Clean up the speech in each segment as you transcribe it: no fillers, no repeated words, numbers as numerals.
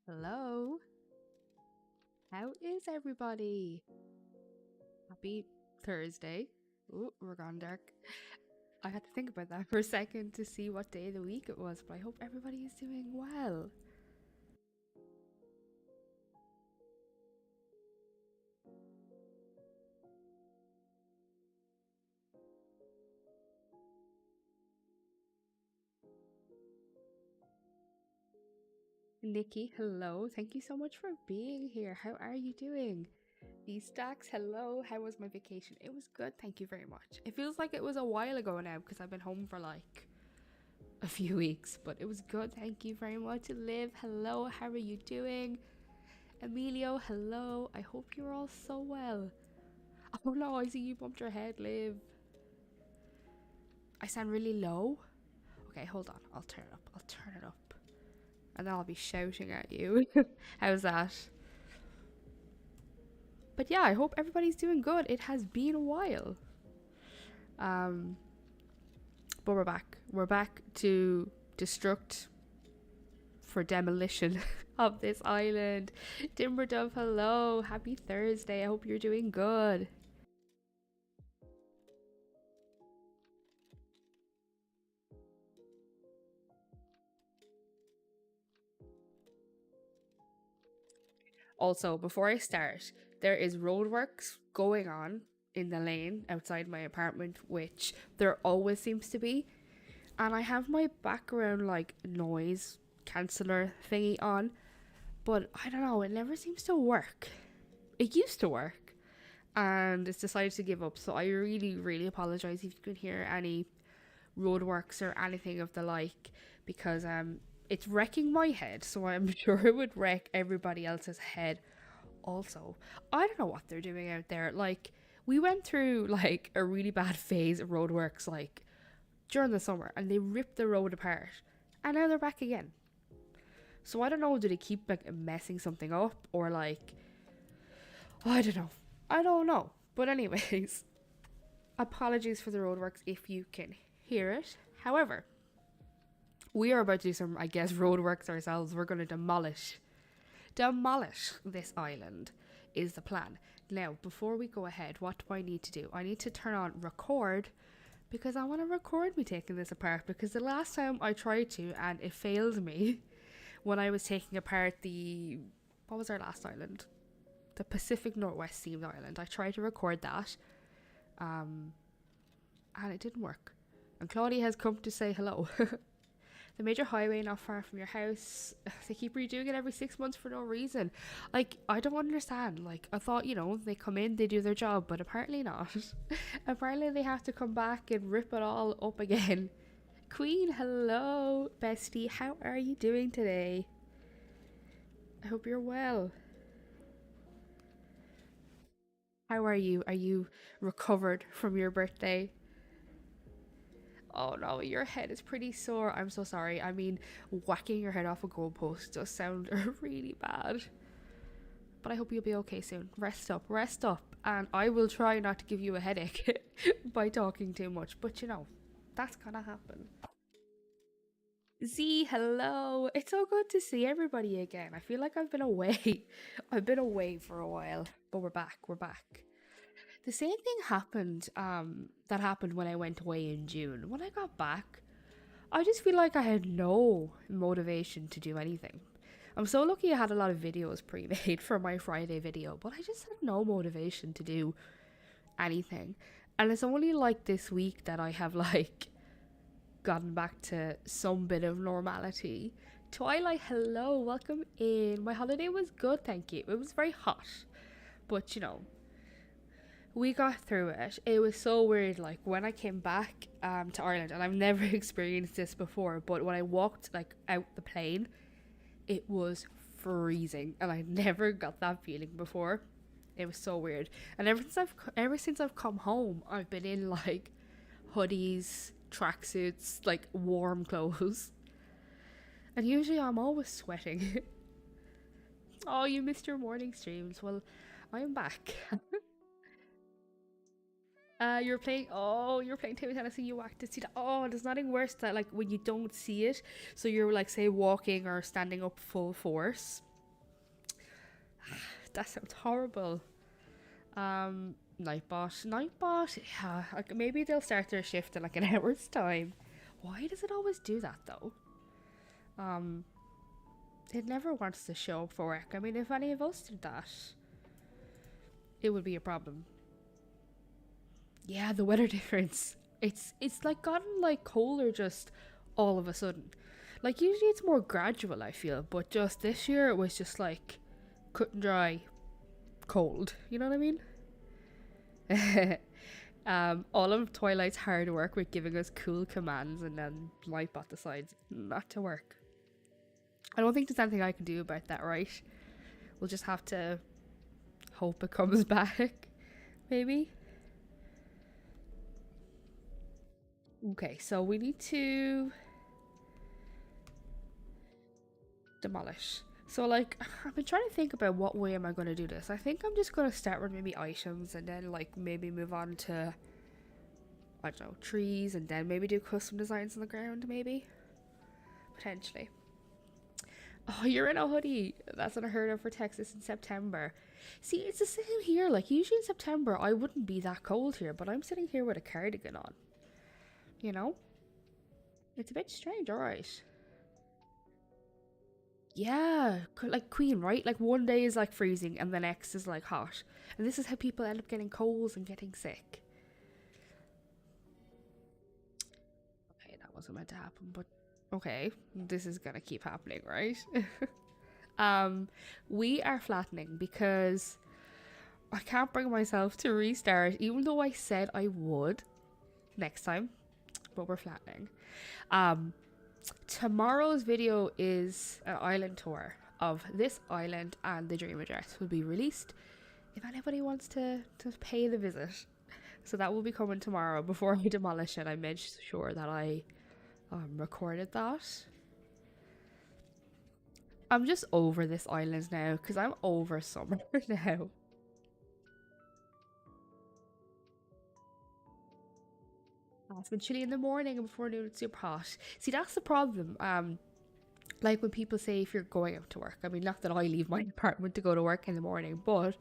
Hello. How is everybody? Happy Thursday. Ooh, we're gone dark. I had to think about that for a second to see what day of the week it was, but I hope everybody is doing well. Nikki, hello. Thank you so much for being here. How are you doing? The Stacks, hello. How was my vacation? It was good, thank you very much. It feels like it was a while ago now because I've been home for like a few weeks, but it was good. Thank you very much. Liv, hello. How are you doing? Emilio, hello. I hope you're all so well. Oh no, I see you bumped your head, Liv. I sound really low. Okay, hold on. I'll turn it up. I'll turn it up. And then I'll be shouting at you. How's that? But yeah, I hope everybody's doing good. It has been a while. Um, but we're back. We're back to destruct for demolition of this island. Timberdove, hello. Happy Thursday. I hope you're doing good. Also, before I start, there is roadworks going on in the lane outside my apartment, which there always seems to be. And I have my background like noise canceller thingy on, but I don't know, it never seems to work. It used to work and it's decided to give up. So I really, really apologize if you can hear any roadworks or anything of the like, because it's wrecking my head, so I'm sure it would wreck everybody else's head also. I don't know what they're doing out there. Like, we went through like a really bad phase of roadworks like during the summer and they ripped the road apart and now they're back again. So I don't know, do they keep like messing something up or like I don't know. I don't know. But anyways, apologies for the roadworks if you can hear it. However, we are about to do some, I guess, roadworks ourselves. We're going to demolish this island is the plan. Now, before we go ahead, what do I need to do? I need to turn on record because I want to record me taking this apart, because the last time I tried to and it failed me when I was taking apart the, what was our last island? The Pacific Northwest themed island. I tried to record that and it didn't work. And Claudia has come to say hello. The major highway not far from your house. They keep redoing it every 6 months for no reason. Like, I don't understand. Like, I thought, they come in, they do their job, but apparently not. Apparently they have to come back and rip it all up again. Queen, hello, bestie. How are you doing today? I hope you're well. How are you? Are you recovered from your birthday? Oh no, your head is pretty sore. I'm so sorry. I mean, whacking your head off a goalpost does sound really bad. But I hope you'll be okay soon. Rest up. And I will try not to give you a headache by talking too much. But that's gonna happen. Z, hello. It's so good to see everybody again. I feel like I've been away. I've been away for a while. But we're back. We're back. The same thing happened that happened when I went away in June. When I got back, I just feel like I had no motivation to do anything. I'm so lucky I had a lot of videos pre-made for my Friday video, but I just had no motivation to do anything. And it's only like this week that I have like gotten back to some bit of normality. Twilight, hello, welcome in. My holiday was good, thank you. It was very hot, but we got through it. It was so weird. Like when I came back to Ireland, and I've never experienced this before, but when I walked like out the plane, it was freezing, and I never got that feeling before. It was so weird. And ever since I've come home, I've been in like hoodies, tracksuits, like warm clothes, and usually I'm always sweating. Oh, you missed your morning streams. Well, I'm back. You're playing. Oh, you're playing table tennis and you whacked it. See that? Oh, there's nothing worse than like when you don't see it. So you're like, say, walking or standing up full force, That sounds horrible. Nightbot, yeah, like maybe they'll start their shift in like an hour's time. Why does it always do that though? Um, it never wants to show up for work. I mean, if any of us did that, it would be a problem. Yeah, the weather difference. It's like gotten like colder just all of a sudden. Like usually it's more gradual, I feel, but just this year it was just like cut and dry cold. You know what I mean? All of Twilight's hard work with giving us cool commands, and then Lightbot decides not to work. I don't think there's anything I can do about that, right? We'll just have to hope it comes back, maybe. Okay, so we need to demolish. So like, I've been trying to think about what way am I going to do this. I think I'm just going to start with maybe items and then like maybe move on to, I don't know, trees, and then maybe do custom designs on the ground, maybe. Potentially. Oh, you're in a hoodie. That's unheard of for Texas in September. See, it's the same here. Like usually in September I wouldn't be that cold here, but I'm sitting here with a cardigan on. You know? It's a bit strange, alright. Yeah, like Queen, right? Like one day is like freezing and the next is like hot. And this is how people end up getting colds and getting sick. Okay, that wasn't meant to happen, but okay, this is gonna keep happening, right? We are flattening because I can't bring myself to restart, even though I said I would next time, but we're flattening. Tomorrow's video is an island tour of this island, and the dream address will be released if anybody wants to pay the visit. So that will be coming tomorrow. Before I demolish it, I made sure that I recorded that. I'm just over this island now because I'm over summer now. It's been chilly in the morning, and before noon it's super hot. See, that's the problem. Like when people say if you're going out to work. I mean, not that I leave my apartment to go to work in the morning, but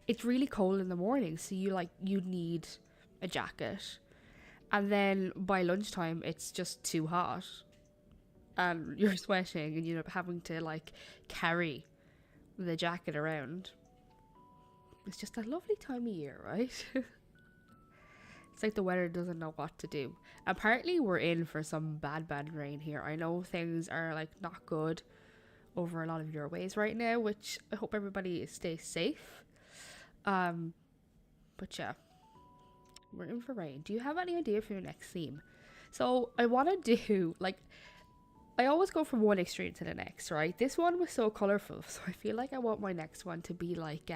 it's really cold in the morning, so you need a jacket. And then by lunchtime it's just too hot. And you're sweating and you end up having to like carry the jacket around. It's just a lovely time of year, right? It's like the weather doesn't know what to do. Apparently we're in for some bad rain here. I know things are like not good over a lot of your ways right now, which I hope everybody stays safe. But yeah, we're in for rain. Do you have any idea for your next theme? So I want to do like, I always go from one extreme to the next, right? This one was so colorful, so I feel like I want my next one to be like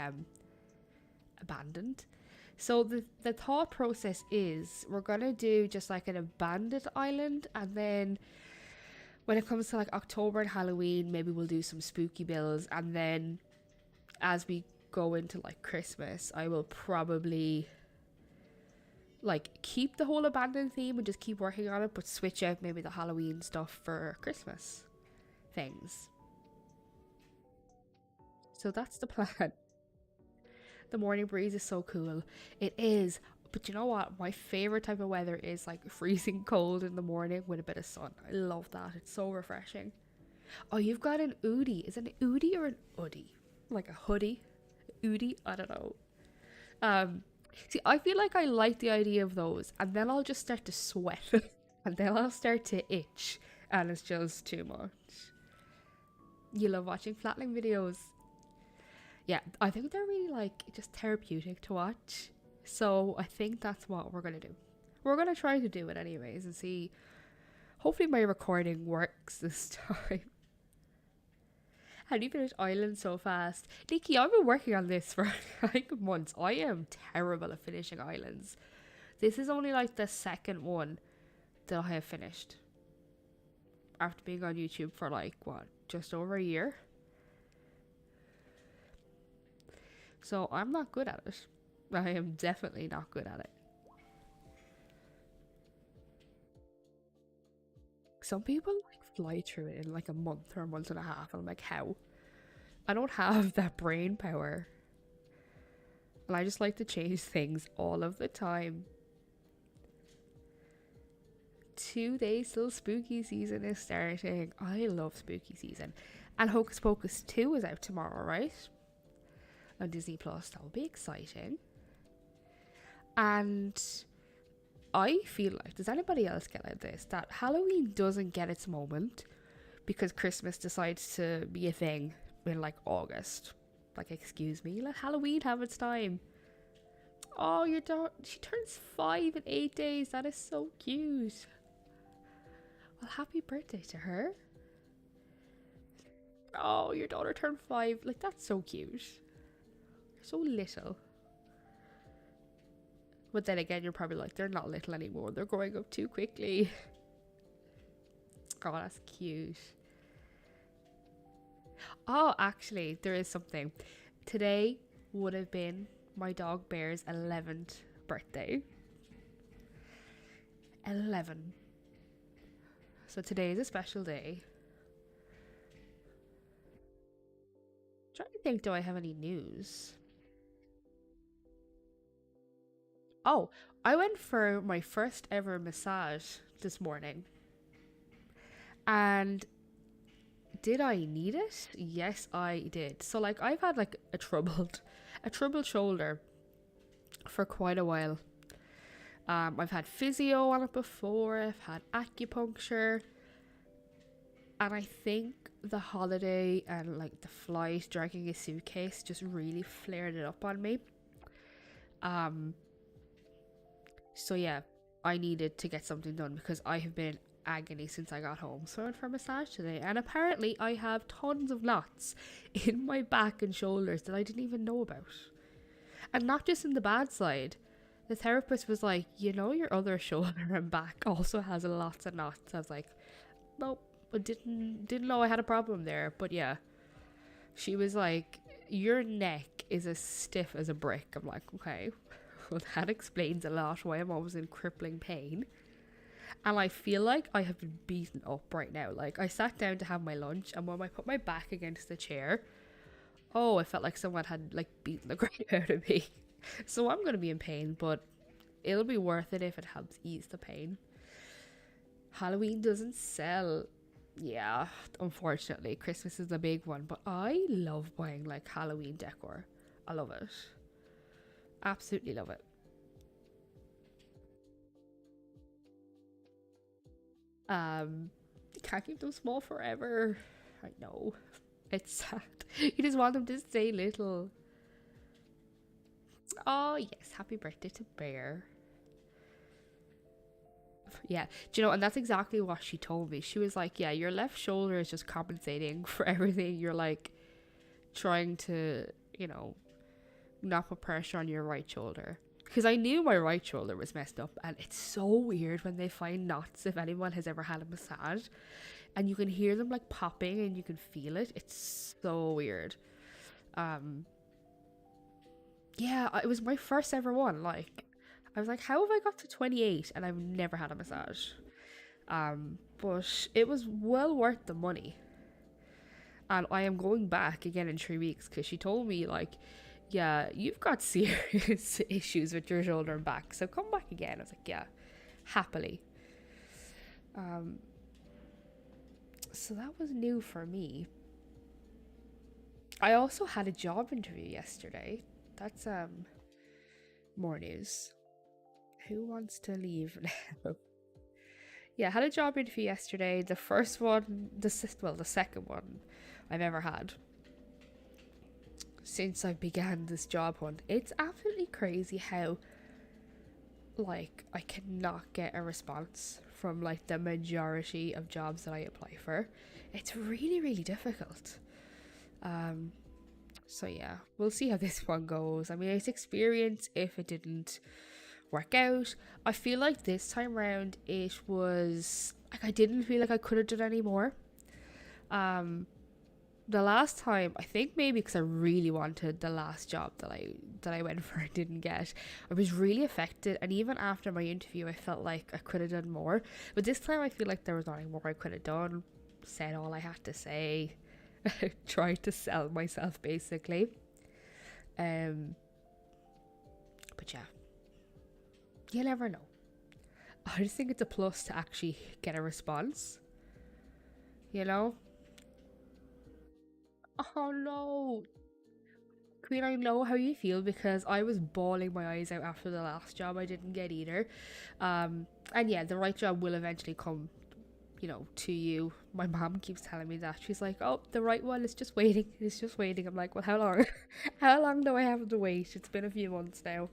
abandoned. So the thought process is we're gonna do just like an abandoned island, and then when it comes to like October and Halloween, maybe we'll do some spooky builds, and then as we go into like Christmas, I will probably like keep the whole abandoned theme and just keep working on it, but switch out maybe the Halloween stuff for Christmas things. So that's the plan. The morning breeze is so cool. It is. But you know what? My favorite type of weather is like freezing cold in the morning with a bit of sun. I love that. It's so refreshing. Oh, you've got an oodie. Is it an oodie or an hoodie? Like a hoodie? Oodie? I don't know. See, I feel like I like the idea of those, and then I'll just start to sweat, and then I'll start to itch, and it's just too much. You love watching flattening videos. Yeah, I think they're really like just therapeutic to watch. So I think that's what we're gonna do. We're gonna try to do it anyways and see. Hopefully my recording works this time. How do you finish Island so fast? Nikki, I've been working on this for like months. I am terrible at finishing islands. This is only like the second one that I have finished. After being on YouTube for like, what, just over a year? So I'm not good at it. I am definitely not good at it. Some people like fly through it in like a month or a month and a half, and I'm like, how? I don't have that brain power. And I just like to change things all of the time. 2 days till spooky season is starting. I love spooky season. And Hocus Pocus 2 is out tomorrow, right? On Disney Plus. That will be exciting. And I feel like, does anybody else get like this? That Halloween doesn't get its moment because Christmas decides to be a thing in like August. Like, excuse me, let Halloween have its time. Oh, your daughter, she turns 5 in 8 days. That is so cute. Well, happy birthday to her. Oh, your daughter turned 5. Like, that's so cute. You're so little. But then again, you're probably like, they're not little anymore. They're growing up too quickly. Oh, that's cute. Oh, actually, there is something. Today would have been my dog Bear's 11th birthday. 11. So today is a special day. I'm trying to think, do I have any news? Oh, I went for my first ever massage this morning. And did I need it? Yes, I did. So like I've had like a troubled shoulder for quite a while. I've had physio on it before, I've had acupuncture, and I think the holiday and like the flight dragging a suitcase just really flared it up on me. So yeah, I needed to get something done because I have been in agony since I got home. So I went for a massage today, and apparently I have tons of knots in my back and shoulders that I didn't even know about. And not just in the bad side. The therapist was like, you know, your other shoulder and back also has lots of knots. I was like, nope, I didn't know I had a problem there. But yeah, she was like, your neck is as stiff as a brick. I'm like, okay, well that explains a lot why I'm always in crippling pain. And I feel like I have been beaten up right now. Like, I sat down to have my lunch, and when I put my back against the chair, oh, I felt like someone had like beaten the crap out of me. So I'm going to be in pain, but it'll be worth it if it helps ease the pain. Halloween doesn't sell. Yeah, unfortunately, Christmas is the big one, but I love buying like Halloween decor. I love it. Absolutely love it. You can't keep them small forever. I know. It's sad. You just want them to stay little. Oh yes, happy birthday to Bear. Yeah, do you know, and that's exactly what she told me. She was like, yeah, your left shoulder is just compensating for everything. You're like trying to, you know, not put pressure on your right shoulder. Because I knew my right shoulder was messed up, and it's so weird when they find knots, if anyone has ever had a massage, and you can hear them like popping and you can feel it. It's so weird. Yeah, it was my first ever one. Like, I was like, how have I got to 28 and I've never had a massage? But it was well worth the money. And I am going back again in 3 weeks because she told me, like, yeah, you've got serious issues with your shoulder and back, so come back again. I was like, yeah, happily. So that was new for me. I also had a job interview yesterday. That's more news. Who wants to leave now? Yeah, I had a job interview yesterday. The first one, the second one I've ever had since I began this job hunt. It's absolutely crazy how, like, I cannot get a response from, like, the majority of jobs that I apply for. It's really, really difficult. So yeah, we'll see how this one goes. I mean, it's experience if it didn't work out. I feel like this time around it was like I didn't feel like I could have done any more. The last time, I think maybe because I really wanted the last job that I went for and didn't get, I was really affected, and even after my interview I felt like I could have done more. But this time I feel like there was nothing more I could have done. Said all I had to say, trying to sell myself basically. Um, but yeah, you never know. I just think it's a plus to actually get a response, you know? Oh no. Queen, I know how you feel because I was bawling my eyes out after the last job I didn't get either. And yeah, the right job will eventually come, to you. My mom keeps telling me that. She's like, oh, the right one is just waiting. It's just waiting. I'm like, well, how long? How long do I have to wait? It's been a few months now.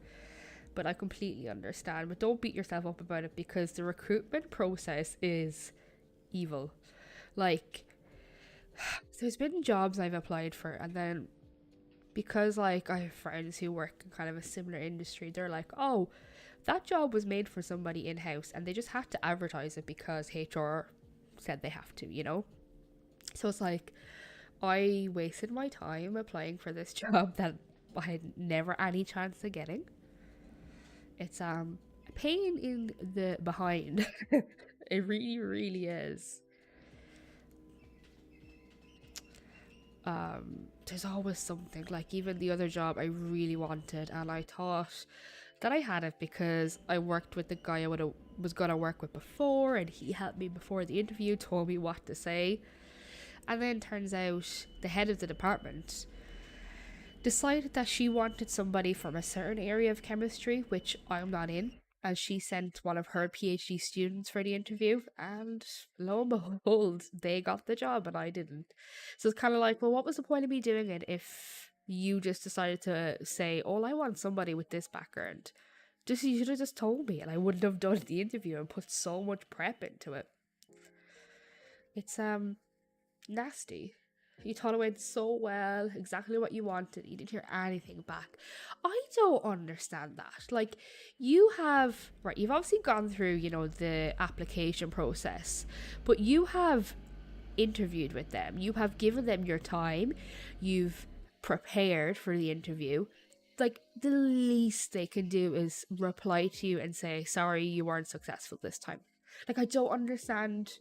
But I completely understand. But don't beat yourself up about it because the recruitment process is evil. Like, there's been jobs I've applied for, and then because like I have friends who work in kind of a similar industry, they're like, oh, that job was made for somebody in house, and they just had to advertise it because HR said they have to, So it's like I wasted my time applying for this job that I had never any chance of getting. It's a pain in the behind. It really, really is. There's always something. Like even the other job I really wanted, and I thought that I had it because I worked with the guy was gonna work with before, and he helped me before the interview, told me what to say, and then turns out the head of the department decided that she wanted somebody from a certain area of chemistry, which I'm not in. And she sent one of her PhD students for the interview, and lo and behold, they got the job and I didn't. So it's kind of like, well, what was the point of me doing it if you just decided to say, oh, I want somebody with this background? Just you should have just told me, and I wouldn't have done the interview and put so much prep into it. It's nasty. You thought it went so well, exactly what you wanted. You didn't hear anything back. I don't understand that. Like, you've obviously gone through, the application process, but you have interviewed with them. You have given them your time. You've prepared for the interview. Like, the least they can do is reply to you and say, sorry, you weren't successful this time. Like, I don't understand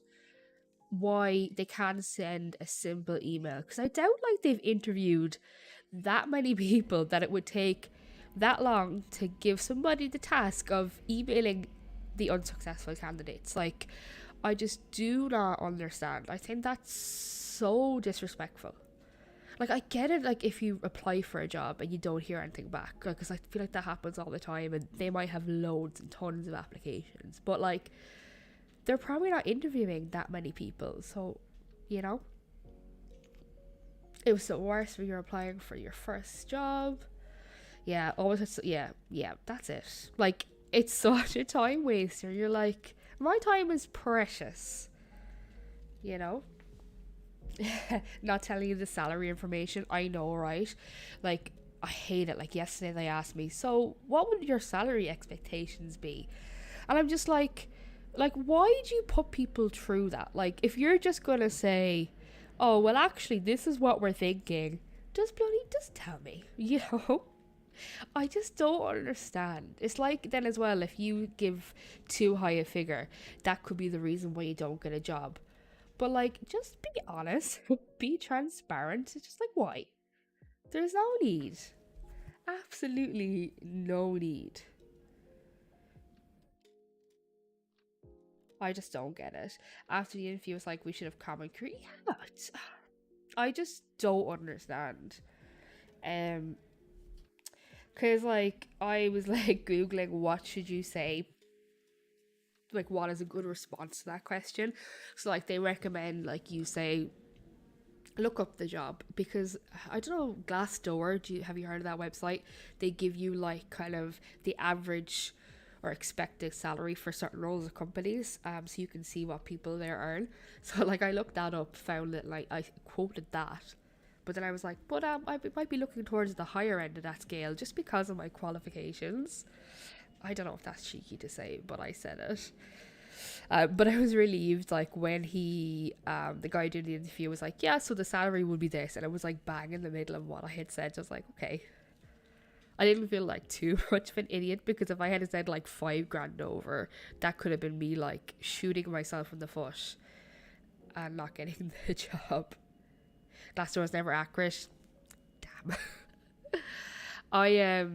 why they can't send a simple email, because I doubt like they've interviewed that many people that it would take that long to give somebody the task of emailing the unsuccessful candidates. Like, I just do not understand. I think that's so disrespectful. Like, I get it, like, if you apply for a job and you don't hear anything back, because I feel like that happens all the time, and they might have loads and tons of applications, but like, they're probably not interviewing that many people. So, it was the worst when you're applying for your first job. Yeah, always, yeah, that's it. Like, it's such a time waster. You're like, my time is precious, you know? Not telling you the salary information, I know, right? Like, I hate it. Like, yesterday they asked me, so what would your salary expectations be? And I'm just like, why do you put people through that? Like, if you're just gonna say, oh, well, actually, this is what we're thinking, just tell me, I just don't understand. It's like, then as well, if you give too high a figure, that could be the reason why you don't get a job. But like, just be honest, be transparent. It's just like, why? There's no need. Absolutely no need. I just don't get it. After the interview, it's like, we should have common crew. Yeah, I just don't understand. Because like, I was like googling what should you say, like what is a good response to that question. So like, they recommend like you say, look up the job, because I don't know, Glassdoor, have you heard of that website? They give you like kind of the average or expected salary for certain roles of companies, so you can see what people there earn. So like, I looked that up, found that like I quoted that, but then I was like, but I might be looking towards the higher end of that scale just because of my qualifications. I don't know if that's cheeky to say, but I said it. But I was relieved, like, when the guy doing the interview was like, yeah, so the salary would be this, and it was like bang in the middle of what I had said. Just like, okay. I didn't feel like too much of an idiot, because if I had said like 5 grand over, that could have been me like shooting myself in the foot and not getting the job. Glassdoor was never accurate. Damn. I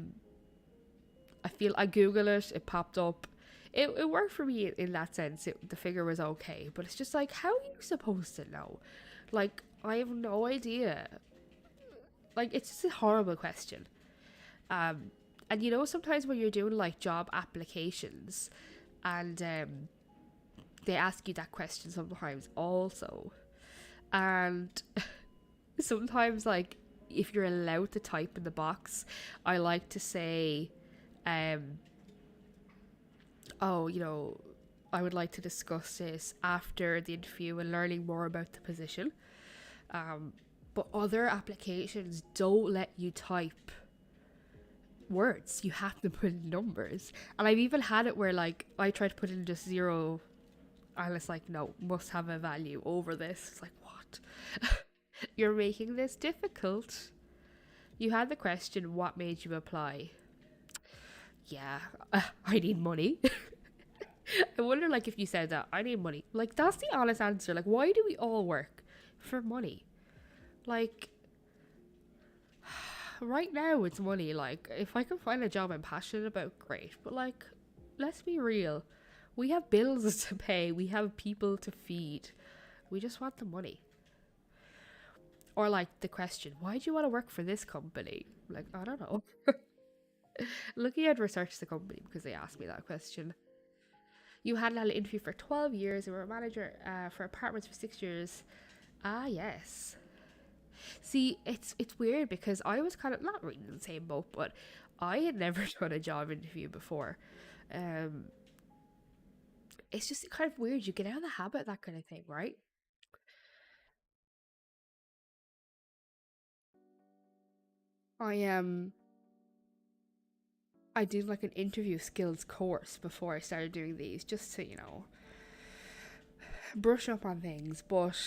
I feel I Googled it, it popped up. It worked for me in that sense. The figure was okay, but it's just like, how are you supposed to know? Like, I have no idea. Like, it's just a horrible question. And you know, sometimes when you're doing like job applications, and they ask you that question sometimes also, and sometimes like if you're allowed to type in the box, I like to say, oh, you know, I would like to discuss this after the interview and learning more about the position. But other applications don't let you type words. You have to put in numbers. And I've even had it where like I tried to put in just zero and it's like, no, must have a value over this. It's like, what? You're making this difficult. You had the question, what made you apply? Yeah, I need money. I wonder, like, if you said that, I need money. Like, that's the honest answer. Like, why do we all work? For money. Like, right now it's money. Like, if I can find a job I'm passionate about, great. But, like, let's be real. We have bills to pay. We have people to feed. We just want the money. Or, like, the question, why do you want to work for this company? Like, I don't know. Lucky I'd researched the company because they asked me that question. You had an interview for 12 years. You were a manager for apartments for 6 years. Ah, yes. See, it's weird because I was kind of not really in the same boat, but I had never done a job interview before. It's just kind of weird. You get out of the habit of that kind of thing, right? I I did like an interview skills course before I started doing these, just to, you know, brush up on things, but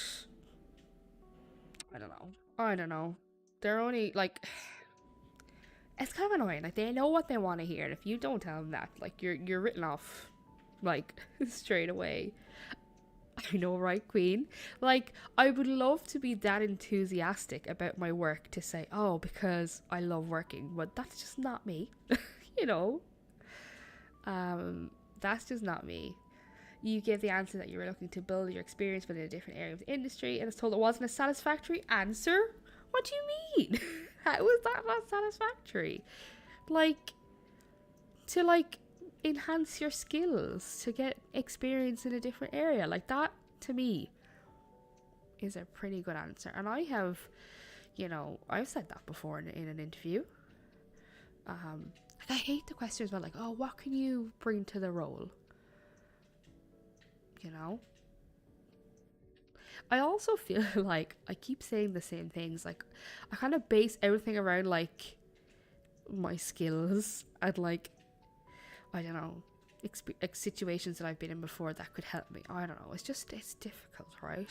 I don't know. I don't know. They're only like, it's kind of annoying. Like, they know what they want to hear, and if you don't tell them that, like, you're written off, like, straight away. I know, right, Queen? Like, I would love to be that enthusiastic about my work to say, oh, because I love working, but that's just not me. You know, that's just not me. You gave the answer that you were looking to build your experience within a different area of the industry, and it's told it wasn't a satisfactory answer. What do you mean? How is that not satisfactory? Like, to like enhance your skills, to get experience in a different area, like that to me is a pretty good answer. And I have, you know, I've said that before in an interview. Like, I hate the questions about like, oh, what can you bring to the role? You know, I also feel like I keep saying the same things. Like, I kind of base everything around like my skills and like, I don't know, like situations that I've been in before that could help me. I don't know. It's just, it's difficult, right?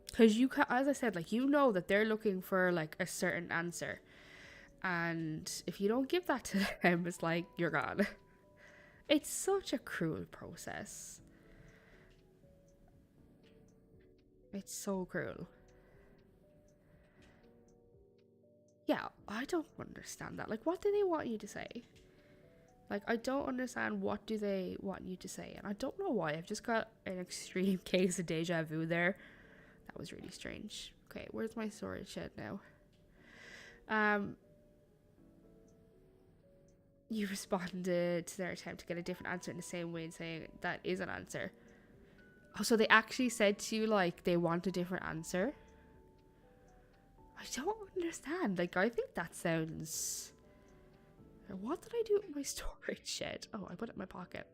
Because you can, as I said, like, you know that they're looking for like a certain answer, and if you don't give that to them, it's like you're gone. It's such a cruel process. It's so cruel. Yeah, I don't understand that. Like, what do they want you to say? Like, I don't understand what do they want you to say, and I don't know why. I've just got an extreme case of deja vu there. That was really strange. Okay, where's my storage shed now? You responded to their attempt to get a different answer in the same way and saying that is an answer. Oh, so they actually said to you like they want a different answer? I don't understand. Like, I think that sounds... What did I do with my storage shed? Oh, I put it in my pocket.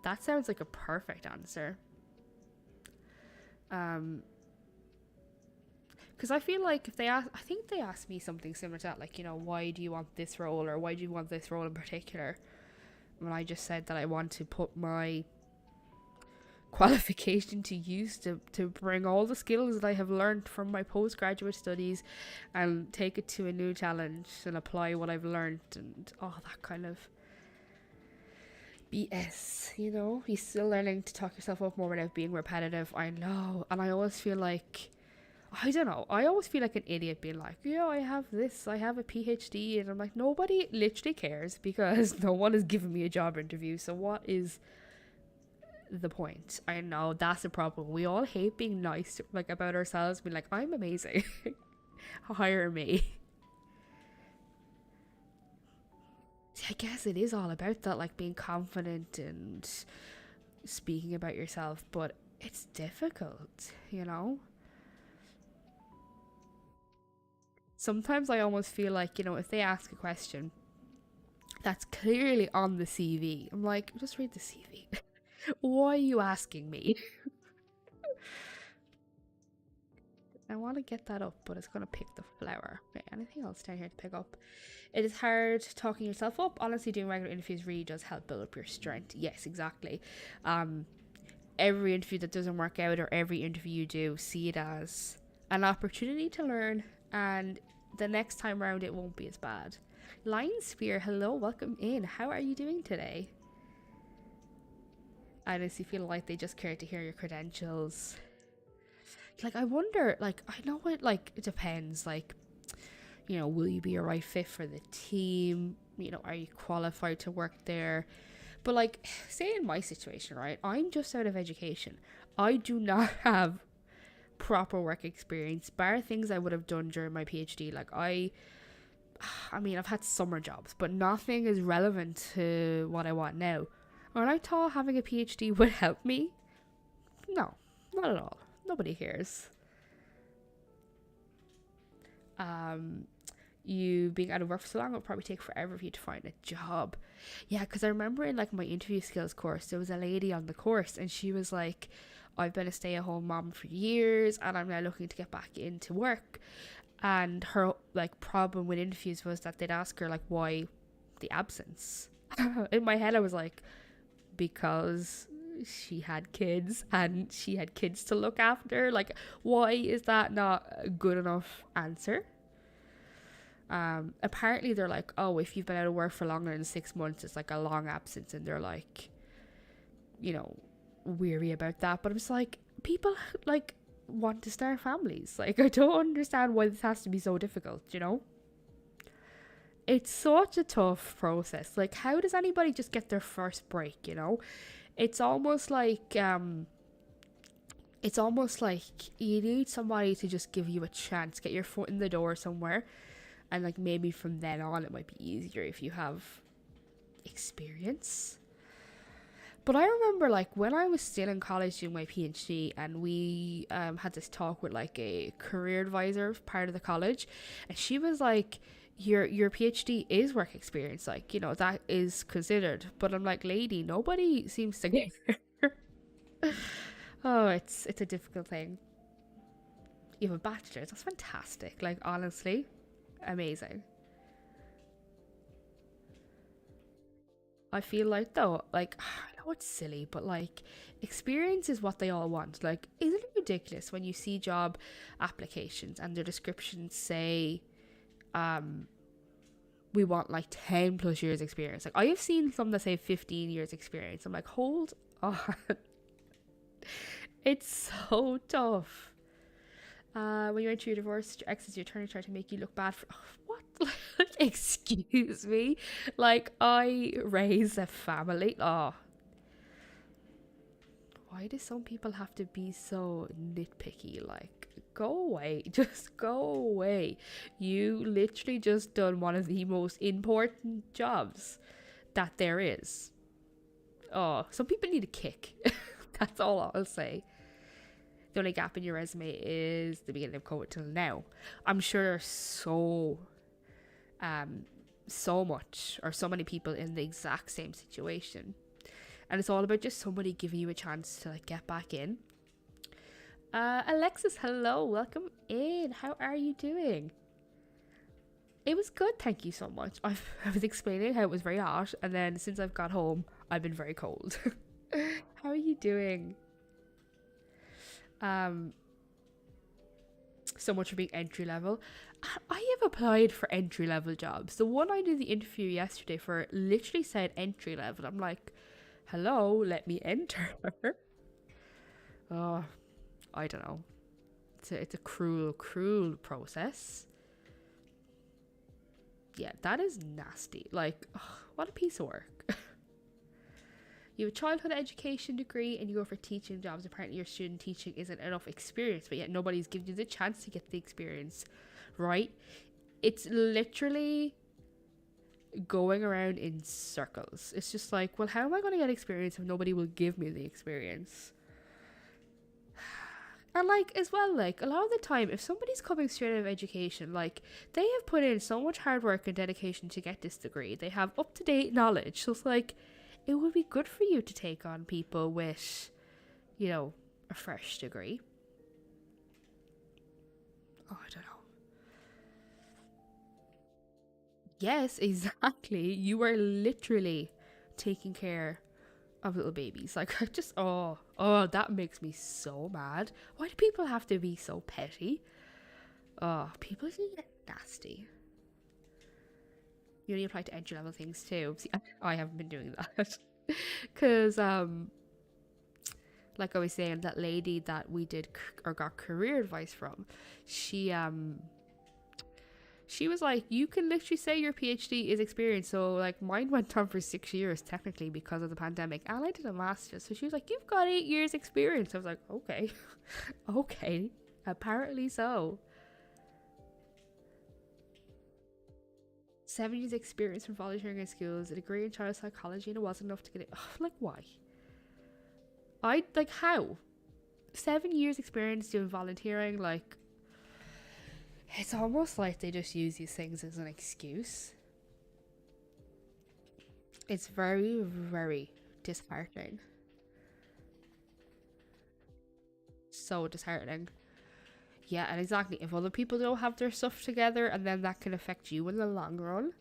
That sounds like a perfect answer. Because I feel like if they ask, I think they asked me something similar to that, like, you know, why do you want this role, or why do you want this role in particular? And I just said that I want to put my qualification to use to bring all the skills that I have learned from my postgraduate studies and take it to a new challenge and apply what I've learned and all that kind of BS, you know? You're still learning to talk yourself up more without being repetitive. I know. And I always feel like, I don't know, I always feel like an idiot being like, yeah, I have this, I have a PhD. And I'm like, nobody literally cares because no one has given me a job interview. So what is the point? I know that's a problem. We all hate being nice like about ourselves, being like, I'm amazing. Hire me. I guess it is all about that, like being confident and speaking about yourself, but it's difficult, you know? Sometimes I almost feel like, if they ask a question that's clearly on the CV, I'm like, just read the CV. Why are you asking me? I want to get that up, but it's going to pick the flower. Okay, anything else down here to pick up? It is hard talking yourself up. Honestly, doing regular interviews really does help build up your strength. Yes, exactly. Every interview that doesn't work out or every interview you do, see it as an opportunity to learn, and the next time around it won't be as bad. Lion Spear, hello, welcome in. How are you doing today? I honestly feel like they just care to hear your credentials. Like, I wonder, like, I know it, like, it depends, like, will you be a right fit for the team? Are you qualified to work there? But, like, say in my situation, right, I'm just out of education. I do not have proper work experience, bar things I would have done during my PhD. Like, I mean, I've had summer jobs, but nothing is relevant to what I want now. And I thought having a PhD would help me. No, not at all. Nobody cares. You being out of work for so long, it'll probably take forever for you to find a job. Yeah, because I remember in like my interview skills course, there was a lady on the course and she was like, I've been a stay-at-home mom for years and I'm now looking to get back into work. And her like problem with interviews was that they'd ask her like, why the absence? In my head I was like, because she had kids and she had kids to look after. Like, why is that not a good enough answer? Apparently they're like, oh, if you've been out of work for longer than 6 months, it's like a long absence, and they're like, weary about that. But I'm just like, people like want to start families. Like, I don't understand why this has to be so difficult, It's such a tough process. Like, how does anybody just get their first break, It's almost like you need somebody to just give you a chance, get your foot in the door somewhere, and like maybe from then on it might be easier if you have experience. But I remember like when I was still in college doing my PhD, and we had this talk with like a career advisor, part of the college, and she was like, your PhD is work experience, like, that is considered. But I'm like, lady, nobody seems to get there. Oh, it's a difficult thing. You have a bachelor's, that's fantastic. Like, honestly, amazing. I feel like though, like, I know it's silly, but like, experience is what they all want. Like, isn't it ridiculous when you see job applications and their descriptions say, we want like 10 plus years experience? Like, I have seen some that say 15 years experience. I'm like, hold on. It's so tough. When you went through your divorce, your ex's, your attorney tried to make you look bad for what? Like, excuse me. Like, I raised a family. Oh, why do some people have to be so nitpicky? Like, go away. Just go away. You literally just done one of the most important jobs that there is. Oh, some people need a kick. That's all I'll say. The only gap in your resume is the beginning of COVID till now. I'm sure there's so much or so many people in the exact same situation, and it's all about just somebody giving you a chance to like get back in. Alexis, hello, welcome in. How are you doing? It was good, thank you so much. I was explaining how it was very hot, and then since I've got home I've been very cold. How are you doing? So much for being entry level. I have applied for entry level jobs. The one I did the interview yesterday for literally said entry level. I'm like, Hello, let me enter. Oh, I don't know. It's a cruel, cruel process. Yeah, that is nasty. Like, ugh, what a piece of work. You have a childhood education degree and you go for teaching jobs. Apparently, your student teaching isn't enough experience, but yet nobody's giving you the chance to get the experience, right? It's literally going around in circles. It's just like, well, how am I going to get experience if nobody will give me the experience? And like as well, like a lot of the time, if somebody's coming straight out of education, like they have put in so much hard work and dedication to get this degree, they have up to date knowledge. So it's like it would be good for you to take on people with, you know, a fresh degree. Oh, I don't know. Yes, exactly. You are literally taking care of little babies. Like I just that makes me so mad. Why do people have to be so petty? Oh, people can get nasty. You only apply to entry level things too. See, I haven't been doing that because like I was saying, that lady that we did or got career advice from, she she was like, you can literally say your PhD is experience. So like mine went on for 6 years technically because of the pandemic, and I did a master's. So she was like, you've got 8 years experience. I was like, okay, okay, apparently so. 7 years experience from volunteering in schools, a degree in child psychology, and it wasn't enough to get it. Like why? I like how 7 years experience doing volunteering, like it's almost like they just use these things as an excuse. It's very, very disheartening. So disheartening. Yeah, and exactly. If other people don't have their stuff together, and then that can affect you in the long run,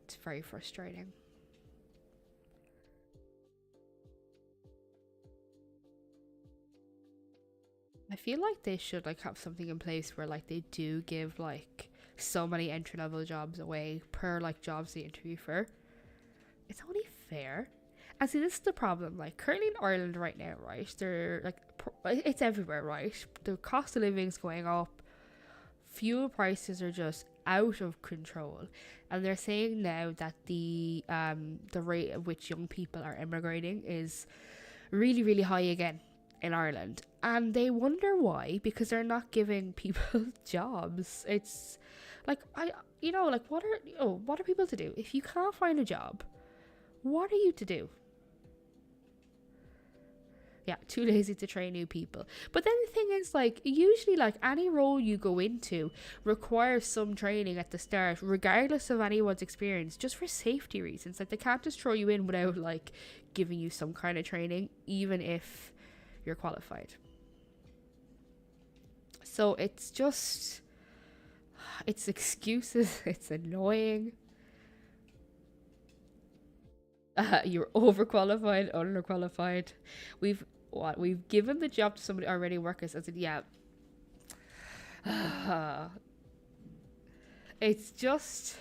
it's very frustrating. I feel like they should like have something in place where like they do give like so many entry level jobs away per like jobs they interview for. It's only fair. And see, this is the problem. Like currently in Ireland right now, right? They're like it's everywhere, right? The cost of living is going up. Fuel prices are just out of control, and they're saying now that the rate at which young people are immigrating is really really high again in Ireland, and they wonder why, because they're not giving people jobs. It's like like what are people to do if you can't find a job? What are you to do? Yeah, too lazy to train new people. But then the thing is, like, usually, like, any role you go into requires some training at the start, regardless of anyone's experience, just for safety reasons. Like, they can't just throw you in without, like, giving you some kind of training, even if you're qualified. So it's just, it's excuses, it's annoying. You're overqualified, underqualified. We've given the job to somebody already working. I said, yeah. It's just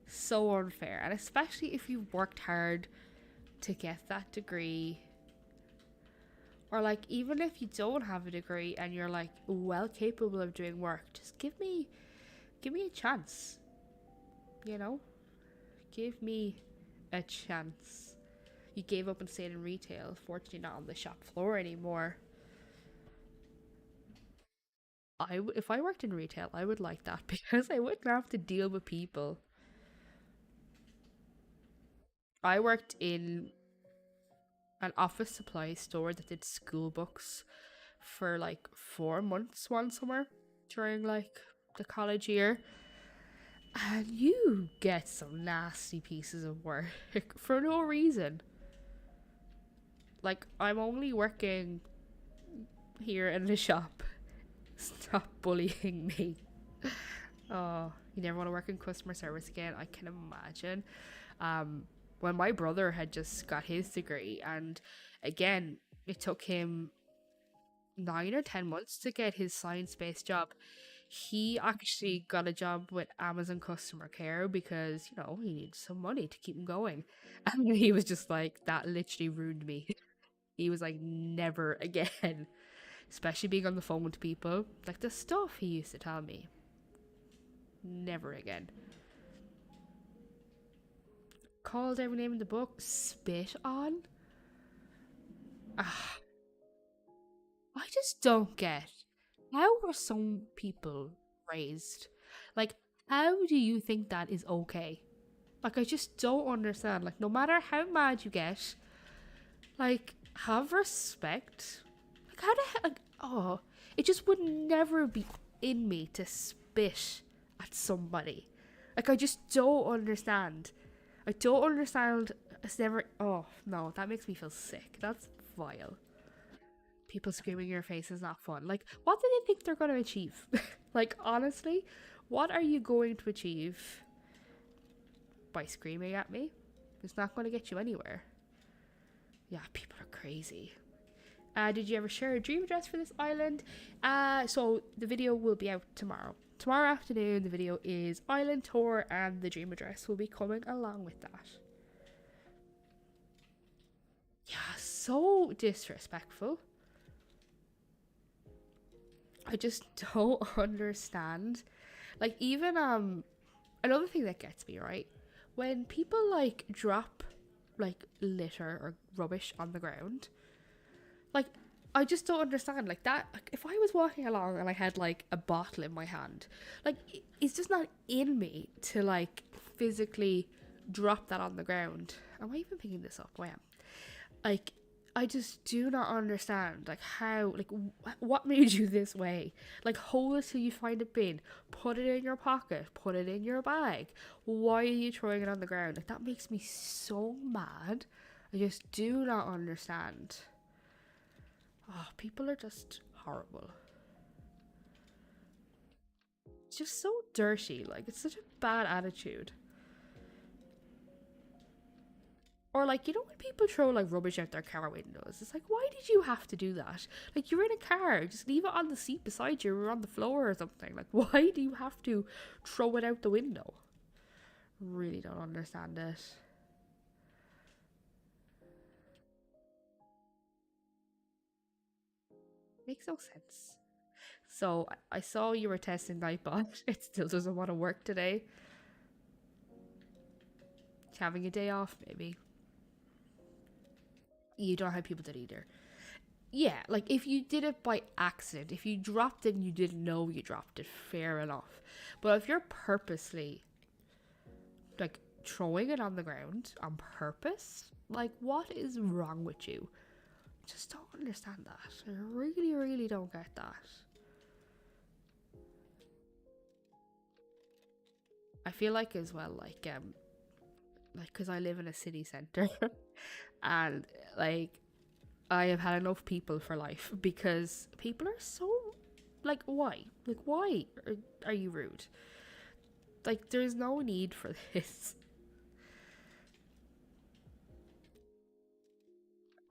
so unfair, and especially if you've worked hard to get that degree, or like even if you don't have a degree and you're like well capable of doing work, just give me a chance. You know, give me a chance. You gave up and stayed in retail, fortunately not on the shop floor anymore. If I worked in retail, I would like that because I wouldn't have to deal with people. I worked in an office supply store that did school books for like 4 months one summer during like the college year. And you get some nasty pieces of work for no reason. Like, I'm only working here in the shop. Stop bullying me. Oh, you never want to work in customer service again? I can imagine. Um, when my brother had just got his degree, and again, it took him 9 or 10 months to get his science based job. He actually got a job with Amazon customer care because, he needs some money to keep him going. And he was just like, that literally ruined me. He was like, never again. Especially being on the phone with people. Like the stuff he used to tell me. Never again. Called every name in the book. Spit on? Ah, I just don't get. How were some people raised? Like, how do you think that is okay? Like, I just don't understand. Like, no matter how mad you get, like, have respect. Like, how the hell? Like, oh, it just would never be in me to spit at somebody. Like, I just don't understand. I don't understand. It's never. Oh, no, that makes me feel sick. That's vile. People screaming in your face is not fun. Like, what do they think they're going to achieve? Like, honestly, what are you going to achieve by screaming at me? It's not going to get you anywhere. Yeah, people are crazy. Did you ever share a dream address for this island? So the video will be out tomorrow. Tomorrow afternoon, the video is island tour, and the dream address will be coming along with that. Yeah, so disrespectful. I just don't understand. Like, even another thing that gets me, right, when people like drop like litter or rubbish on the ground, like, I just don't understand. Like, that, like, if I was walking along and I had like a bottle in my hand, like, it's just not in me to like physically drop that on the ground. Am I even picking this up? I am. Like, I just do not understand, like, how, like, what made you this way? Like, hold it till you find a bin, put it in your pocket, put it in your bag. Why are you throwing it on the ground? Like, that makes me so mad. I just do not understand. Oh, people are just horrible. It's just so dirty. Like, it's such a bad attitude. Or, like, when people throw like rubbish out their car windows, it's like, why did you have to do that? Like, you're in a car, just leave it on the seat beside you or on the floor or something. Like, why do you have to throw it out the window? Really don't understand it. Makes no sense. So I saw you were testing Nightbot. It still doesn't want to work today. Having a day off, maybe. You don't have people that either. Yeah, like, if you did it by accident, if you dropped it and you didn't know you dropped it, fair enough. But if you're purposely, like, throwing it on the ground on purpose, like, what is wrong with you? Just don't understand that. I really, really don't get that. I feel like as well, like, because I live in a city centre, and like, I have had enough people for life because people are so, like, why? Like, why are you rude? Like, there's no need for this.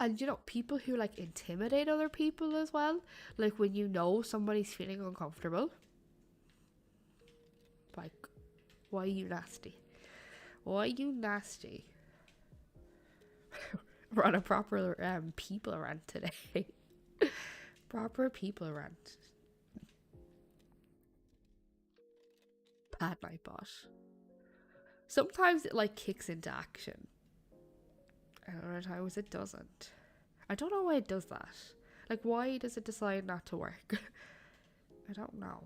And people who like intimidate other people as well. Like, when somebody's feeling uncomfortable. Like, why are you nasty? Why are you nasty? We're on a proper people rant today. Proper people rant. Bad night bot. Sometimes it like kicks into action, and other times it doesn't. I don't know why it does that. Like, why does it decide not to work? I don't know.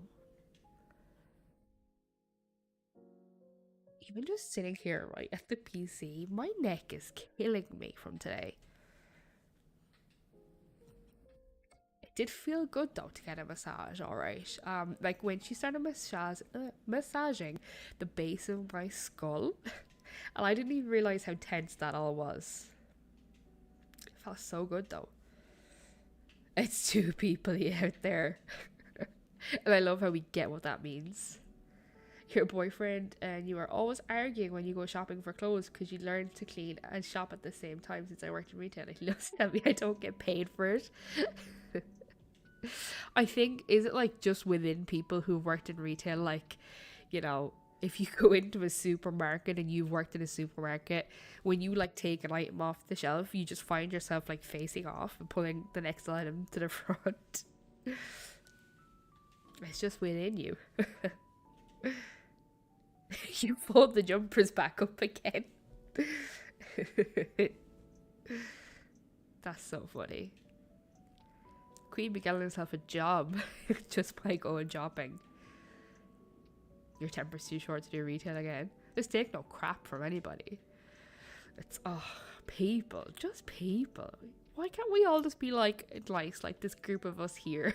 Even just sitting here right at the PC, my neck is killing me from today. It did feel good though to get a massage, alright. Like, when she started massaging the base of my skull, and I didn't even realize how tense that all was. It felt so good though. It's too peoply out there. And I love how we get what that means. Your boyfriend and you are always arguing when you go shopping for clothes because you learned to clean and shop at the same time since I worked in retail. He loves to tell me I don't get paid for it. I think, is it like just within people who've worked in retail, like, you know, if you go into a supermarket and you've worked in a supermarket, when you like take an item off the shelf, you just find yourself like facing off and pulling the next item to the front. It's just within you. You fold the jumpers back up again. That's so funny. Queen be getting herself a job just by going shopping. Your temper's too short to do retail again. Just take no crap from anybody. It's, oh, people. Just people. Why can't we all just be like nice, like this group of us here,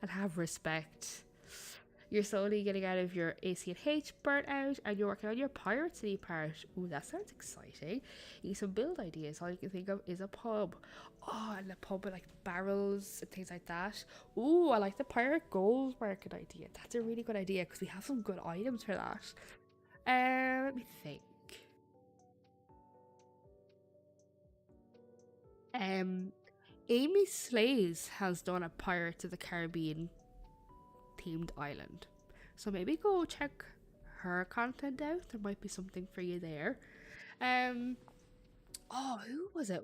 and have respect? You're slowly getting out of your ACH burnout and you're working on your Pirate City part. Ooh, that sounds exciting. You need some build ideas. All you can think of is a pub. Oh, and a pub with like barrels and things like that. Ooh, I like the Pirate Gold Market idea. That's a really good idea because we have some good items for that. Let me think. Amy Slays has done a Pirates of the Caribbean themed island, so maybe go check her content out. There might be something for you there. Oh, who was it?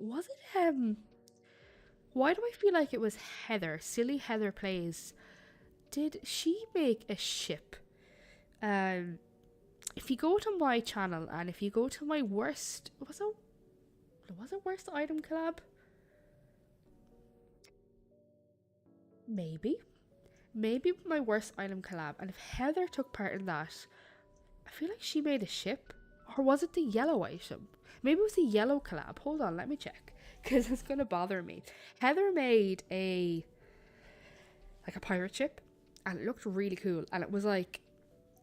Why do I feel like it was Heather? Silly Heather Plays. Did she make a ship? If you go to my channel and if you go to my worst, was it worst item collab? Maybe my worst item collab, and if Heather took part in that, I feel like she made a ship. Or was it the yellow item? Maybe it was the yellow collab. Hold on, let me check, because it's gonna bother me. Heather made a pirate ship, and it looked really cool, and it was like,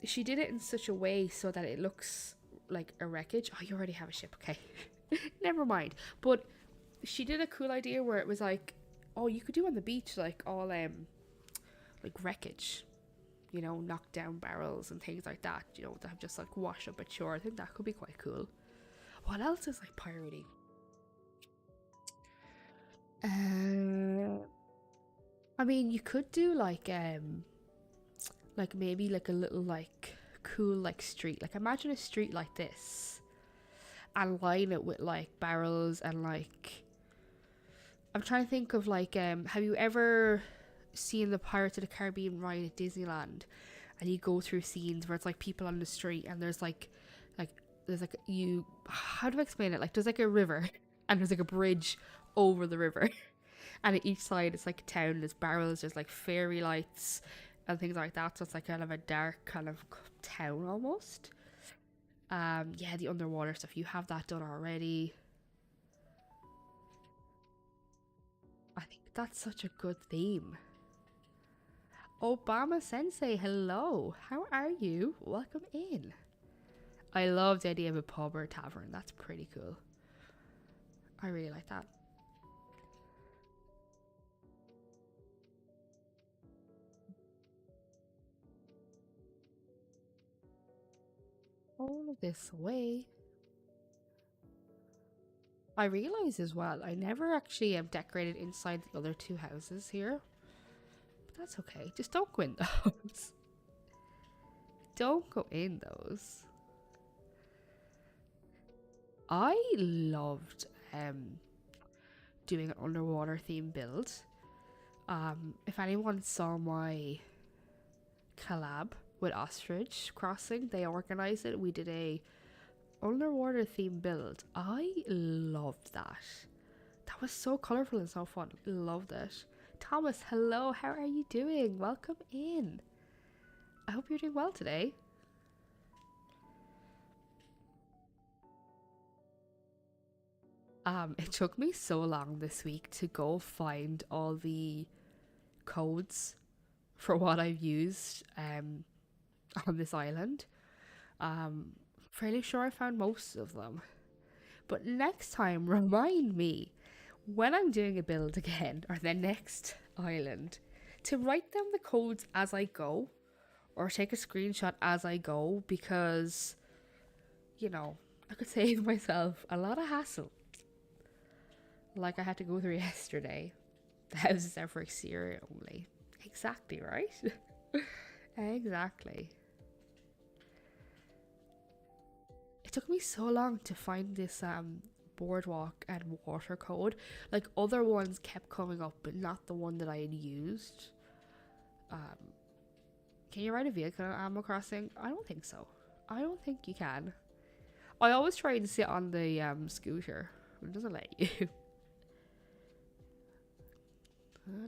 she did it in such a way so that it looks like a wreckage. Oh, you already have a ship, okay. Never mind. But she did a cool idea where it was like, oh, you could do on the beach like all like wreckage, you know, knock down barrels and things like that, you know, that have just like washed up at shore. I think that could be quite cool. What else is like piratey? I mean, you could do like maybe like a little like cool like street. Like imagine a street like this and line it with like barrels and like, I'm trying to think of like have you ever seen the Pirates of the Caribbean ride at Disneyland, and you go through scenes where it's like people on the street and there's like there's like, you, how do I explain it, like there's like a river and there's like a bridge over the river and at each side it's like a town, there's barrels, there's like fairy lights and things like that, so it's like kind of a dark kind of town almost. Yeah, the underwater stuff, you have that done already. I think that's such a good theme. Obama Sensei, hello. How are you? Welcome in. I love the idea of a pub or a tavern. That's pretty cool. I really like that. All of this way. I realise as well, I never actually decorated inside the other two houses here. But that's okay. Just don't go in those. Don't go in those. I loved doing an underwater theme build. If anyone saw my collab with Ostrich Crossing, they organized it. We did a underwater theme build. I loved that. That was so colorful and so fun. Loved it. Thomas, hello. How are you doing? Welcome in. I hope you're doing well today. It took me so long this week to go find all the codes for what I've used on this island. Fairly sure I found most of them. But next time, remind me when I'm doing a build again or the next island to write down the codes as I go or take a screenshot as I go, because, you know, I could save myself a lot of hassle like I had to go through yesterday. The houses are for exterior only. Exactly, right? Exactly. It took me so long to find this boardwalk and water code. Like, other ones kept coming up, but not the one that I had used. Um, can you ride a vehicle on Animal Crossing? I don't think so. I don't think you can. I always try to sit on the scooter. It doesn't let you.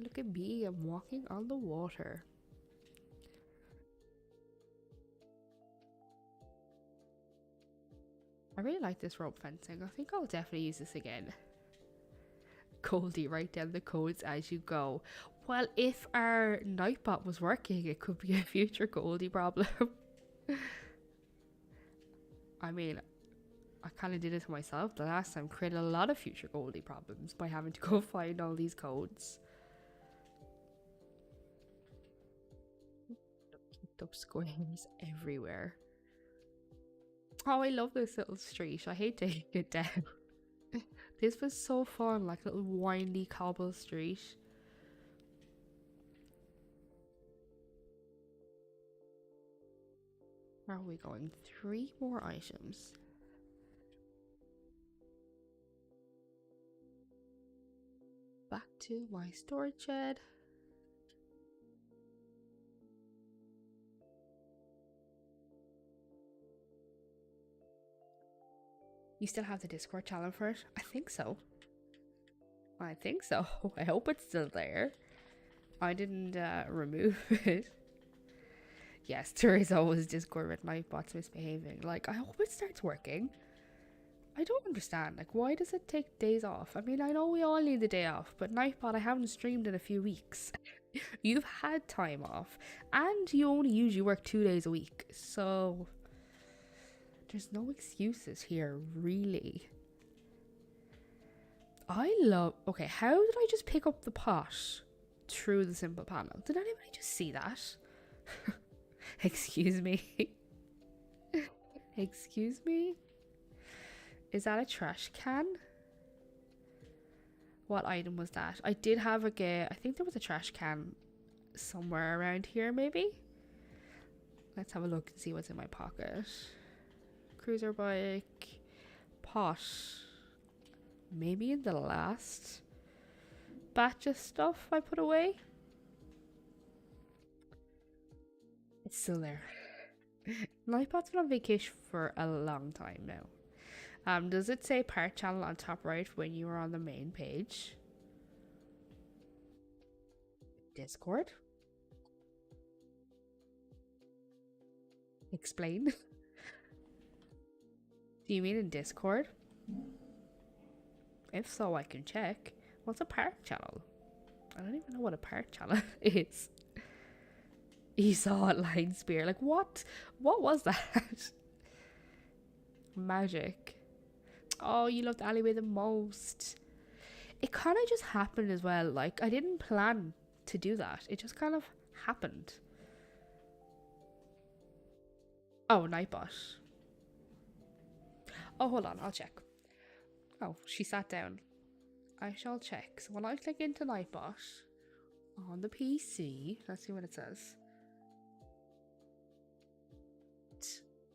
Look at me, I'm walking on the water. I really like this rope fencing. I think I'll definitely use this again. Goldie, write down the codes as you go. Well, if our Nightbot was working, it could be a future Goldie problem. I mean, I kind of did it to myself the last time. Created a lot of future Goldie problems by having to go find all these codes. Kicked up squares everywhere. Oh, I love this little street. I hate taking it down. This was so fun, like a little windy cobble street. Where are we going? 3 more items. Back to my storage shed. You still have the Discord channel for it? I think so. I think so. I hope it's still there. I didn't remove it. Yes, there is always Discord with Nightbots misbehaving. Like, I hope it starts working. I don't understand. Like, why does it take days off? I mean, I know we all need the day off, but Nightbot, I haven't streamed in a few weeks. You've had time off, and you only usually work 2 days a week, so there's no excuses here, really. I love... Okay, how did I just pick up the pot through the simple panel? Did anybody just see that? Excuse me. Excuse me? Is that a trash can? What item was that? I did have I think there was a trash can somewhere around here, maybe? Let's have a look and see what's in my pocket. Cruiser bike. Pot. Maybe in the last batch of stuff I put away. It's still there. Nightbot's been on vacation for a long time now. Does it say part channel on top right when you are on the main page? Discord? Explain. Do you mean in Discord? If so, I can check. What's a park channel? I don't even know what a park channel is. Esau line spear. Like, what? What was that? Magic. Oh, you love the alleyway the most. It kind of just happened as well. Like, I didn't plan to do that. It just kind of happened. Oh, Nightbot. Oh, hold on. I'll check. Oh, she sat down. I shall check. So when I click into Nightbot on the PC, let's see what it says.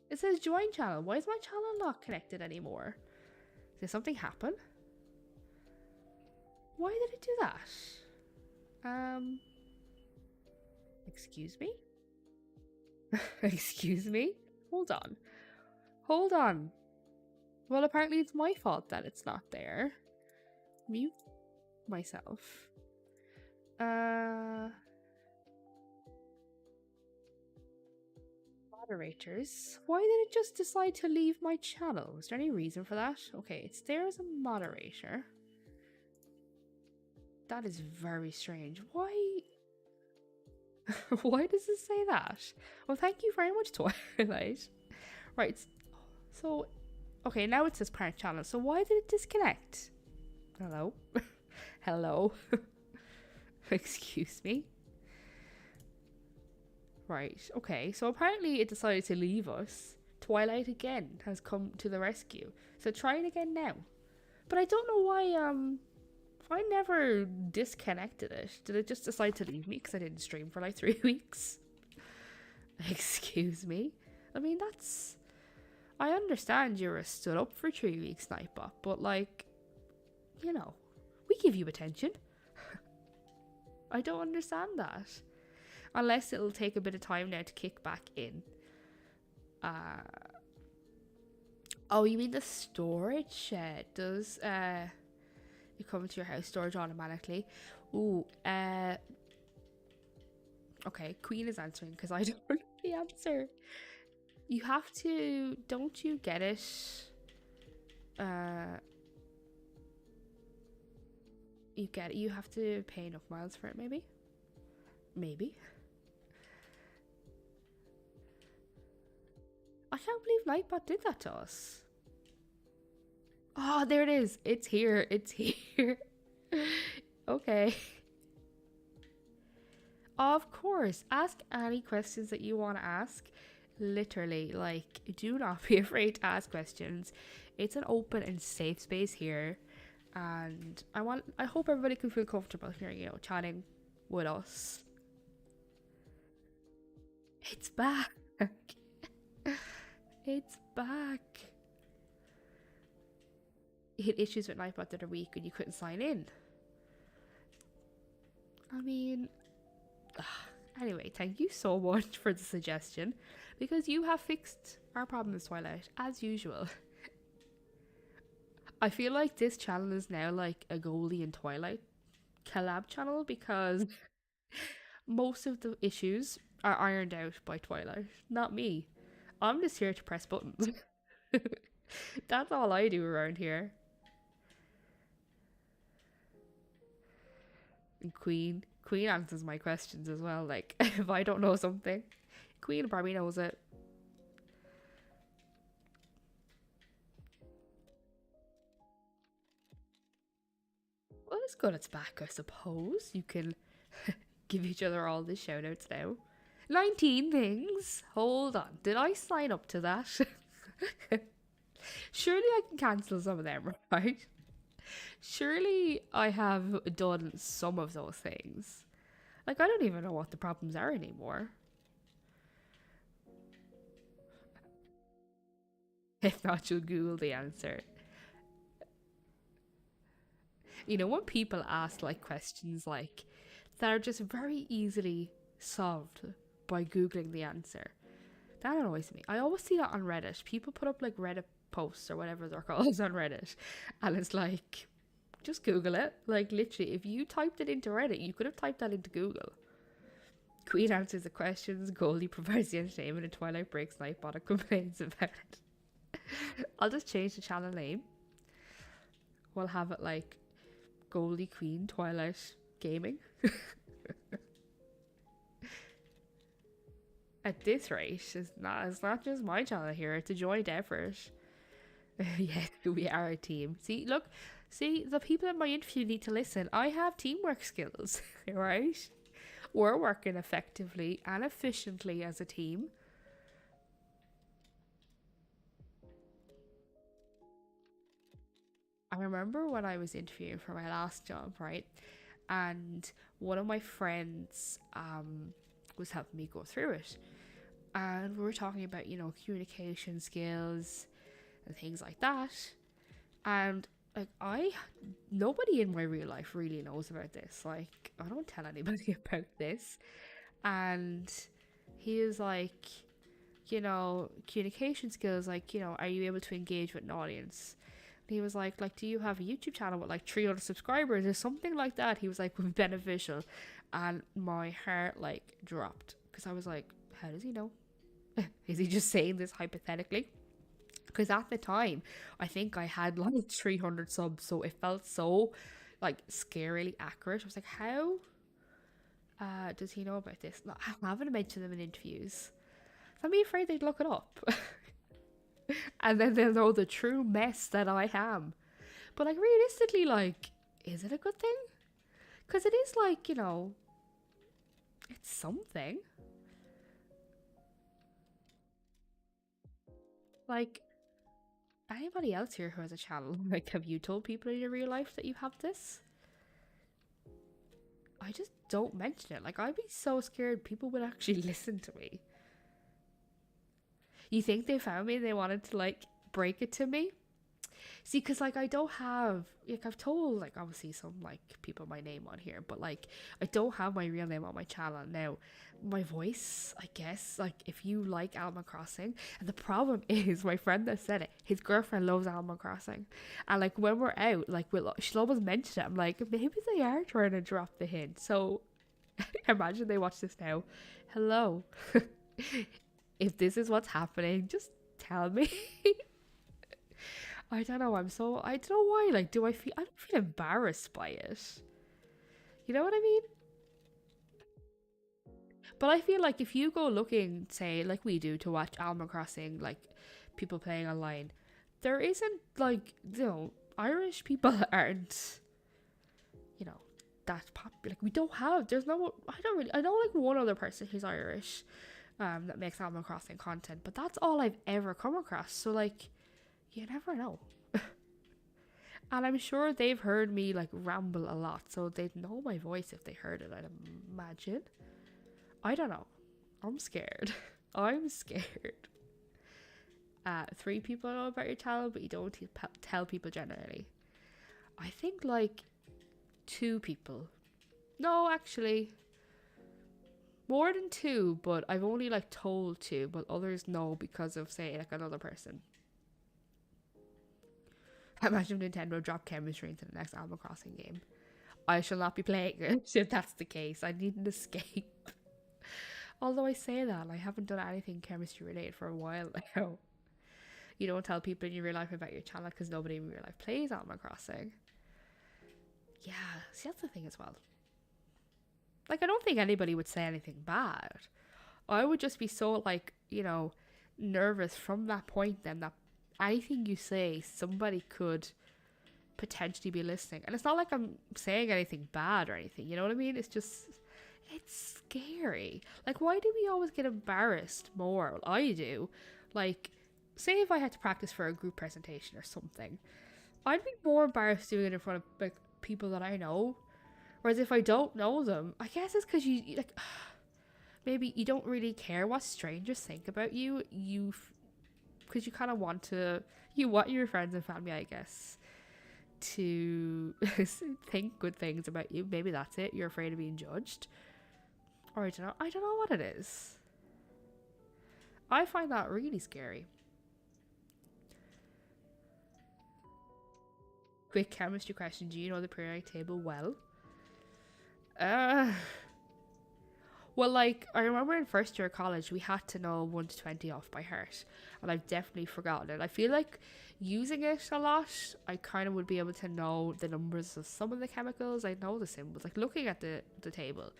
It says join channel. Why is my channel not connected anymore? Did something happen? Why did it do that? Excuse me? Excuse me? Hold on. Hold on. Well, apparently it's my fault that it's not there. Mute myself. Moderators. Why did it just decide to leave my channel? Is there any reason for that? Okay, it's there as a moderator. That is very strange. Why? Why does it say that? Well, thank you very much, Twilight. Right, so... Okay, now it says parent channel. So why did it disconnect? Hello? Hello? Excuse me? Right, okay. So apparently it decided to leave us. Twilight again has come to the rescue. So try it again now. But I don't know why, I never disconnected it. Did it just decide to leave me because I didn't stream for like 3 weeks? Excuse me. I mean, that's. I understand you were stood up for 3 weeks, Nightbot, but like, you know, we give you attention. I don't understand that. Unless it'll take a bit of time now to kick back in. Oh, you mean the storage shed? Does you come into your house storage automatically? Ooh, okay, Queen is answering because I don't know the answer. You have to, don't you get it? You have to pay enough miles for it, maybe? Maybe. I can't believe Nightbot did that to us. Oh, there it is. It's here. It's here. Okay. Of course. Ask any questions that you want to ask. Literally, like, do not be afraid to ask questions. It's an open and safe space here. And I hope everybody can feel comfortable here, you know, chatting with us. It's back. It's back. You hit issues with Nightbot the other week and you couldn't sign in. I mean, anyway, thank you so much for the suggestion because you have fixed our problems, Twilight, as usual. I feel like this channel is now like a Goldie and Twilight collab channel because most of the issues are ironed out by Twilight, not me. I'm just here to press buttons. That's all I do around here. And Queen answers my questions as well. Like, if I don't know something, Queen probably knows it. Well, it's good it's back, I suppose. You can give each other all the shout outs now. 19 things? Hold on. Did I sign up to that? Surely I can cancel some of them, right? Surely I have done some of those things. Like, I don't even know what the problems are anymore. If not, you'll Google the answer. You know, when people ask like questions like that are just very easily solved by Googling the answer, that annoys me. I always see that on Reddit. People put up like Reddit posts or whatever they're called on Reddit, and it's like, just Google it. Like, literally, if you typed it into Reddit, you could have typed that into Google. Queen answers the questions, Goldie provides the entertainment, and Twilight breaks Nightbot and complains about it. I'll just change the channel name. We'll have it like Goldie, Queen, Twilight, Gaming. At this rate, it's not just my channel here, it's a joint effort. Yeah, we are a team. See, the people in my interview need to listen. I have teamwork skills, right? We're working effectively and efficiently as a team. I remember when I was interviewing for my last job, right? And one of my friends was helping me go through it. And we were talking about, you know, communication skills and things like that. And like, nobody in my real life really knows about this. Like, I don't tell anybody about this. And he was like, you know, communication skills, like, you know, are you able to engage with an audience? And he was like, do you have a YouTube channel with like 300 subscribers or something like that? He was like, would be beneficial. And my heart like dropped because I was like, how does he know? Is he just saying this hypothetically? Because at the time, I think I had like 300 subs, so it felt so like scarily accurate. I was like, how does he know about this? No, I haven't mentioned them in interviews. I'd be afraid they'd look it up. And then they'll know the true mess that I am. But like, realistically, like, is it a good thing? Because it is like, you know, it's something. Like, anybody else here who has a channel, like, have you told people in your real life that you have this? I just don't mention it. Like, I'd be so scared people would actually listen to me. You think they found me and they wanted to, like, break it to me? See, because, like, I don't have, like, I've told, like, obviously some, like, people my name on here, but, like, I don't have my real name on my channel. Now, my voice, I guess, like, if you like Animal Crossing, and the problem is, my friend that said it, his girlfriend loves Animal Crossing, and, like, when we're out, like, she'll always mention it. I'm like, maybe they are trying to drop the hint. So, imagine they watch this now. Hello. If this is what's happening, just tell me. I don't know, I don't know why, like, I don't feel embarrassed by it. You know what I mean? But I feel like if you go looking, say, like we do, to watch Animal Crossing, like, people playing online, there isn't, like, Irish people aren't, that popular. Like, we don't have, I know, like, one other person who's Irish, that makes Animal Crossing content, but that's all I've ever come across, so, like, you never know. And I'm sure they've heard me, like, ramble a lot, so they'd know my voice if they heard it, I'd imagine. I don't know. I'm scared. I'm scared. 3 people know about your channel, but you don't tell people generally. I think, like, 2 people. No, actually. More than 2, but I've only, like, told 2, but others know because of, say, like, another person. Imagine Nintendo drop chemistry into the next Animal Crossing game. I shall not be playing it if that's the case. I need an escape. Although I say that, I haven't done anything chemistry related for a while now. You don't tell people in your real life about your channel because nobody in real life plays Animal Crossing. Yeah, see, that's the thing as well. Like, I don't think anybody would say anything bad. I would just be so, like, nervous from that point then that anything you say, somebody could potentially be listening. And it's not like I'm saying anything bad or anything, you know what I mean? It's just, it's scary. Like, why do we always get embarrassed more? Well, I do. Like, say if I had to practice for a group presentation or something, I'd be more embarrassed doing it in front of, like, people that I know. Whereas if I don't know them, I guess it's because you, like, maybe you don't really care what strangers think about you. Because you kind of want your friends and family, I guess, to think good things about you. Maybe that's it. You're afraid of being judged. Or I don't know what it is. I find that really scary. Quick chemistry question. Do you know the periodic table well? Well, like, I remember in first year of college, we had to know 1 to 20 off by heart. And I've definitely forgotten it. I feel like using it a lot, I kind of would be able to know the numbers of some of the chemicals. I know the symbols. Like, looking at the table,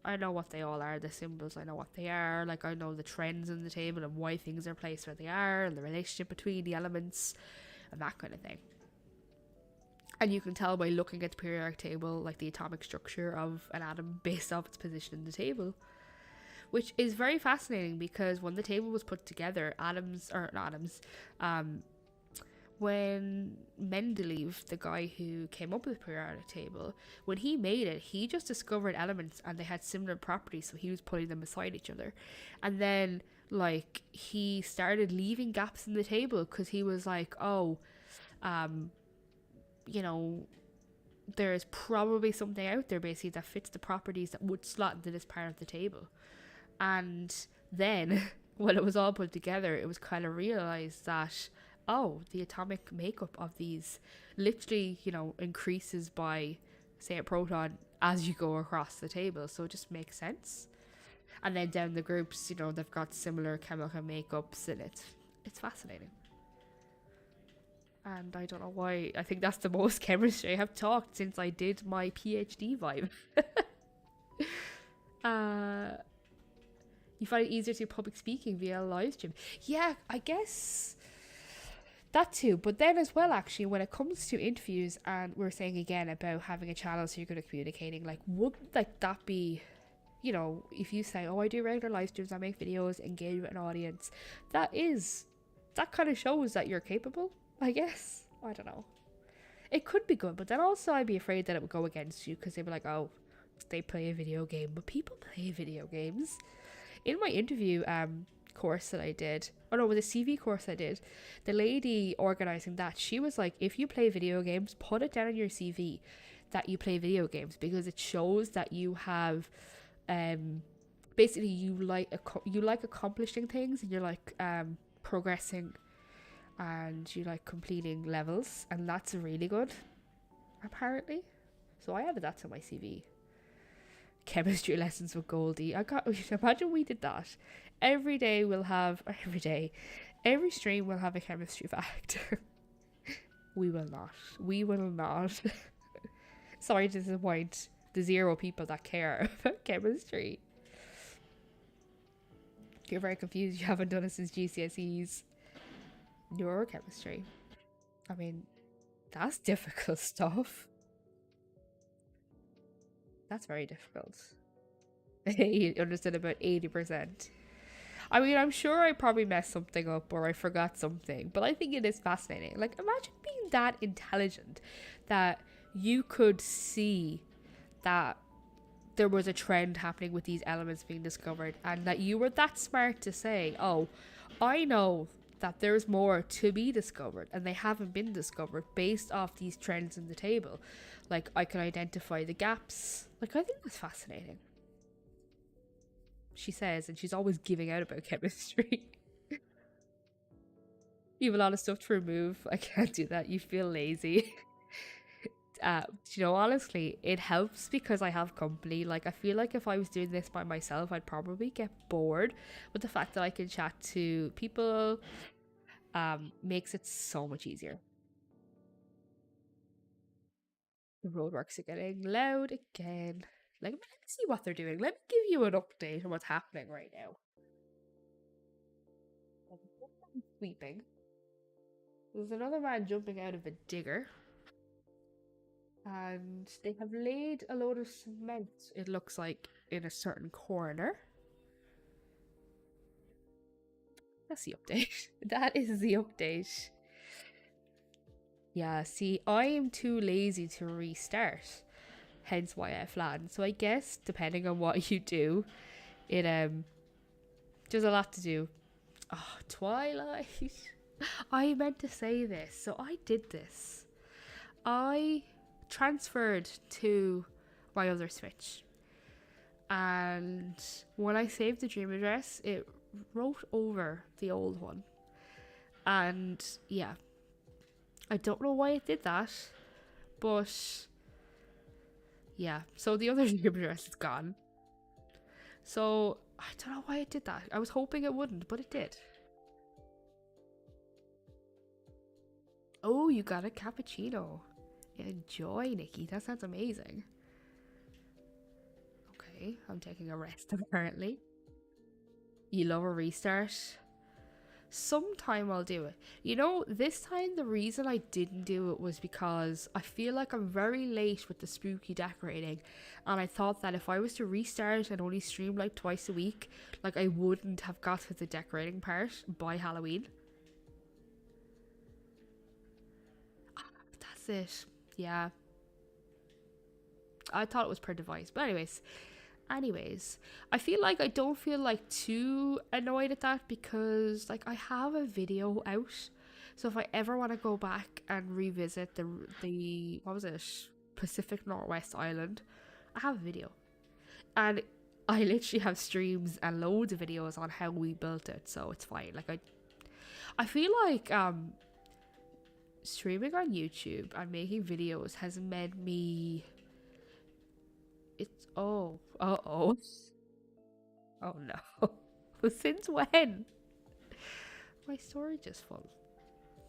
I know what they all are. The symbols, I know what they are. Like, I know the trends in the table and why things are placed where they are. And the relationship between the elements. And that kind of thing. And you can tell by looking at the periodic table, like, the atomic structure of an atom based off its position in the table. Which is very fascinating because when the table was put together, when Mendeleev, the guy who came up with the periodic table, when he made it, he just discovered elements and they had similar properties, so he was putting them beside each other. And then, like, he started leaving gaps in the table because he was like, there's probably something out there basically that fits the properties that would slot into this part of the table. And then when it was all put together, it was kind of realized that, the atomic makeup of these literally, increases by, say, a proton as you go across the table. So it just makes sense. And then down the groups, they've got similar chemical makeups in it. It's fascinating. And I don't know why. I think that's the most chemistry I have talked since I did my PhD vibe. You find it easier to do public speaking via live stream? Yeah, I guess that too. But then as well, actually, when it comes to interviews, and we're saying again about having a channel so you're good at communicating, like, would like that be, if you say, I do regular live streams, I make videos, engage with an audience, that kind of shows that you're capable, I guess. I don't know. It could be good, but then also I'd be afraid that it would go against you because they'd be like, they play a video game, but people play video games. In my interview course that I did, or no, with the CV course I did, the lady organizing that, she was like, if you play video games, put it down on your CV that you play video games, because it shows that you have basically you like accomplishing things, and you're like progressing, and you like completing levels, and that's really good apparently. So I added that to my CV. Chemistry lessons with Goldie. Imagine we did that. Every stream will have a chemistry fact. We will not. Sorry to disappoint the 0 people that care about chemistry. You're very confused. You haven't done it since GCSEs. Neurochemistry. I mean, that's difficult stuff. That's very difficult. You understood about 80%. I mean, I'm sure I probably messed something up or I forgot something, but I think it is fascinating. Like, imagine being that intelligent that you could see that there was a trend happening with these elements being discovered, and that you were that smart to say, oh, I know that there's more to be discovered and they haven't been discovered based off these trends in the table. Like, I can identify the gaps. Like, I think that's fascinating. She says, and she's always giving out about chemistry. You have a lot of stuff to remove. I can't do that. You feel lazy. You know, honestly, it helps because I have company. Like, I feel like if I was doing this by myself, I'd probably get bored. But the fact that I can chat to people makes it so much easier. The roadworks are getting loud again. Like, let me see what they're doing. Let me give you an update on what's happening right now. Sweeping. There's another man jumping out of a digger. And they have laid a load of cement, it looks like, in a certain corner. That's the update. That is the update. Yeah, see, I am too lazy to restart. Hence why I flattened. So I guess, depending on what you do, it there's a lot to do. Oh, Twilight. I meant to say this. So I did this. I transferred to my other Switch, and when I saved the dream address, it wrote over the old one. And yeah, I don't know why it did that, but yeah, so the other dream address is gone. So I don't know why it did that. I was hoping it wouldn't, but it did. Oh, you got a cappuccino. Enjoy, Nikki. That sounds amazing. Okay, I'm taking a rest apparently. You love a restart? Sometime I'll do it. You know, this time the reason I didn't do it was because I feel like I'm very late with the spooky decorating, and I thought that if I was to restart and only stream like twice a week, like I wouldn't have got to the decorating part by Halloween. That's it. Yeah. I thought it was per device. But anyways, I feel like I don't feel like too annoyed at that because like I have a video out. So if I ever want to go back and revisit the what was it? Pacific Northwest Island, I have a video. And I literally have streams and loads of videos on how we built it, so it's fine. Like I feel like streaming on YouTube and making videos has made me oh no. Since when? My storage is full.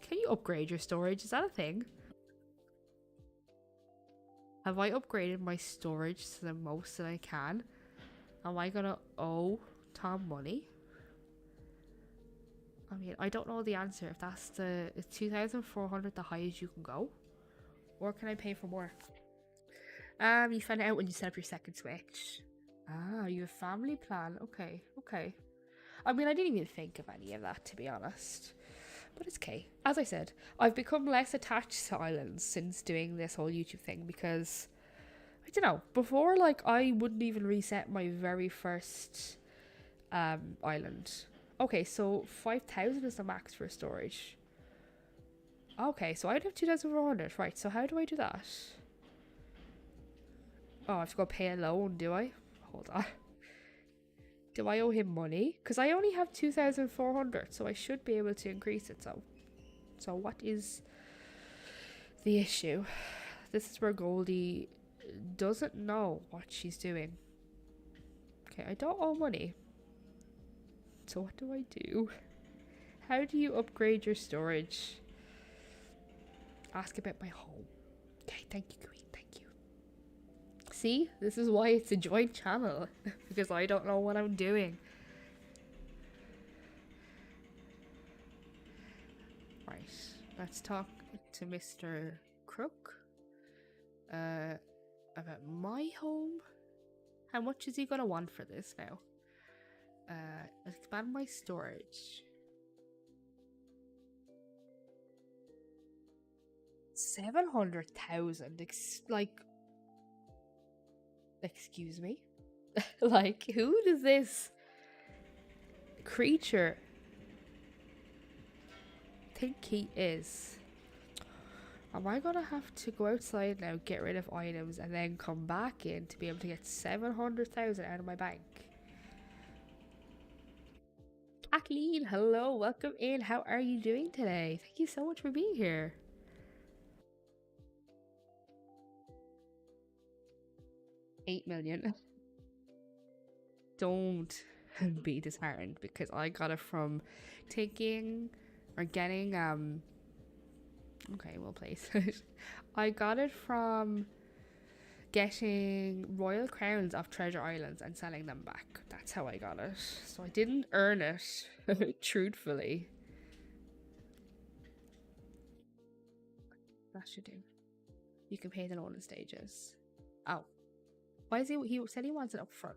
Can you upgrade your storage? Is that a thing? Have I upgraded my storage to the most that I can? Am I gonna owe Tom money? I mean, I don't know the answer. If that's is 2,400 the highest you can go? Or can I pay for more? You find out when you set up your second Switch. Ah, you have family plan. Okay. I mean, I didn't even think of any of that, to be honest. But it's okay. As I said, I've become less attached to islands since doing this whole YouTube thing because I don't know. Before, like, I wouldn't even reset my very first island. Okay, so 5,000 is the max for storage. Okay, so I'd have 2,400. Right, so how do I do that? Oh, I have to go pay a loan, do I? Hold on. Do I owe him money? Because I only have 2,400, so I should be able to increase it. So what is the issue? This is where Goldie doesn't know what she's doing. Okay, I don't owe money. So what do I do? How do you upgrade your storage? Ask about my home. Okay, thank you, Queen. Thank you. See, this is why it's a joint channel. Because I don't know what I'm doing. Right, let's talk to Mr. Crook about my home. How much is he gonna want for this now? Expand my storage. 700,000. Like, excuse me? Like, who does this creature think he is? Am I gonna have to go outside now, get rid of items, and then come back in to be able to get 700,000 out of my bank? Kathleen, hello, welcome in. How are you doing today? Thank you so much for being here. 8 million. Don't be disheartened because I got it from taking or getting okay, we'll place it. I got it from getting royal crowns off treasure islands and selling them back. That's how I got it. So I didn't earn it, truthfully. That should do. You can pay the loan in stages. Oh. Why is he said he wants it up front?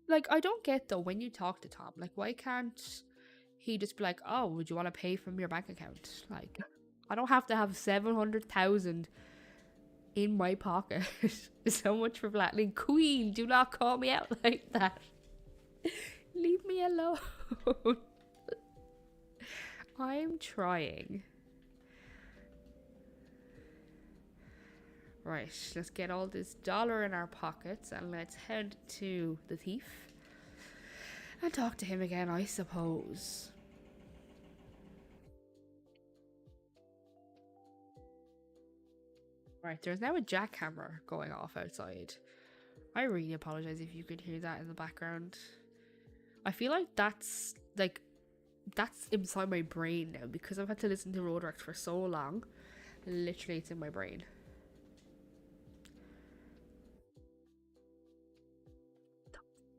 Like, I don't get though when you talk to Tom, like, why can't he just be like, oh, would you want to pay from your bank account? Like, I don't have to have 700,000 in my pocket. So much for flattening. Queen, do not call me out like that. Leave me alone. I'm trying. Right, let's get all this dollar in our pockets and let's head to the thief and talk to him again, I suppose. Right, there's now a jackhammer going off outside. I really apologize if you could hear that in the background. I feel like that's inside my brain now because I've had to listen to Roadworks for so long. Literally, it's in my brain.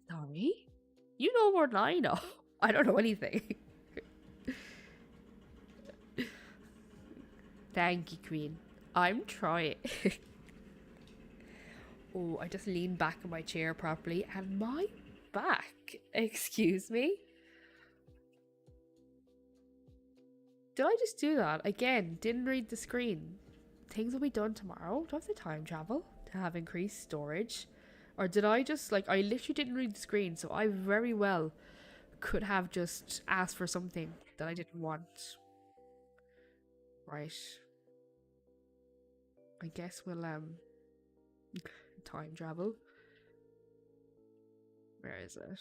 Sorry? You know more than I know. I don't know anything. Thank you, Queen. I'm trying. Oh, I just leaned back in my chair properly and my back. Excuse me? Did I just do that? Again, didn't read the screen. Things will be done tomorrow. Do I have to time travel to have increased storage? Or did I just, like, I literally didn't read the screen, so I very well could have just asked for something that I didn't want. Right. I guess we'll, time travel. Where is it?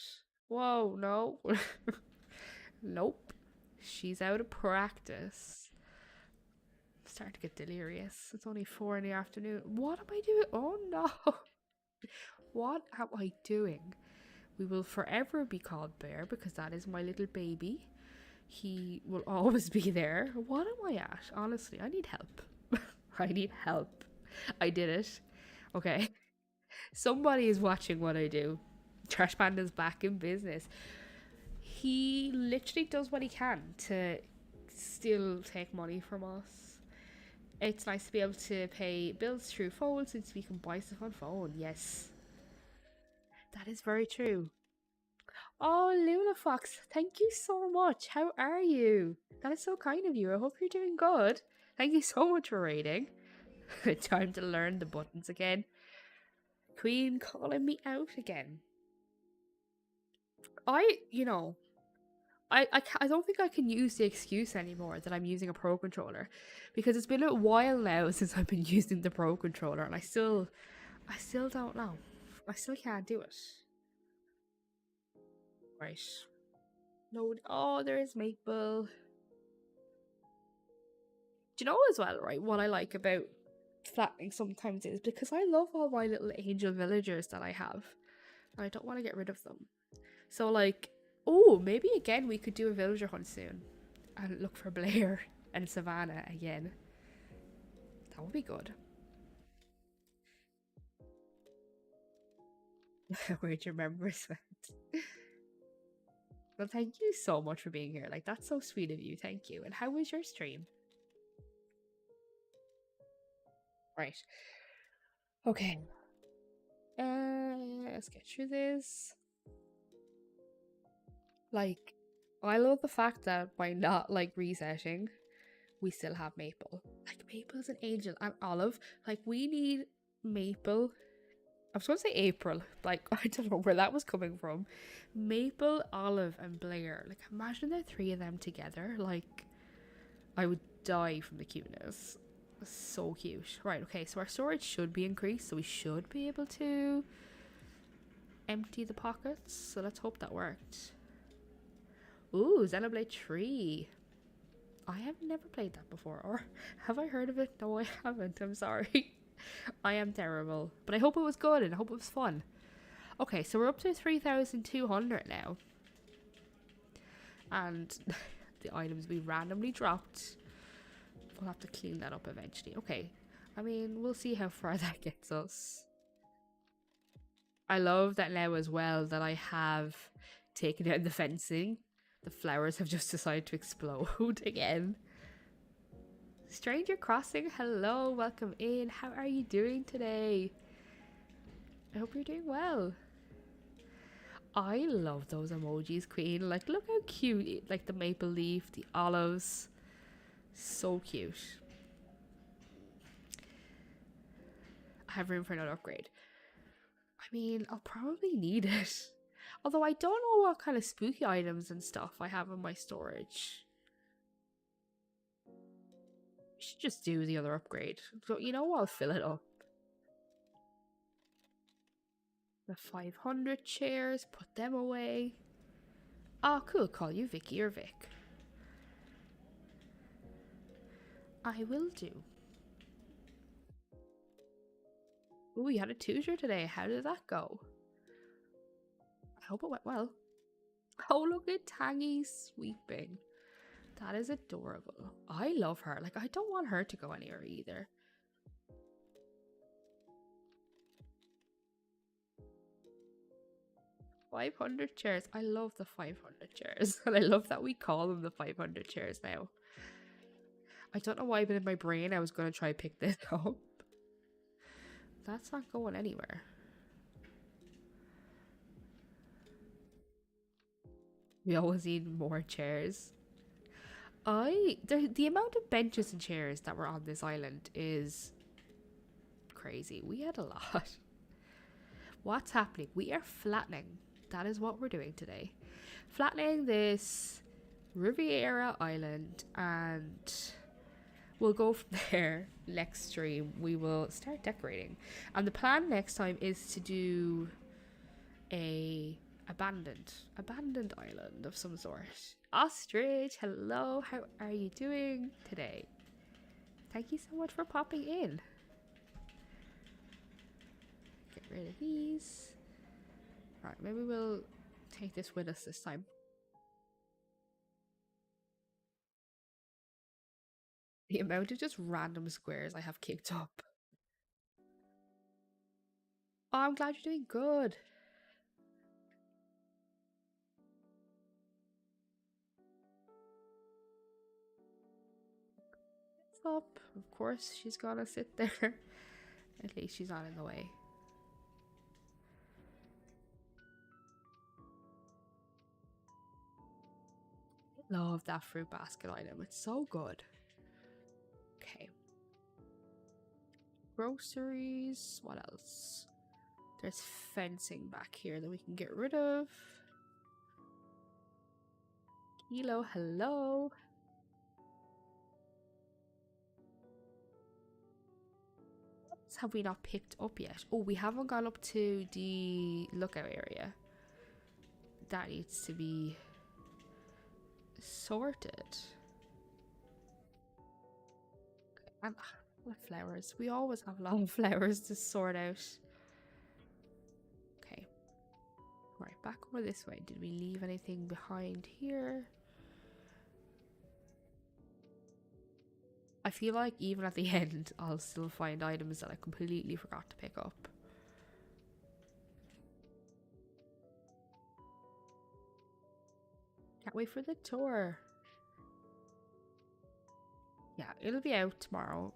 Whoa, no. Nope. She's out of practice. I'm starting to get delirious. It's only 4 in the afternoon. What am I doing? Oh no. What am I doing? We will forever be called Bear because that is my little baby. He will always be there. What am I at? Honestly, I need help. I need help. I did it. Okay. Somebody is watching what I do. Trash Panda's back in business. He literally does what he can to still take money from us. It's nice to be able to pay bills through phone since we can buy stuff on phone. Yes. That is very true. Oh, Luna Fox, thank you so much. How are you? That is so kind of you. I hope you're doing good. Thank you so much for raiding. Time to learn the buttons again. Queen calling me out again. I don't think I can use the excuse anymore that I'm using a pro controller, because it's been a while now since I've been using the pro controller, and I still don't know. I still can't do it. Right. No. Oh, there is Maple. Do you know as well, right? What I like about flattening sometimes is because I love all my little angel villagers that I have, and I don't want to get rid of them. So like, oh, maybe again we could do a villager hunt soon and look for Blair and Savannah again. That would be good. Where'd your members went? Well, thank you so much for being here. Like, that's so sweet of you. Thank you. And how was your stream? Right. Okay. Let's get through this. Like, I love the fact that by not like resetting, we still have Maple. Like, Maple's an angel, and Olive. Like, we need Maple. I was going to say April. Like, I don't know where that was coming from. Maple, Olive, and Blair. Like, imagine the three of them together. Like, I would die from the cuteness. So cute. Right, okay, so our storage should be increased, so we should be able to empty the pockets. So let's hope that worked. Ooh, Xenoblade 3. I have never played that before, or have I heard of it? No, I haven't. I'm sorry. I am terrible. But I hope it was good and I hope it was fun. Okay, so we're up to 3,200 now. And the items we randomly dropped, we'll have to clean that up eventually. Okay, I mean, we'll see how far that gets us. I love that now as well that I have taken out the fencing. The flowers have just decided to explode again. Stranger Crossing, hello, welcome in. How are you doing today? I hope you're doing well. I love those emojis, Queen. Like, look how cute. Like the maple leaf, the olives. So cute. I have room for another upgrade. I mean, I'll probably need it. Although I don't know what kind of spooky items and stuff I have in my storage. We should just do the other upgrade. So, you know, I'll fill it up. The 500 chairs, put them away. Oh, cool. Call you Vicky or Vic. I will do. Ooh, you had a tutor today. How did that go? I hope it went well. Oh, look at Tangy sweeping. That is adorable. I love her. Like, I don't want her to go anywhere either. $500 chairs. I love the 500 chairs. And I love that we call them the 500 chairs now. I don't know why, but in my brain I was going to try pick this up. That's not going anywhere. We always need more chairs. The amount of benches and chairs that were on this island is crazy. We had a lot. What's happening? We are flattening. That is what we're doing today. Flattening this Riviera Island, and we'll go from there. Next stream we will start decorating, and the plan next time is to do a abandoned island of some sort. Ostrich, hello, how are you doing today? Thank you so much for popping in. Get rid of these. Right, maybe we'll take this with us this time. The amount of just random squares I have kicked up. Oh, I'm glad you're doing good. It's up. Of course, she's gonna sit there. At least she's not in the way. Love that fruit basket item. It's so good. Okay. Groceries. What else? There's fencing back here that we can get rid of. Kilo, hello. What have we not picked up yet? Oh, we haven't gone up to the lookout area. That needs to be sorted. And flowers. We always have a lot of flowers to sort out. Okay. Right, back over this way. Did we leave anything behind here? I feel like even at the end, I'll still find items that I completely forgot to pick up. Can't wait for the tour. Yeah, it'll be out tomorrow.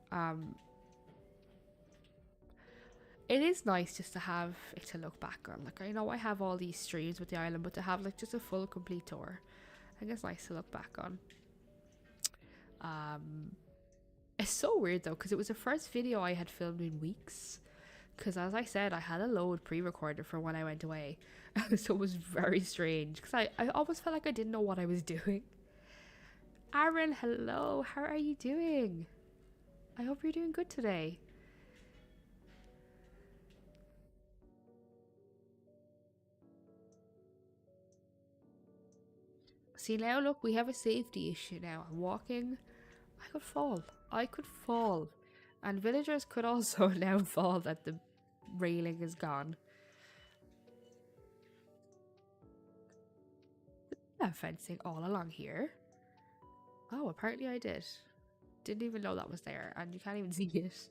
It is nice just to have it to look back on. Like, I know I have all these streams with the island, but to have like just a full complete tour, I think it's nice to look back on. It's so weird though, because it was the first video I had filmed in weeks. Because as I said, I had a load pre-recorded for when I went away. So it was very strange, because I almost felt like I didn't know what I was doing. Aaron, hello, how are you doing? I hope you're doing good today. See now, look, we have a safety issue now. I'm walking. I could fall. I could fall. And villagers could also now fall that the railing is gone. Yeah, fencing all along here. Oh, apparently I did. Didn't even know that was there, and you can't even see it.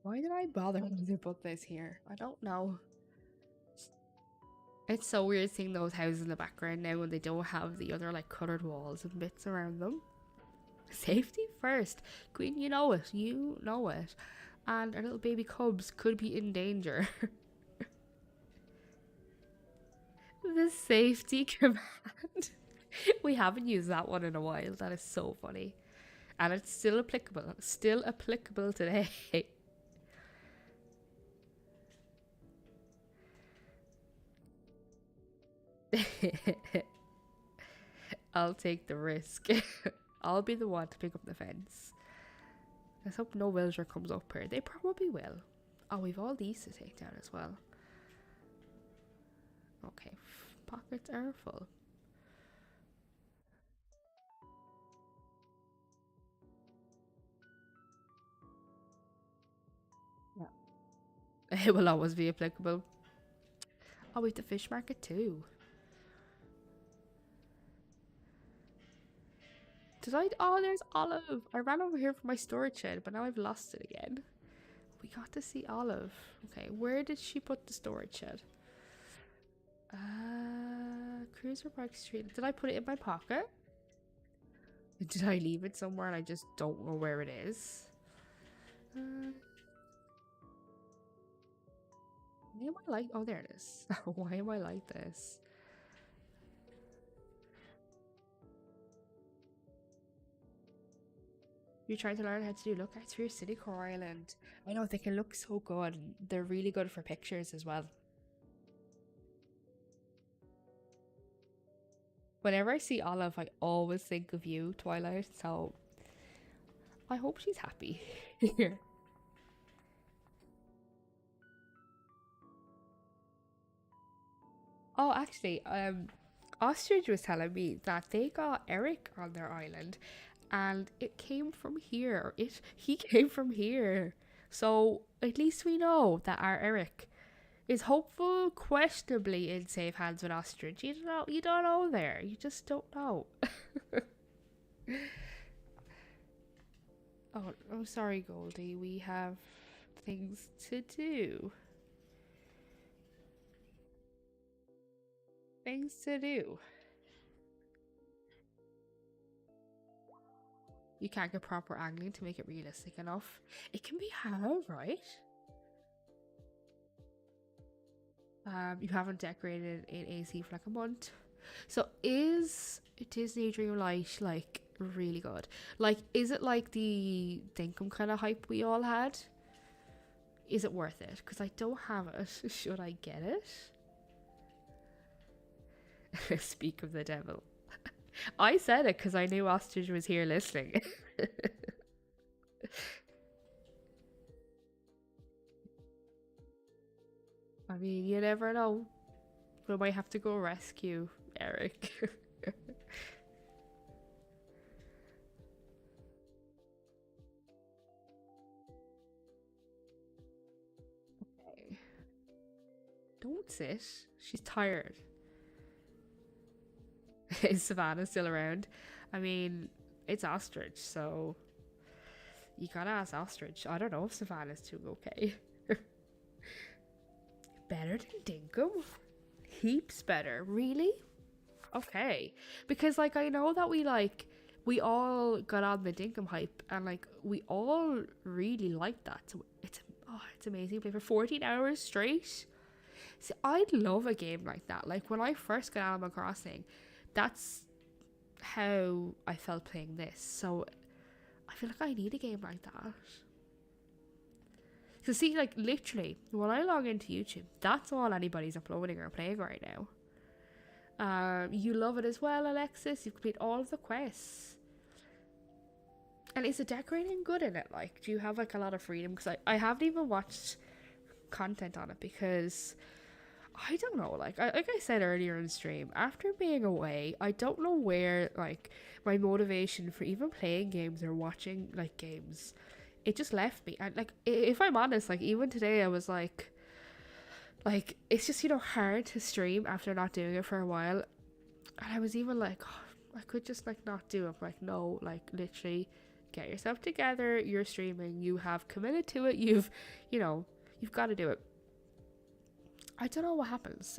Why did I bother to put this here? I don't know. It's so weird seeing those houses in the background now when they don't have the other like coloured walls and bits around them. Safety first. Queen, you know it. You know it. And our little baby cubs could be in danger. The safety command. We haven't used that one in a while. That is so funny. And it's still applicable. Still applicable today. I'll take the risk. I'll be the one to pick up the fence. Let's hope no villager comes up here. They probably will. Oh, we've all these to take down as well. Okay, pockets are full. Yeah. It will always be applicable. Oh, we have the fish market too. Did I? Oh, there's Olive. I ran over here for my storage shed, but now I've lost it again. We got to see Olive. Okay, where did she put the storage shed? Cruiser Bike Street. Did I put it in my pocket? Did I leave it somewhere and I just don't know where it is? Why am I like? Oh, there it is. Why am I like this? You're trying to learn how to do look arts for your city core island. I know they can look so good. They're really good for pictures as well. Whenever I see Olive, I always think of you, Twilight. So I hope she's happy here. Oh, actually, Ostrich was telling me that they got Eric on their island, and it came from here. He came from here, so at least we know that our Eric is hopeful, questionably in safe hands with Ostrich. You don't know there. You just don't know. Oh, I'm sorry, Goldie. We have things to do. Things to do. You can't get proper angling to make it realistic enough. It can be hard, right? You haven't decorated in AC for like a month. So is Disney Dreamlight like really good? Like, is it like the Dinkum kind of hype we all had? Is it worth it? Because I don't have it. Should I get it? Speak of the devil. I said it because I knew Ostrich was here listening. I mean, you never know. We might have to go rescue Eric. Okay. Don't sit. She's tired. Is Savannah still around? I mean, it's Ostrich, so you gotta ask Ostrich. I don't know if Savannah's too okay. Better than Dinkum? Heaps better. Really? Okay. Because like I know that we all got on the Dinkum hype and like we all really liked that. So it's amazing. Play for 14 hours straight. See, I'd love a game like that. Like when I first got Animal Crossing, that's how I felt playing this. So I feel like I need a game like that. So see, like literally, when I log into YouTube, that's all anybody's uploading or playing right now. You love it as well, Alexis. You've completed all of the quests. And is the decorating good in it? Like, do you have like a lot of freedom? Because I haven't even watched content on it because I don't know. Like I said earlier in stream, after being away, I don't know where like my motivation for even playing games or watching like games. It just left me. And like, if I'm honest, like even today, I was like it's just hard to stream after not doing it for a while. And I was even like, oh, I could just like not do it. I'm like, no, like literally, get yourself together. You're streaming. You have committed to it. You've got to do it. I don't know what happens.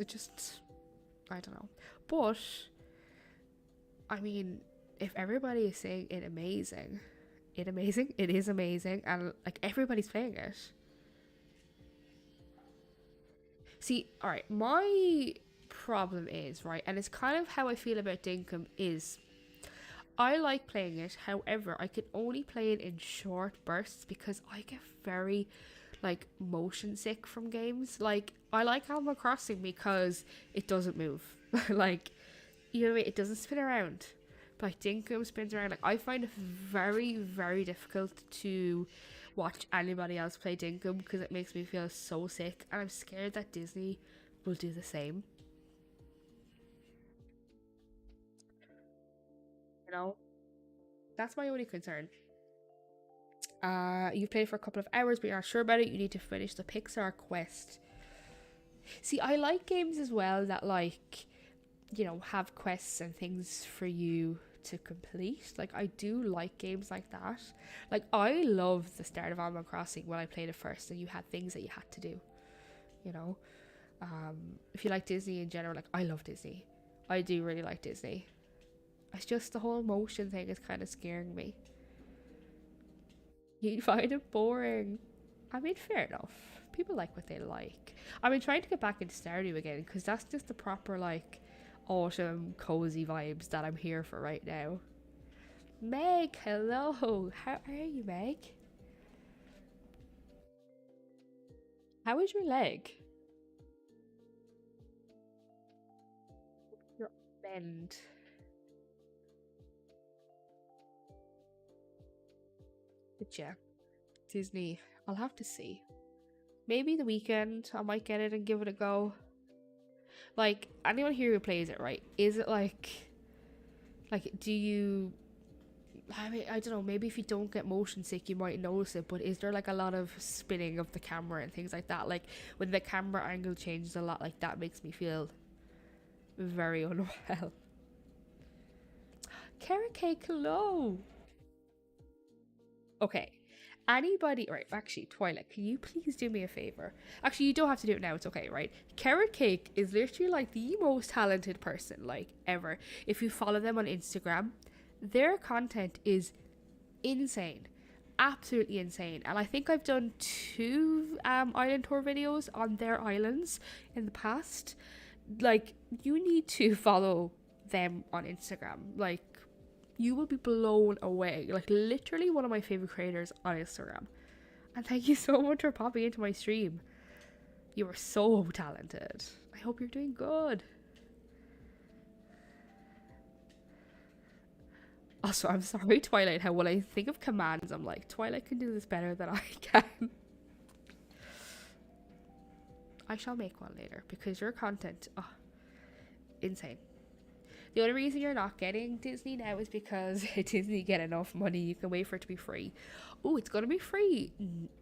I don't know. But I mean, if everybody is saying it is amazing, and like everybody's playing it. See, all right, my problem is, right, and it's kind of how I feel about Dinkum is I like playing it. However, I can only play it in short bursts because I get very like motion sick from games. Like I like Animal Crossing because it doesn't move. Like, you know what I mean? It doesn't spin around. But like Dinkum spins around. Like I find it very, very difficult to watch anybody else play Dinkum because it makes me feel so sick, and I'm scared that Disney will do the same. You know, that's my only concern. You've played for a couple of hours, but you're not sure about it. You need to finish the Pixar quest. See, I like games as well that like, have quests and things for you to complete. Like I do like games like that. Like I love the start of Animal Crossing when I played it first and you had things that you had to do, you know. If you like Disney in general, like I love Disney. I do really like Disney. It's just the whole motion thing is kind of scaring me. You find it boring. I mean, fair enough. People like what they like. I've been trying to get back into Stardew again because that's just the proper like autumn cozy vibes that I'm here for right now. Meg, hello. How are you, Meg? How is your leg? Your bend. But yeah, Disney. I'll have to see. Maybe the weekend I might get it and give it a go. Like anyone here who plays it, right? Is it like do you? I mean, I don't know. Maybe if you don't get motion sick, you might notice it. But is there like a lot of spinning of the camera and things like that? Like when the camera angle changes a lot, like that makes me feel very unwell. Carrot cake, hello. Okay. Anybody, right? Actually, Twilight, can you please do me a favor? Actually, you don't have to do it now. It's okay, right? Carrot Cake is literally like the most talented person, like ever. If you follow them on Instagram, their content is insane, absolutely insane. And I think I've done two island tour videos on their islands in the past. Like, you need to follow them on Instagram. Like, you will be blown away. Like, literally one of my favorite creators on Instagram. And thank you so much for popping into my stream. You are so talented. I hope you're doing good. Also, I'm sorry, Twilight, how when I think of commands, I'm like, Twilight can do this better than I can. I shall make one later because your content, oh, insane. The only reason you're not getting Disney now is because Disney get enough money. You can wait for it to be free. Oh, it's going to be free.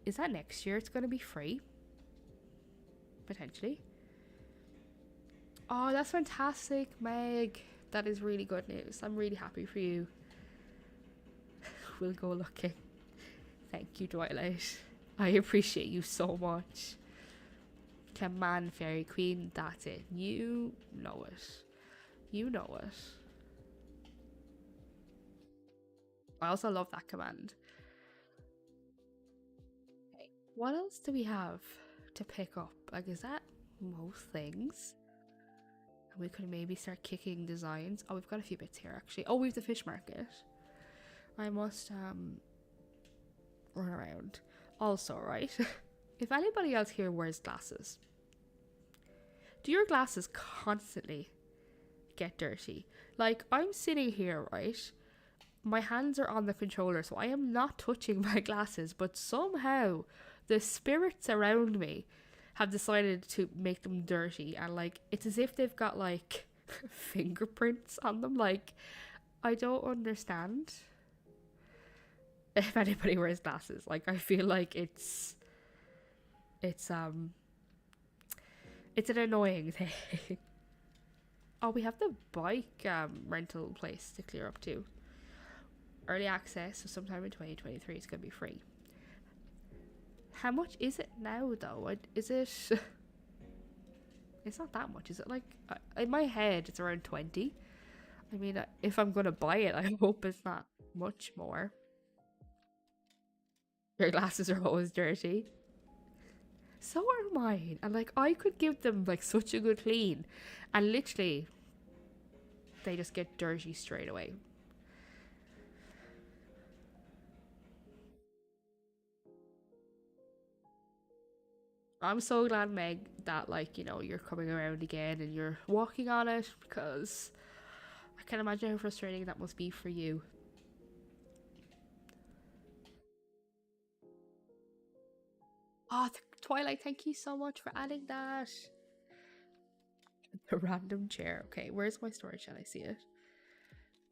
Is that next year? It's going to be free? Potentially. Oh, that's fantastic, Meg. That is really good news. I'm really happy for you. We'll go looking. Thank you, Twilight. I appreciate you so much. Command Fairy Queen, that's it. You know it. You know it. I also love that command. Okay, what else do we have to pick up? Like, is that most things? And we could maybe start kicking designs. Oh, we've got a few bits here actually. Oh, we have the fish market. I must run around. Also, right? If anybody else here wears glasses, do your glasses constantly get dirty? Like, I'm sitting here, right? My hands are on the controller, so I am not touching my glasses, but somehow the spirits around me have decided to make them dirty, and like, it's as if they've got like fingerprints on them. Like, I don't understand. If anybody wears glasses, like, I feel like it's an annoying thing. Oh, we have the bike rental place to clear up too. Early access, so sometime in 2023 it's gonna be free. How much is it now though? Is it? It's not that much, is it? Like, in my head it's around 20. I mean, if I'm gonna buy it, I hope it's not much more. Your glasses are always dirty. So are mine. And like, I could give them like such a good clean, and literally they just get dirty straight away. I'm so glad, Meg, that like, you know, you're coming around again and you're walking on it, because I can imagine how frustrating that must be for you. Oh, Twilight, thank you so much for adding that. The random chair. Okay, where's my storage? Shall I see it?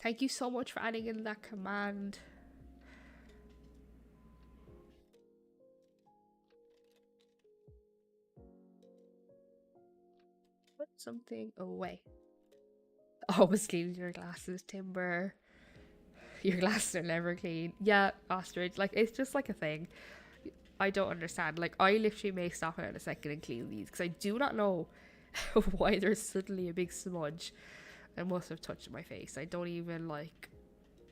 Thank you so much for adding in that command. Put something away. Always clean your glasses, Timber. Your glasses are never clean. Yeah, Ostrich. Like, it's just like a thing. I don't understand. Like, I literally may stop out a second and clean these because I do not know why there's suddenly a big smudge. I must have touched my face. I don't even like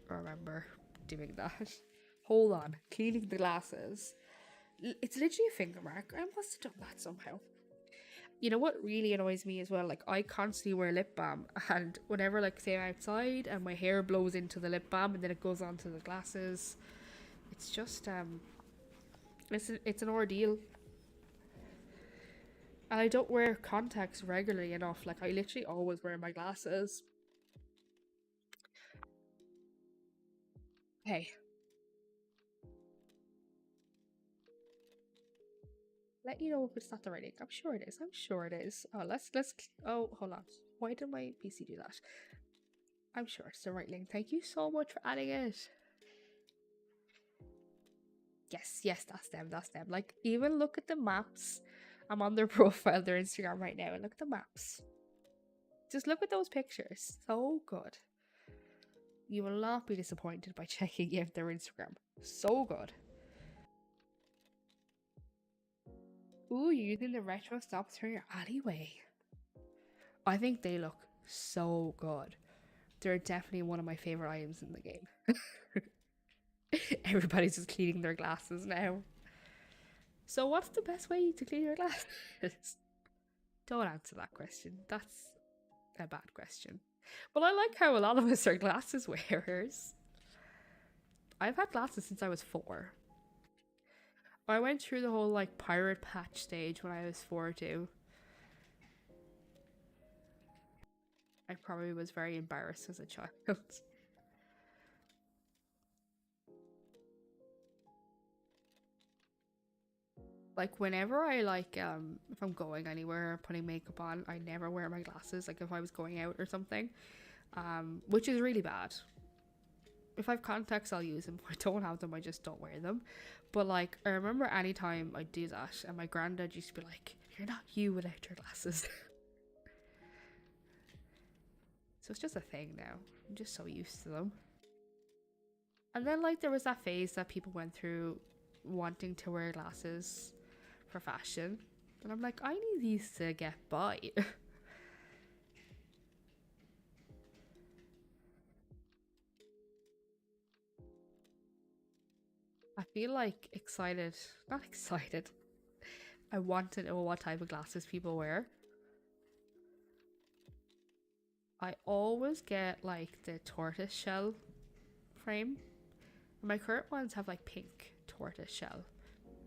remember doing that. Hold on, cleaning the glasses. It's literally a finger mark. I must have done that somehow. You know what really annoys me as well? Like, I constantly wear lip balm, and whenever, like, say I'm outside and my hair blows into the lip balm and then it goes onto the glasses, it's just it's an ordeal. And I don't wear contacts regularly enough. Like, I literally always wear my glasses. Hey, let you know if it's not the right link. I'm sure it is. I'm sure it is. Oh, let's. Oh, hold on. Why did my PC do that? I'm sure it's the right link. Thank you so much for adding it. Yes, that's them. That's them. Like, even look at the maps. I'm on their profile, their Instagram right now, and look at the maps. Just look at those pictures. So good. You will not be disappointed by checking out their Instagram. So good. Ooh, you're using the retro stop through your alleyway. I think they look so good. They're definitely one of my favorite items in the game. Everybody's just cleaning their glasses now. So what's the best way to clean your glasses? Don't answer that question. That's a bad question. But I like how a lot of us are glasses wearers. I've had glasses since I was 4. I went through the whole like pirate patch stage when I was 4 too. I probably was very embarrassed as a child. Like whenever I like if I'm going anywhere putting makeup on, I never wear my glasses, like if I was going out or something. Which is really bad. If I have contacts, I'll use them. If I don't have them, I just don't wear them. But like I remember anytime I do that, and my granddad used to be like, "You're not you without your glasses." So it's just a thing now. I'm just so used to them. And then like there was that phase that people went through wanting to wear glasses for fashion. And I'm like, I need these to get by. I feel like excited. Not excited. I want to know what type of glasses people wear. I always get like the tortoise shell frame. My current ones have like pink tortoise shell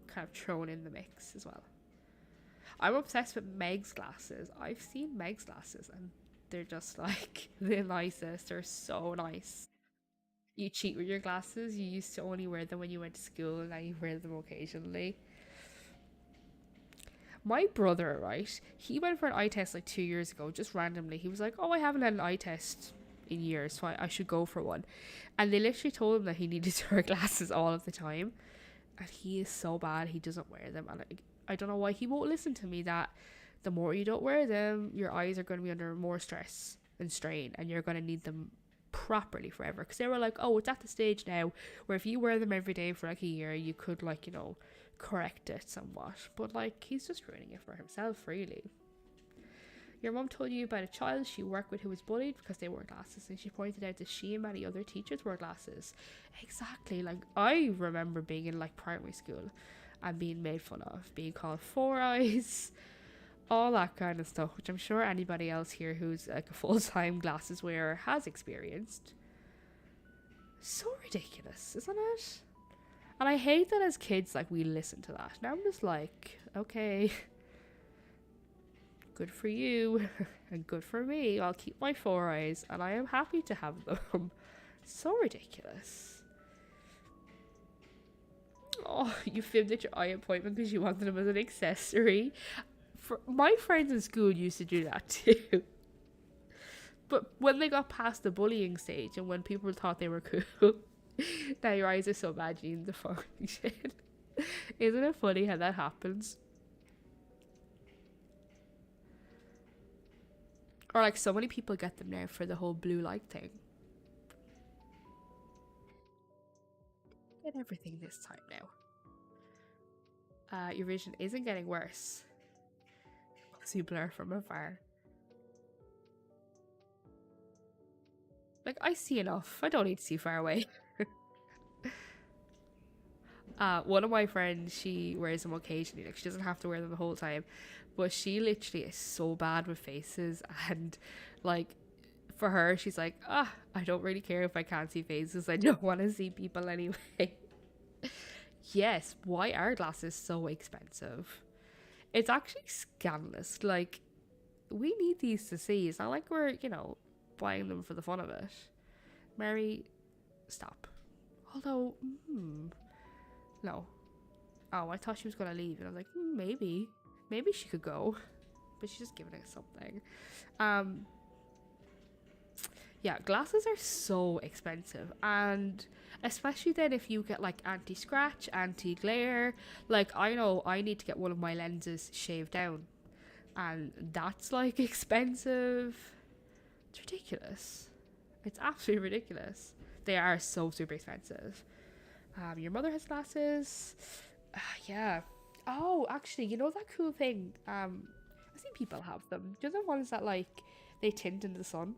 kind of thrown in the mix as well. I'm obsessed with Meg's glasses. I've seen Meg's glasses and they're just like the nicest. They're so nice. You cheat with your glasses. You used to only wear them when you went to school and now you wear them occasionally. My brother, right, he went for an eye test like 2 years ago, just randomly. He was like, "Oh, I haven't had an eye test in years, so I should go for one." And they literally told him that he needed to wear glasses all of the time. And he is so bad, he doesn't wear them. And I don't know why he won't listen to me that the more you don't wear them, your eyes are going to be under more stress and strain, and you're going to need them properly forever. Because they were like, "Oh, it's at the stage now where if you wear them every day for like a year, you could like, correct it somewhat." But like, he's just ruining it for himself, really. Your mum told you about a child she worked with who was bullied because they wore glasses, and she pointed out that she and many other teachers wore glasses. Exactly. Like, I remember being in like primary school and being made fun of, being called four eyes, all that kind of stuff, which I'm sure anybody else here who's like a full-time glasses wearer has experienced. So ridiculous, isn't it? And I hate that as kids, like, we listen to that. Now I'm just like, okay, good for you and good for me. I'll keep my four eyes and I am happy to have them. So ridiculous. Oh, you filmed at your eye appointment because you wanted them as an accessory. My friends in school used to do that too. But when they got past the bullying stage and when people thought they were cool, now your eyes are so bad you need the function. Isn't it funny how that happens? Or like so many people get them now for the whole blue light thing. Get everything this time now. Your vision isn't getting worse as you blur from afar. Like, I see enough. I don't need to see far away. One of my friends, she wears them occasionally. Like, she doesn't have to wear them the whole time, but she literally is so bad with faces. And like, for her, she's like, I don't really care if I can't see faces. I don't want to see people anyway. Yes, why are glasses so expensive? It's actually scandalous. Like, we need these to see. It's not like we're, buying them for the fun of it. Mary, stop. Although, no. Oh, I thought she was gonna leave, and I was like, maybe she could go, but she's just giving it something. Yeah, glasses are so expensive, and especially then if you get like anti-scratch, anti-glare. Like, I know I need to get one of my lenses shaved down, and that's like expensive. It's ridiculous. It's absolutely ridiculous. They are so super expensive. Your mother has glasses. Yeah. Oh, actually, you know that cool thing? I've seen people have them. Do you know the ones that like they tint in the sun,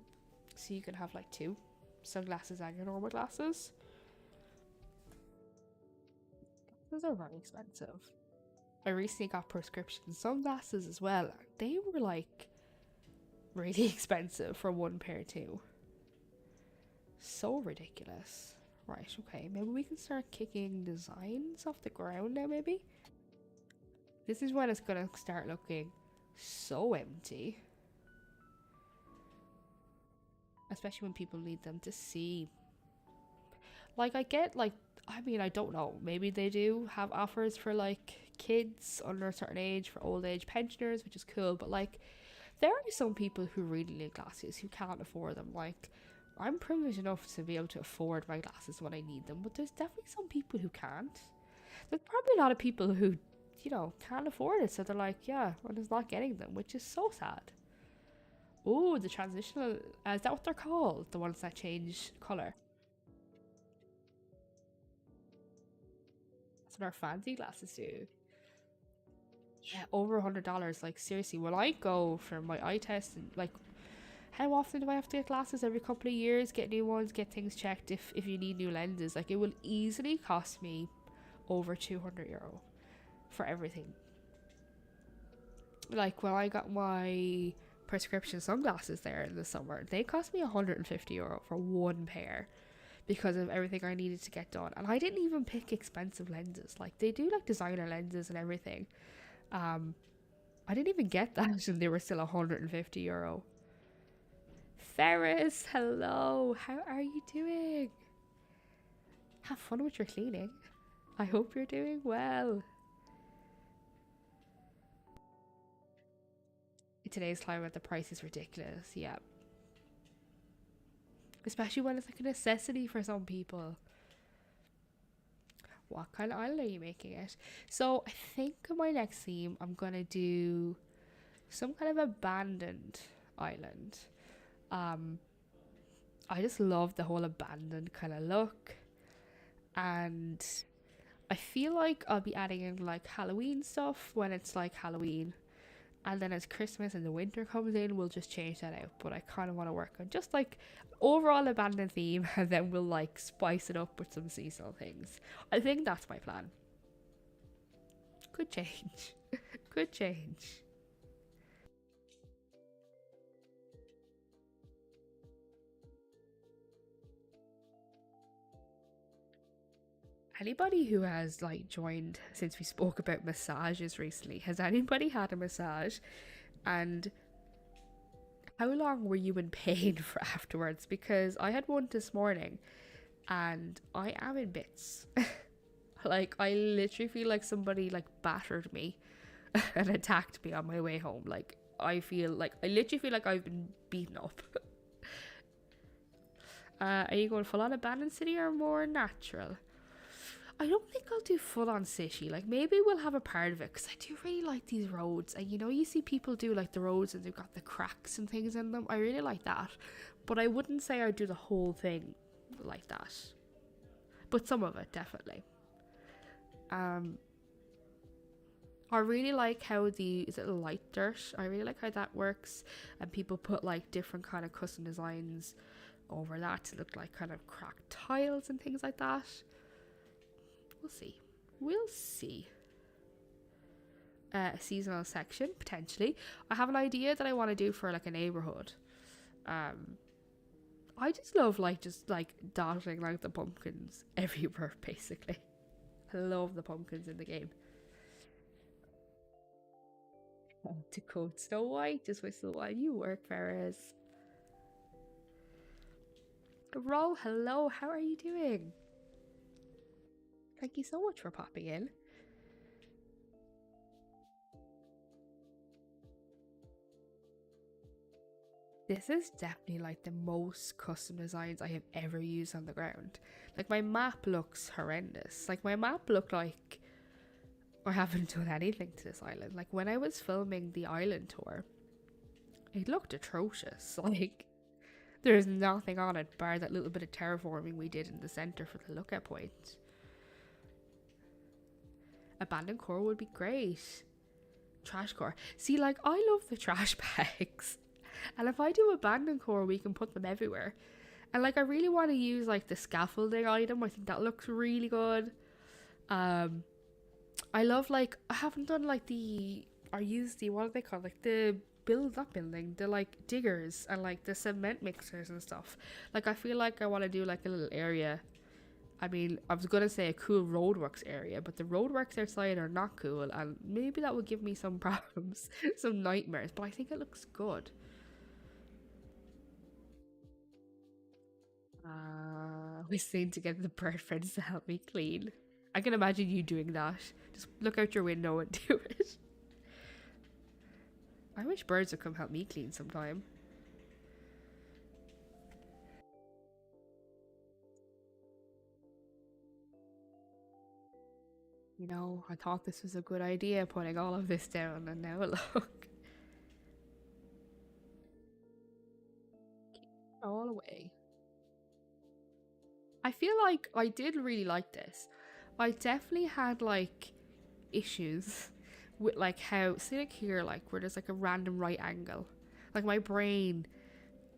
so you can have like two sunglasses and your normal glasses? Those are very expensive. I recently got prescription sunglasses as well. They were like really expensive for one pair too. So ridiculous. Right, okay, maybe we can start kicking designs off the ground now, maybe? This is when it's gonna start looking so empty. Especially when people need them to see. Like, I get, like, I mean, I don't know. Maybe they do have offers for, like, kids under a certain age, for old age pensioners, which is cool. But, like, there are some people who really need glasses who can't afford them. Like, I'm privileged enough to be able to afford my glasses when I need them, but there's definitely some people who can't. There's probably a lot of people who, you know, can't afford it, so they're like, yeah, I'm just not getting them, which is so sad. Oh, the transitional, is that what they're called? The ones that change colour? That's what our fancy glasses do. Yeah, over $100. Like, seriously, when I go for my eye test, and like, how often do I have to get glasses? Every couple of years, get new ones, get things checked if you need new lenses. Like, it will easily cost me over €200 for everything. Like, when I got my prescription sunglasses there in the summer, they cost me €150 for one pair because of everything I needed to get done. And I didn't even pick expensive lenses. Like, they do like designer lenses and everything. I didn't even get that and they were still €150. Ferris, hello. How are you doing? Have fun with your cleaning. I hope you're doing well. In today's climate, the price is ridiculous. Yeah. Especially when it's like a necessity for some people. What kind of island are you making it? So I think my next theme, I'm gonna do some kind of abandoned island. Um, I just love the whole abandoned kind of look, and I feel like I'll be adding in like Halloween stuff when it's like Halloween, and then as Christmas and the winter comes in, we'll just change that out. But I kind of want to work on just like overall abandoned theme, and then we'll like spice it up with some seasonal things. I think that's my plan. Could change. Could change. Anybody who has like joined since we spoke about massages recently, has anybody had a massage? And how long were you in pain for afterwards? Because I had one this morning and I am in bits. Like, I literally feel like somebody like battered me and attacked me on my way home. Like, I literally feel like I've been beaten up. Are you going full on abandoned city or more natural? I don't think I'll do full on city. Like, maybe we'll have a part of it because I do really like these roads. And you know, you see people do like the roads and they've got the cracks and things in them. I really like that. But I wouldn't say I'd do the whole thing like that. But some of it, definitely. I really like how is it light dirt? I really like how that works. And people put like different kind of custom designs over that to look like kind of cracked tiles and things like that. We'll see. We'll see. A seasonal section, potentially. I have an idea that I want to do for like a neighborhood. I just love like dotting like the pumpkins everywhere, basically. I love the pumpkins in the game. To quote Snow White, just whistle while you work, Ferris. Ro, hello, how are you doing? Thank you so much for popping in. This is definitely like the most custom designs I have ever used on the ground. Like, my map looks horrendous. Like, my map looked like I haven't done anything to this island. Like, when I was filming the island tour, it looked atrocious. Like, there's nothing on it bar that little bit of terraforming we did in the center for the lookout point. Abandoned core would be great. Trash core. See, like, I love the trash bags. And if I do abandoned core, we can put them everywhere. And like, I really want to use like the scaffolding item. I think that looks really good. I love, like, I haven't done like or used the, what are they called? Like the not building, the like diggers and like the cement mixers and stuff. Like I feel like I want to do like a little area. I mean, I was gonna say a cool roadworks area, but the roadworks outside are not cool, and maybe that will give me some problems, some nightmares. But I think it looks good. We seem to get the bird friends to help me clean. I can imagine you doing that. Just look out your window and do it. I wish birds would come help me clean sometime. You know, I thought this was a good idea, putting all of this down, and now look. All away. I feel like I did really like this. I definitely had like issues with like how, see like here, like where there's like a random right angle. Like my brain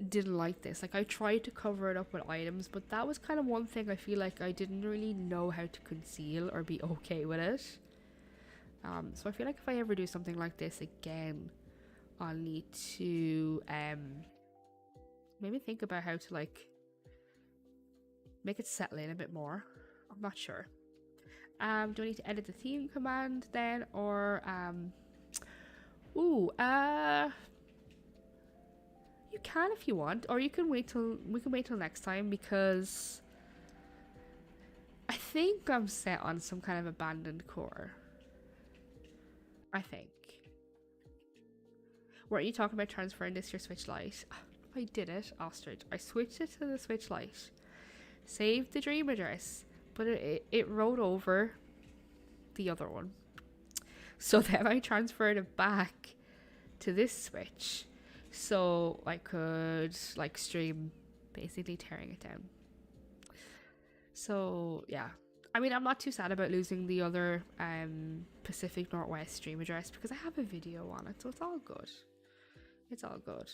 didn't like this. Like I tried to cover it up with items, but that was kind of one thing I feel like I didn't really know how to conceal or be okay with it. So I feel like if I ever do something like this again, I'll need to maybe think about how to like make it settle in a bit more. I'm not sure. Do I need to edit the theme command then, or ooh, you can if you want, or you can wait till next time, because I think I'm set on some kind of abandoned core. I think. Weren't you talking about transferring this to your Switch Lite? I did it, ostrich. I switched it to the Switch Lite. Saved the dream address, but it wrote over the other one. So then I transferred it back to this Switch, so I could like stream basically tearing it down. So yeah, I mean, I'm not too sad about losing the other Pacific Northwest stream address because I have a video on it, so it's all good. It's all good.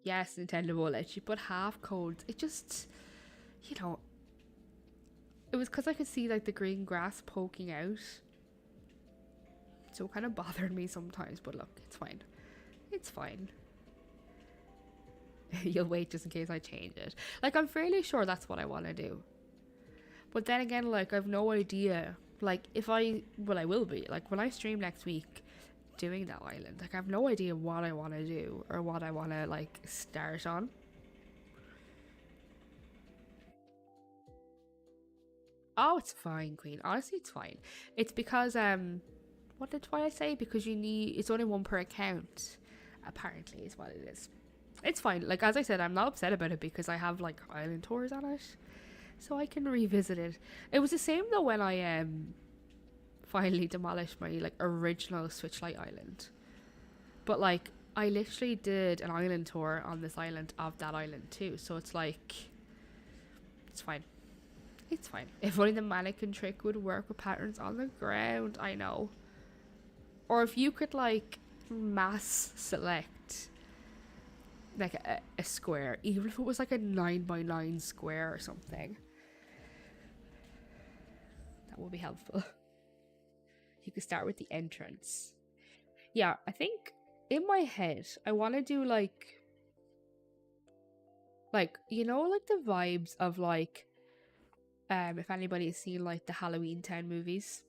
Yes, Nintendo will let you put half codes. It just, you know, it was because I could see like the green grass poking out. So it kind of bothered me sometimes, but look, it's fine. It's fine. You'll wait just in case I change it. Like, I'm fairly sure that's what I want to do. But then again, like, I've no idea. Like, if I, well, I will be. Like, when I stream next week doing that island, like, I have no idea what I want to do or what I want to, like, start on. Oh, it's fine, Queen. Honestly, it's fine. It's because, what did Twilight say? Because you need, it's only one per account, apparently, is what it is. It's fine. Like, as I said, I'm not upset about it because I have, like, island tours on it. So I can revisit it. It was the same, though, when I, finally demolished my, like, original Switch Lite island. But, like, I literally did an island tour on this island of that island, too. So it's, like, it's fine. It's fine. If only the mannequin trick would work with patterns on the ground, I know. Or if you could, like, mass select, like, a square, even if it was, like, a 9x9 square or something. That would be helpful. You could start with the entrance. Yeah, I think, in my head, I want to do, like, you know, like, the vibes of, like, if anybody's seen, like, the Halloween Town movies.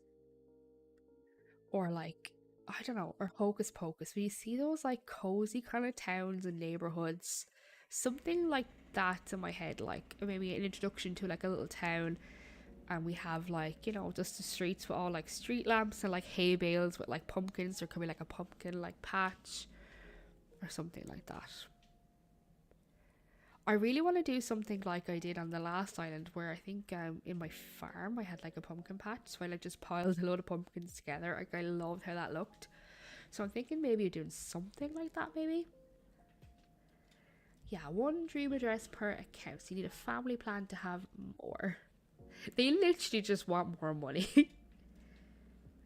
Or, like, I don't know, or Hocus Pocus, where you see those, like, cozy kind of towns and neighborhoods. Something like that in my head, like, maybe an introduction to, like, a little town. And we have, like, you know, just the streets with all, like, street lamps and, like, hay bales with, like, pumpkins. There could be, like, a pumpkin, like, patch. Or something like that. I really want to do something like I did on the last island, where I think in my farm I had like a pumpkin patch, so I like just piled a load of pumpkins together. Like, I loved how that looked, so I'm thinking maybe doing something like that. Maybe, yeah, one dream address per account. So you need a family plan to have more. They literally just want more money.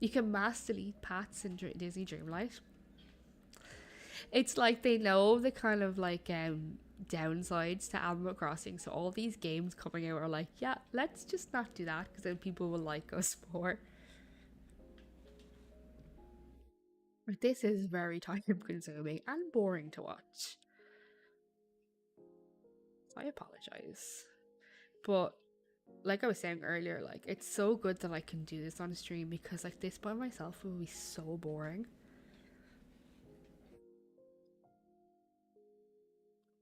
You can mass delete pats in Disney Dreamlight. It's like they know the kind of like downsides to Animal Crossing, so all these games coming out are like, yeah, let's just not do that because then people will like us more. This is very time consuming and boring to watch. So I apologize. But like I was saying earlier, like it's so good that I can do this on stream because like this by myself would be so boring.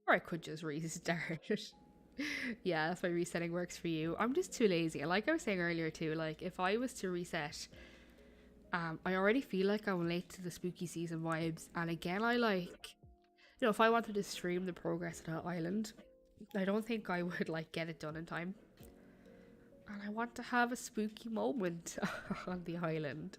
Or I could just restart. Yeah, that's why resetting works for you. I'm just too lazy. And like I was saying earlier too, like if I was to reset, I already feel like I'm late to the spooky season vibes. And again, I like, if I wanted to stream the progress of the island, I don't think I would like get it done in time. And I want to have a spooky moment on the island.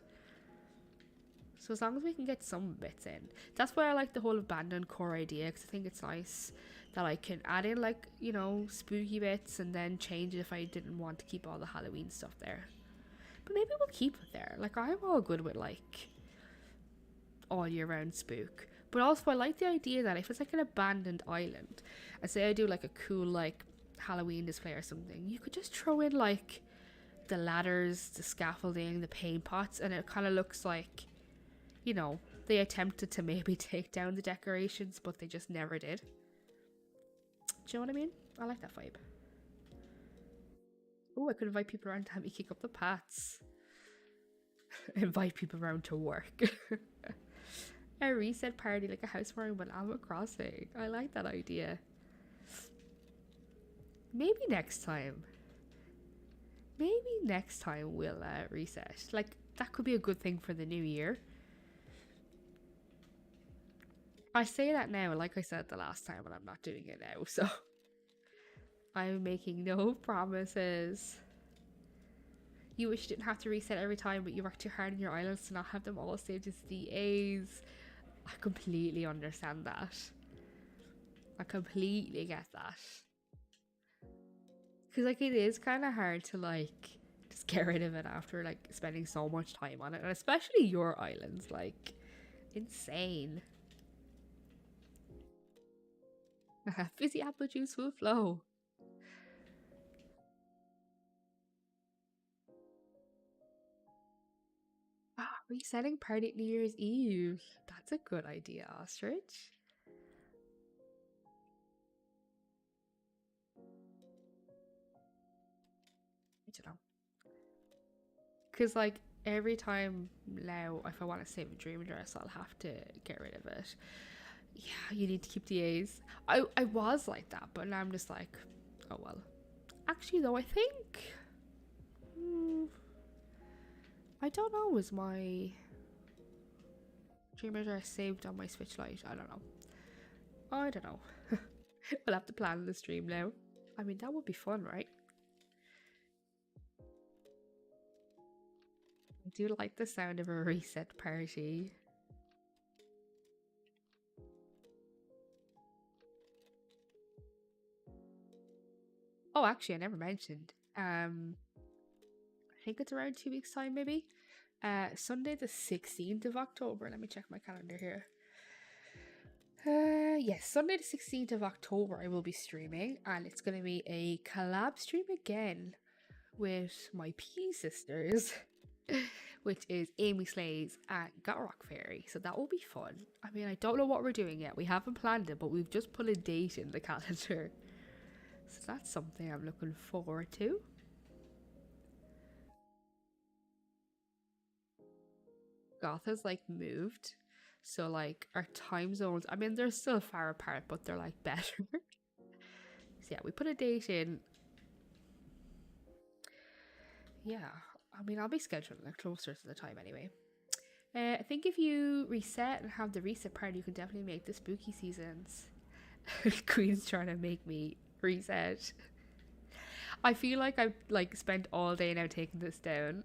So as long as we can get some bits in. That's why I like the whole abandoned core idea, because I think it's nice that I can add in like, spooky bits and then change it if I didn't want to keep all the Halloween stuff there. But maybe we'll keep it there. Like I'm all good with like all year round spook. But also I like the idea that if it's like an abandoned island, and say I do like a cool like Halloween display or something, you could just throw in like the ladders, the scaffolding, the paint pots, and it kind of looks like, they attempted to maybe take down the decorations, but they just never did. Do you know what I mean? I like that vibe. Oh, I could invite people around to help me kick up the paths. Invite people around to work. A reset party like a housewarming with Animal Crossing. I like that idea. Maybe next time. We'll reset. Like, that could be a good thing for the new year. I say that now, like I said the last time, and I'm not doing it now, so I'm making no promises. You wish you didn't have to reset every time, but you work too hard on your islands to not have them all saved as DAs. I completely understand that. I completely get that. Because, like, it is kind of hard to, like, just get rid of it after, like, spending so much time on it. And especially your islands, like, insane. Fizzy apple juice will flow. Resetting party at New Year's Eve. That's a good idea, Ostrich. I don't know. Because, like, every time now, if I want to save a dream address, I'll have to get rid of it. Yeah, you need to keep the A's. I was like that, but now I'm just like, oh well. Actually, though, I think... I don't know, was my dream address saved on my Switch Lite? I don't know. We'll have to plan the stream now. I mean, that would be fun, right? I do like the sound of a reset party. Oh, actually, I never mentioned. I think it's around 2 weeks' time, maybe. Sunday the 16th of October. Let me check my calendar here. Yes, Sunday the 16th of October I will be streaming, and it's going to be a collab stream again with my P sisters, which is Amy Slays and Got Rock Fairy. So that will be fun. I mean, I don't know what we're doing yet. We haven't planned it, but we've just put a date in the calendar. So that's something I'm looking forward to. Goth has like moved. So like our time zones, I mean they're still far apart, but they're like better. So yeah, we put a date in. Yeah, I mean I'll be scheduling it closer to the time anyway. I think if you reset and have the reset party, you can definitely make the spooky seasons. Queen's trying to make me reset. I feel like I've like spent all day now taking this down.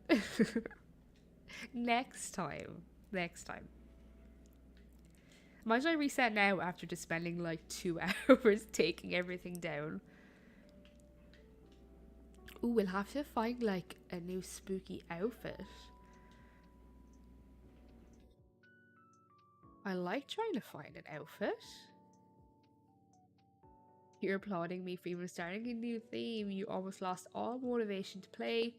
Next time. Imagine I reset now after just spending like 2 hours taking everything down. Ooh, we'll have to find like a new spooky outfit. I like trying to find an outfit. You're applauding me for even starting a new theme. You almost lost all motivation to play.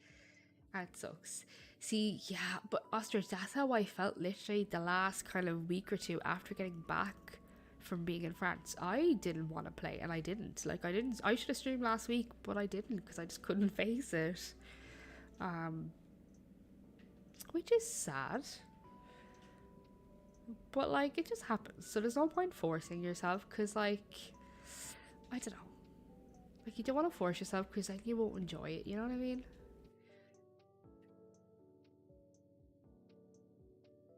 That sucks. See, yeah, but Ostrich, that's how I felt literally the last kind of week or two after getting back from being in France. I didn't want to play, and I didn't. Like, I should have streamed last week, but I didn't because I just couldn't face it. Um, which is sad. But, like, it just happens. So there's no point forcing yourself because, like, I don't know. Like, you don't want to force yourself because, like, you won't enjoy it. You know what I mean?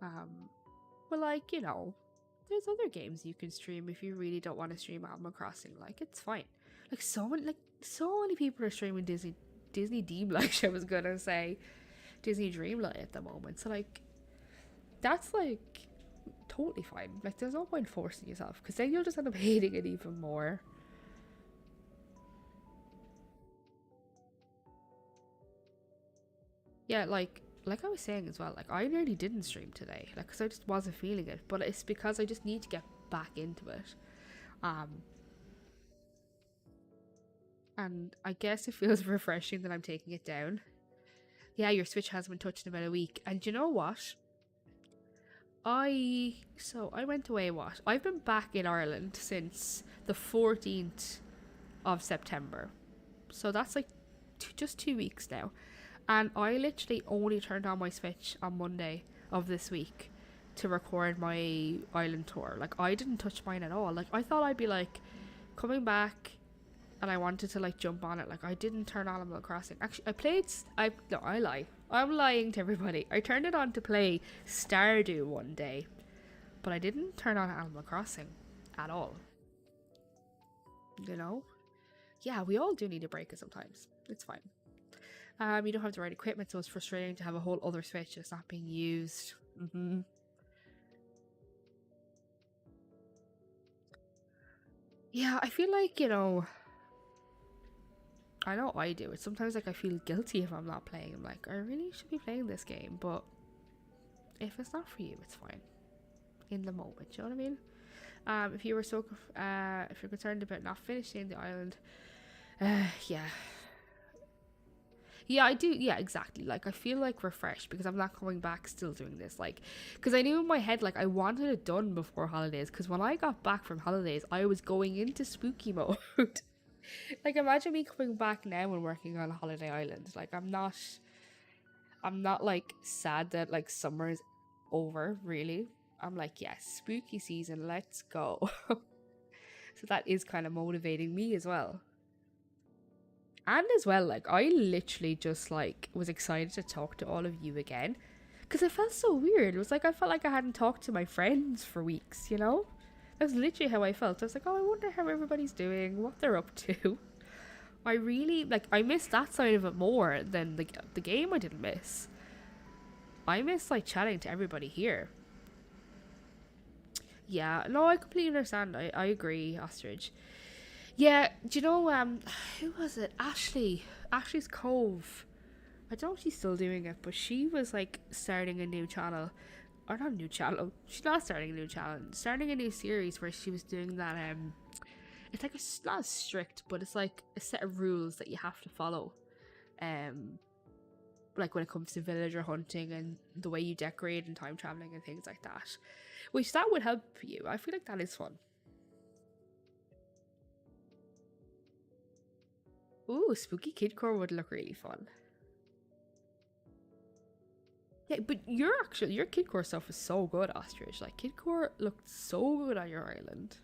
Um, but like, there's other games you can stream if you really don't want to stream Animal Crossing. Like, it's fine. So many people are streaming Disney Dreamlight. I was gonna say Disney Dreamlight at the moment. So like, that's like totally fine. Like, there's no point forcing yourself because then you'll just end up hating it even more. Yeah, like I was saying as well, like I nearly didn't stream today, like because I just wasn't feeling it. But it's because I just need to get back into it. Um, and I guess it feels refreshing that I'm taking it down. Yeah, your Switch has been touched in about a week, and you know what? I went away. What I've been back in Ireland since the 14th of September, so that's like just 2 weeks now. And I literally only turned on my Switch on Monday of this week to record my island tour. Like, I didn't touch mine at all. Like, I thought I'd be like coming back and I wanted to like jump on it. Like, I didn't turn on Animal Crossing. Actually, no, I lie. I'm lying to everybody. I turned it on to play Stardew one day, but I didn't turn on Animal Crossing at all. You know? Yeah, we all do need a break sometimes. It's fine. You don't have the right equipment, so it's frustrating to have a whole other Switch that's not being used. Yeah, I feel like, I know I do it. Sometimes, like, I feel guilty if I'm not playing. I'm like, I really should be playing this game, but if it's not for you, it's fine. In the moment, you know what I mean? If you were if you're concerned about not finishing the island, yeah, yeah, I do. Yeah, exactly. Like, I feel like refreshed because I'm not coming back still doing this. Like, because I knew in my head, like, I wanted it done before holidays. Because when I got back from holidays, I was going into spooky mode. Like, imagine me coming back now and working on a holiday island. Like, I'm not like sad that like summer is over, really. I'm like, yes, spooky season, let's go. So that is kind of motivating me as well. And as well, like, I literally just like was excited to talk to all of you again because it felt so weird. It was like I felt like I hadn't talked to my friends for weeks, you know? That's literally how I felt. I was like, oh, I wonder how everybody's doing, what they're up to. I really like. I missed that side of it more than the game. I didn't miss. I miss like chatting to everybody here. Yeah, no, I completely understand. I agree, Ostrich. Yeah, do you know who was it? Ashley's Cove. I don't know if she's still doing it, but she was like starting a new channel. Or not a new channel. She's not starting a new channel. Starting a new series where she was doing that it's like it's not strict, but it's like a set of rules that you have to follow. Um like when it comes to villager hunting and the way you decorate and time traveling and things like that. Which that would help you. I feel like that is fun. Ooh, spooky kidcore would look really fun. Yeah, but your kidcore stuff is so good, Ostrich. Like, kidcore looked so good on your island.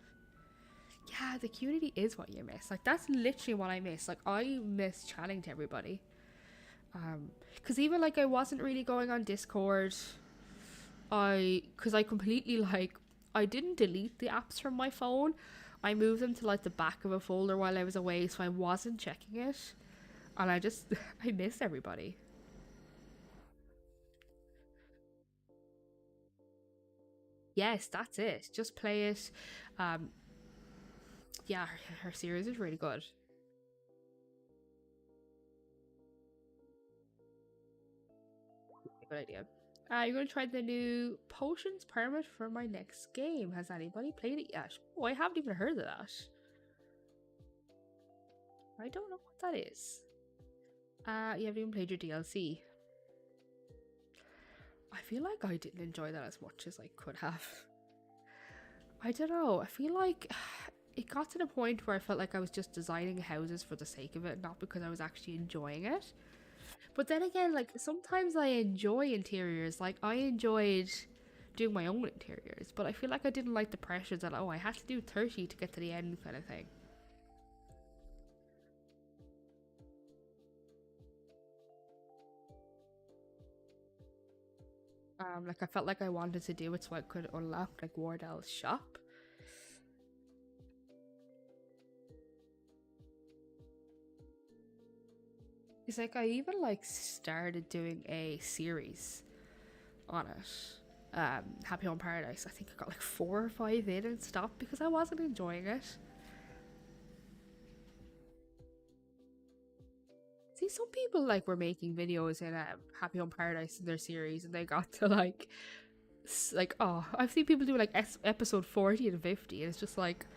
Yeah, the community is what you miss. Like, that's literally what I miss. Like, I miss chatting to everybody. Because even like I wasn't really going on Discord. Because I completely like I didn't delete the apps from my phone. I moved them to like the back of a folder while I was away, so I wasn't checking it. And I just I miss everybody. Yes, that's it. Just play it. Um, yeah, her series is really good. Good idea. You're gonna try the new potions permit for my next game. Has anybody played it yet? Oh, I haven't even heard of that. I don't know what that is. You haven't even played your DLC. feel like I didn't enjoy that as much as I could have. I don't know. I feel like it got to the point where I felt like I was just designing houses for the sake of it, not because I was actually enjoying it. But then again, like sometimes I enjoy interiors. Like I enjoyed doing my own interiors, but I feel like I didn't like the pressure that, oh, I had to do 30 to get to the end kind of thing. Like I felt like I wanted to do it so I could unlock like Wardell's shop. It's like I even like started doing a series on it. Happy Home Paradise. I think I got like 4 or 5 in and stopped because I wasn't enjoying it. See, some people like were making videos in Happy Home Paradise in their series, and they got to like oh, I've seen people do like episode 40 and 50, and it's just like,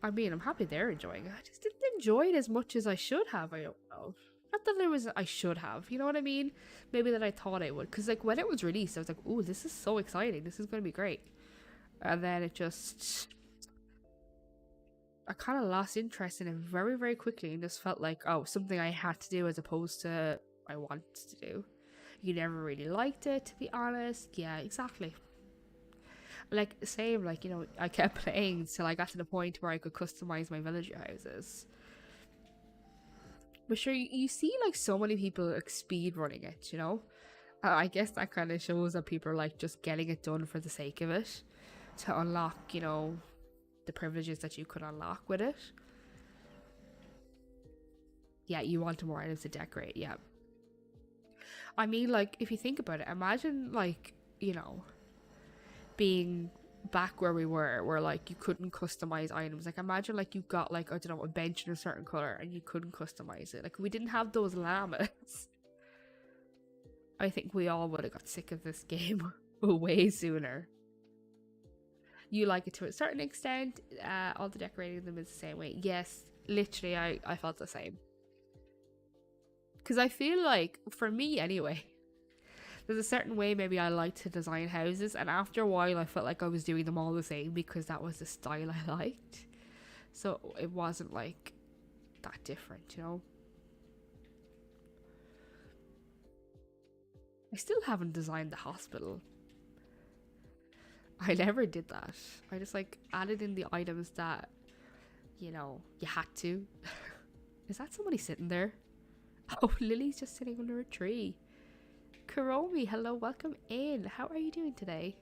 I mean, I'm happy they're enjoying it. I just didn't enjoy it as much as I should have. I don't know. Not that there was I should have, you know what I mean? Maybe that I thought I would, because like when it was released, I was like, "Oh, this is so exciting! This is going to be great," and then it just I kind of lost interest in it very, very quickly and just felt like, oh, something I had to do as opposed to I wanted to do. You never really liked it, to be honest. Yeah, exactly. Like, same, like, you know, I kept playing till I got to the point where I could customize my villager houses. But sure, you see, like, so many people like speed running it, you know? I guess that kind of shows that people are like just getting it done for the sake of it to unlock, you know, the privileges that you could unlock with it. Yeah, you want more items to decorate, yeah. I mean, like, if you think about it, imagine, like, you know, being back where we were, where, like, you couldn't customize items. Like, imagine, like, you got, like, I don't know, a bench in a certain color and you couldn't customize it. Like, we didn't have those llamas. I think we all would have got sick of this game way sooner. You like it to a certain extent. All the decorating them is the same way. Yes, literally, I felt the same. Because I feel like, for me anyway, there's a certain way maybe I like to design houses, and after a while I felt like I was doing them all the same because that was the style I liked. So it wasn't like that different, you know? I still haven't designed the hospital. I never did that. I just like added in the items that, you know, you had to. Is that somebody sitting there? Oh, Lily's just sitting under a tree. Kuromi, hello, welcome in. How are you doing today?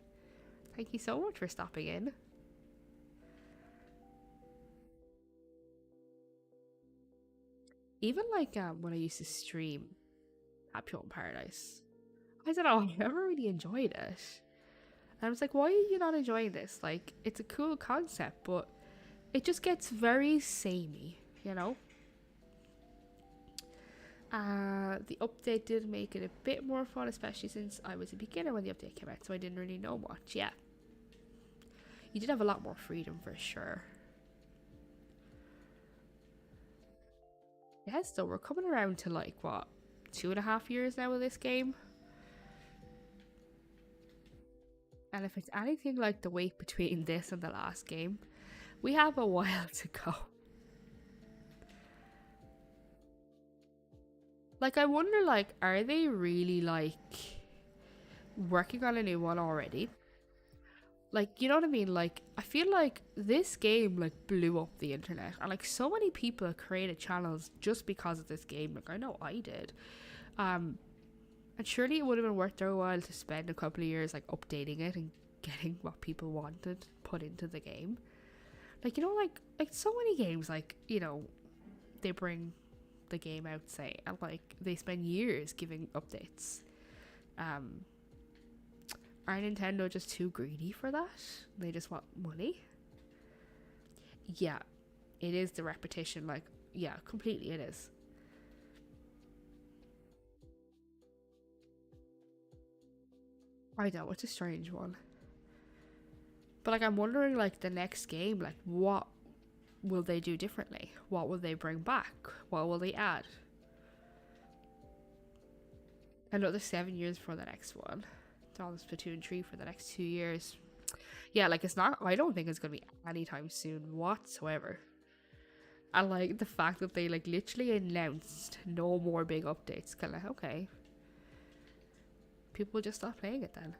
Thank you so much for stopping in. Even like when I used to stream Happy Home Paradise, I don't know, I never really enjoyed it. And I was like, why are you not enjoying this? Like, it's a cool concept, but it just gets very samey, you know? The update did make it a bit more fun, especially since I was a beginner when the update came out, so I didn't really know much. Yeah, you did have a lot more freedom for sure. Yeah, so we're coming around to like what, 2.5 years now with this game, and if it's anything like the wait between this and the last game, we have a while to go. Like, I wonder, like, are they really, like, working on a new one already? Like, you know what I mean? Like, I feel like this game, like, blew up the internet. And, like, so many people created channels just because of this game. Like, I know I did. And surely it would have been worth their while to spend a couple of years, like, updating it and getting what people wanted put into the game. Like, you know, like so many games, like, you know, they bring the game out, say, and like they spend years giving updates. Are Nintendo just too greedy for that? They just want money? Yeah, it is the repetition. Like, yeah, completely it is. I know, it's a strange one. But like, I'm wondering, like, the next game, like, what will they do differently? What will they bring back? What will they add? Another 7 years for the next one. on Splatoon 3 for the next 2 years. Yeah, like it's not. I don't think it's gonna be anytime soon whatsoever. And like the fact that they like literally announced no more big updates, kind of like, okay, people just stop playing it then.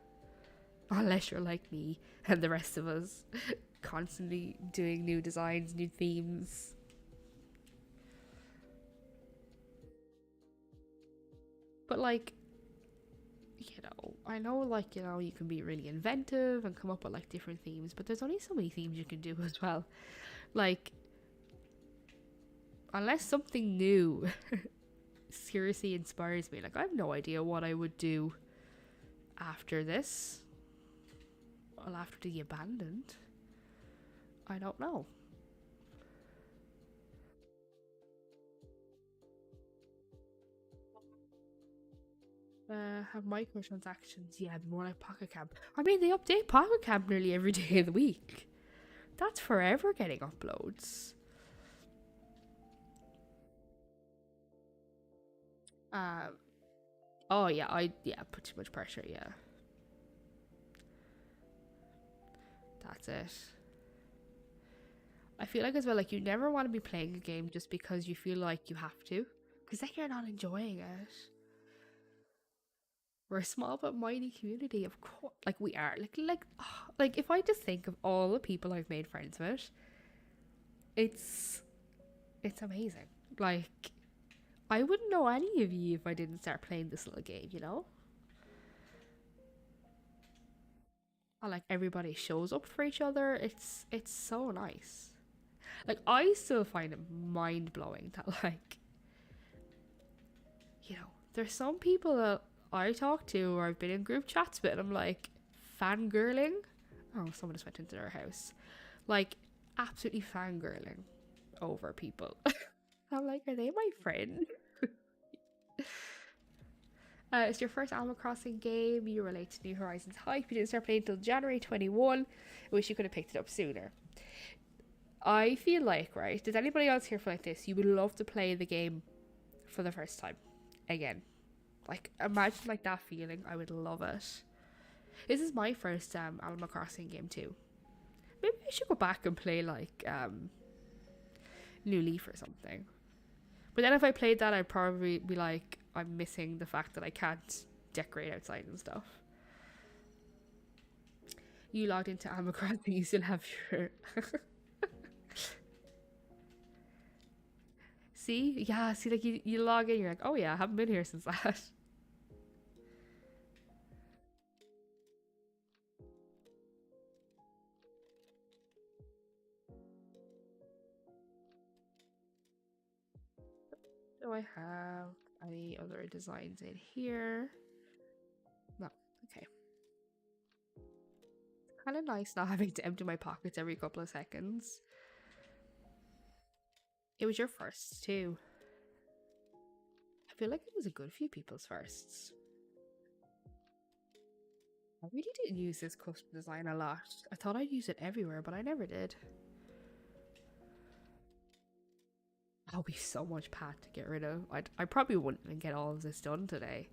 Unless you're like me and the rest of us, constantly doing new designs, new themes. But like, I know like, you can be really inventive and come up with like different themes, but there's only so many themes you can do as well. Like, unless something new seriously inspires me, like I have no idea what I would do after this. Well, after the abandoned, I don't know. Have microtransactions, yeah, more like Pocket Camp. I mean, they update Pocket Camp nearly every day of the week. That's forever getting uploads. Um, oh yeah, put too much pressure, yeah. That's it. I feel like as well, like you never want to be playing a game just because you feel like you have to, because then you're not enjoying it. We're a small but mighty community, of course. Like we are. Like if I just think of all the people I've made friends with, it's it's amazing. Like I wouldn't know any of you if I didn't start playing this little game. And like everybody shows up for each other. It's so nice. Like I still find it mind blowing that like there's some people that I talk to or I've been in group chats with and I'm like fangirling. Oh, someone just went into their house. Like absolutely fangirling over people. I'm like, are they my friend? It's your first Animal Crossing game. You relate to New Horizons hype. You didn't start playing until January 21. I wish you could have picked it up sooner. I feel like, right? Does anybody else here feel like this? You would love to play the game for the first time again. Like, imagine like that feeling. I would love it. This is my first Animal Crossing game too. Maybe I should go back and play like New Leaf or something. But then if I played that, I'd probably be like, I'm missing the fact that I can't decorate outside and stuff. You logged into Animal Crossing, you still have your... See? Yeah, see, like you log in, you're like, oh yeah, I haven't been here since that. Do I have any other designs in here? No. Okay. Kind of nice not having to empty my pockets every couple of seconds. It was your first too. I feel like it was a good few people's firsts. I really didn't use this custom design a lot. I thought I'd use it everywhere, but I never did. That'll be so much pad to get rid of. I probably wouldn't even get all of this done today.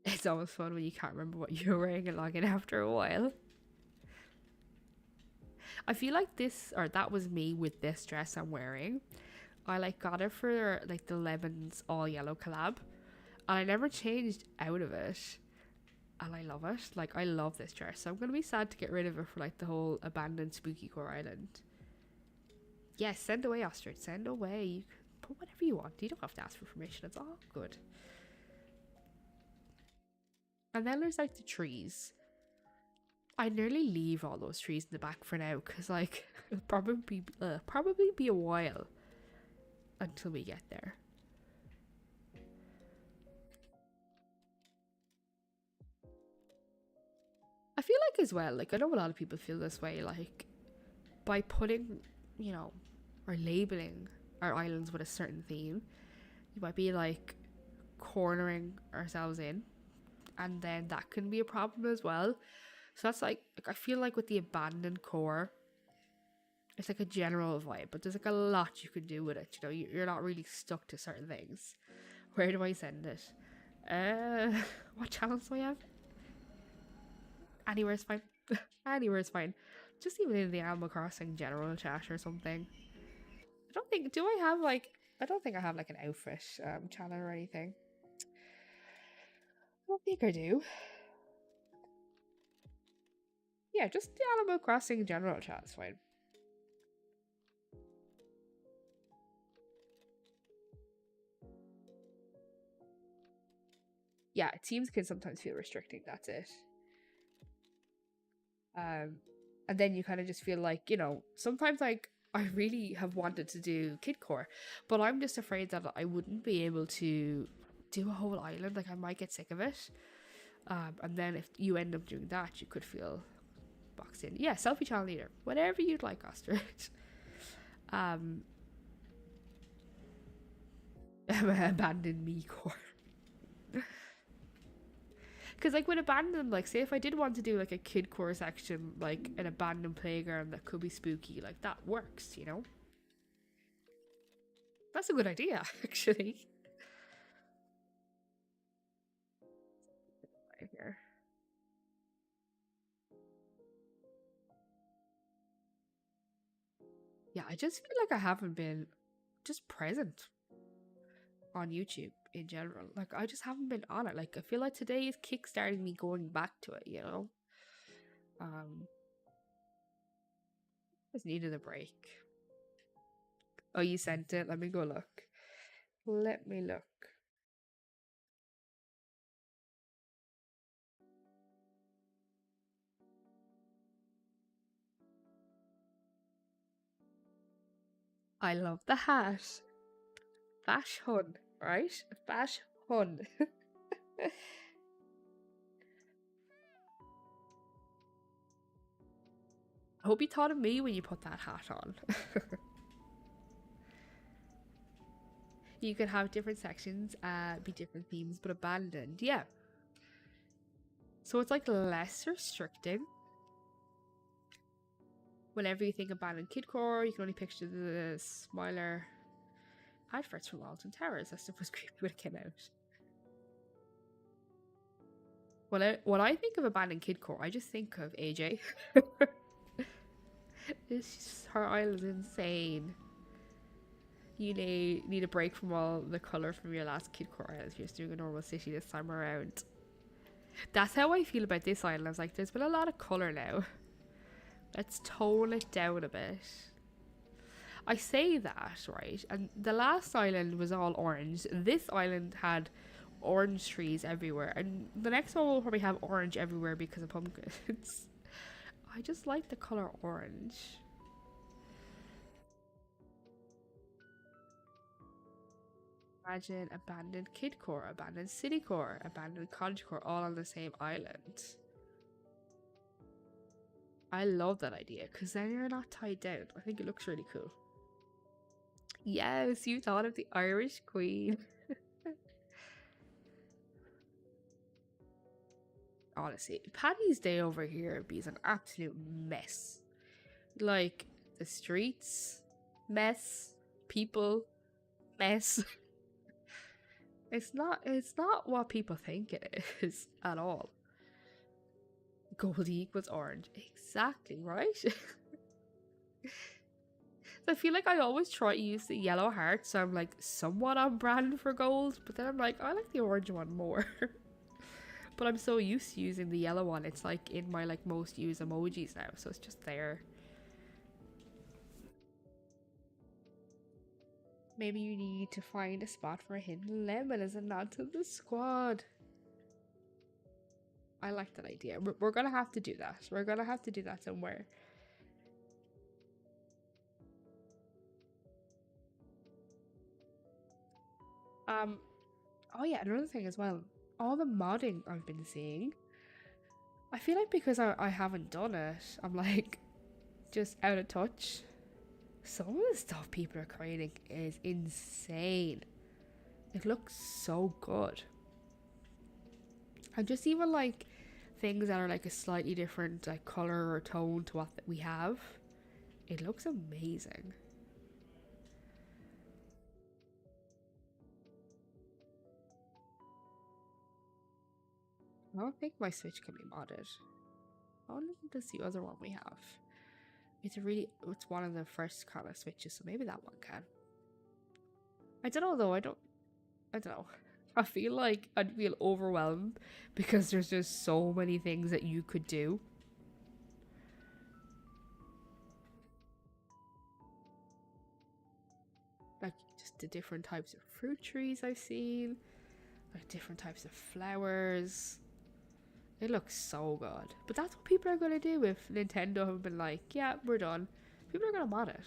It's almost fun when you can't remember what you're wearing and log in after a while. I feel like this, or that was me with this dress I'm wearing. I like got it for like the Lemons all yellow collab. And I never changed out of it. And I love it. Like I love this dress. So I'm gonna be sad to get rid of it for like the whole abandoned spooky core island. Yes, send away, Ostrich. Send away. You can put whatever you want. You don't have to ask for permission. It's all good. And then there's like the trees. I nearly leave all those trees in the back for now because like it'll probably be a while until we get there. I feel like as well, like I know a lot of people feel this way, like by putting, or labeling our islands with a certain theme, you might be like cornering ourselves in, and then that can be a problem as well. So that's like I feel like with the abandoned core, It's like a general vibe, but there's like a lot you can do with it. You know, you're not really stuck to certain things. Where do I send it? Uh, what channels do I have? Anywhere's fine. Anywhere's fine. Just even in the Animal Crossing general chat or something. I don't think. Do I have like? I don't think I have like an outfit channel or anything. I don't think I do. Yeah, just the Animal Crossing general chat is fine. Yeah, teams can sometimes feel restricting. That's it. And then you kind of just feel like, you know, sometimes like I really have wanted to do kidcore, but I'm just afraid that I wouldn't be able to do a whole island. Like I might get sick of it. And then if you end up doing that, you could feel boxed in. Yeah, selfie channel leader, whatever you'd like, Astrid. um, abandoned me core. Because like with abandoned, like say if I did want to do like a kid core section, like an abandoned playground that could be spooky, like that works, you know. That's a good idea, actually. Right here. Yeah, I just feel like I haven't been just present on YouTube in general. Like I just haven't been on it. Like I feel like today is kickstarting me going back to it, you know. Um just needed a break. Oh, you sent it. Let me go look. Let me look. I love the hat. Bash Hun, right? Bash Hun. I hope you thought of me when you put that hat on. You could have different sections, be different themes, but abandoned. Yeah. So it's like less restricting. Whenever you think abandoned kidcore, you can only picture the smiler adverts from Alton Towers. That stuff was creepy when it came out. When I think of abandoned kidcore, I just think of AJ. Her island's insane. You need a break from all the colour from your last kidcore island if you're just doing a normal city this time around. That's how I feel about this island. I was like, there's been a lot of colour now. Let's tone it down a bit. I say that, right? And the last island was all orange. This island had orange trees everywhere. And the next one will probably have orange everywhere because of pumpkins. I just like the colour orange. Imagine abandoned kid core, abandoned city core, abandoned cottage core all on the same island. I love that idea because then you're not tied down. I think it looks really cool. Yes, you thought of the Irish Queen. Honestly, Paddy's Day over here is an absolute mess. Like the streets, mess, people, mess. It's not what people think it is at all. Gold equals orange. Exactly, right? So I feel like I always try to use the yellow heart, so I'm like somewhat on brand for gold, but then I'm like, I like the orange one more. But I'm so used to using the yellow one, it's like in my like most used emojis now, so it's just there. Maybe you need to find a spot for a hidden lemon as a nod to the squad. I like that idea. We're gonna have to do that. We're gonna have to do that somewhere. Oh yeah, another thing as well. All the modding I've been seeing, I feel like because I haven't done it, I'm like just out of touch. Some of the stuff people are creating is insane. It looks so good. And just even like things that are like a slightly different like color or tone to what we have. It looks amazing. I don't think my Switch can be modded. I'll look to see the other one we have. It's one of the first kind of Switches, so maybe that one can. I don't know though, I don't know. I feel like I'd feel overwhelmed because there's just so many things that you could do. Like just the different types of fruit trees I've seen, like different types of flowers. It looks so good. But that's what people are going to do if Nintendo have been like, yeah, we're done. People are going to mod it.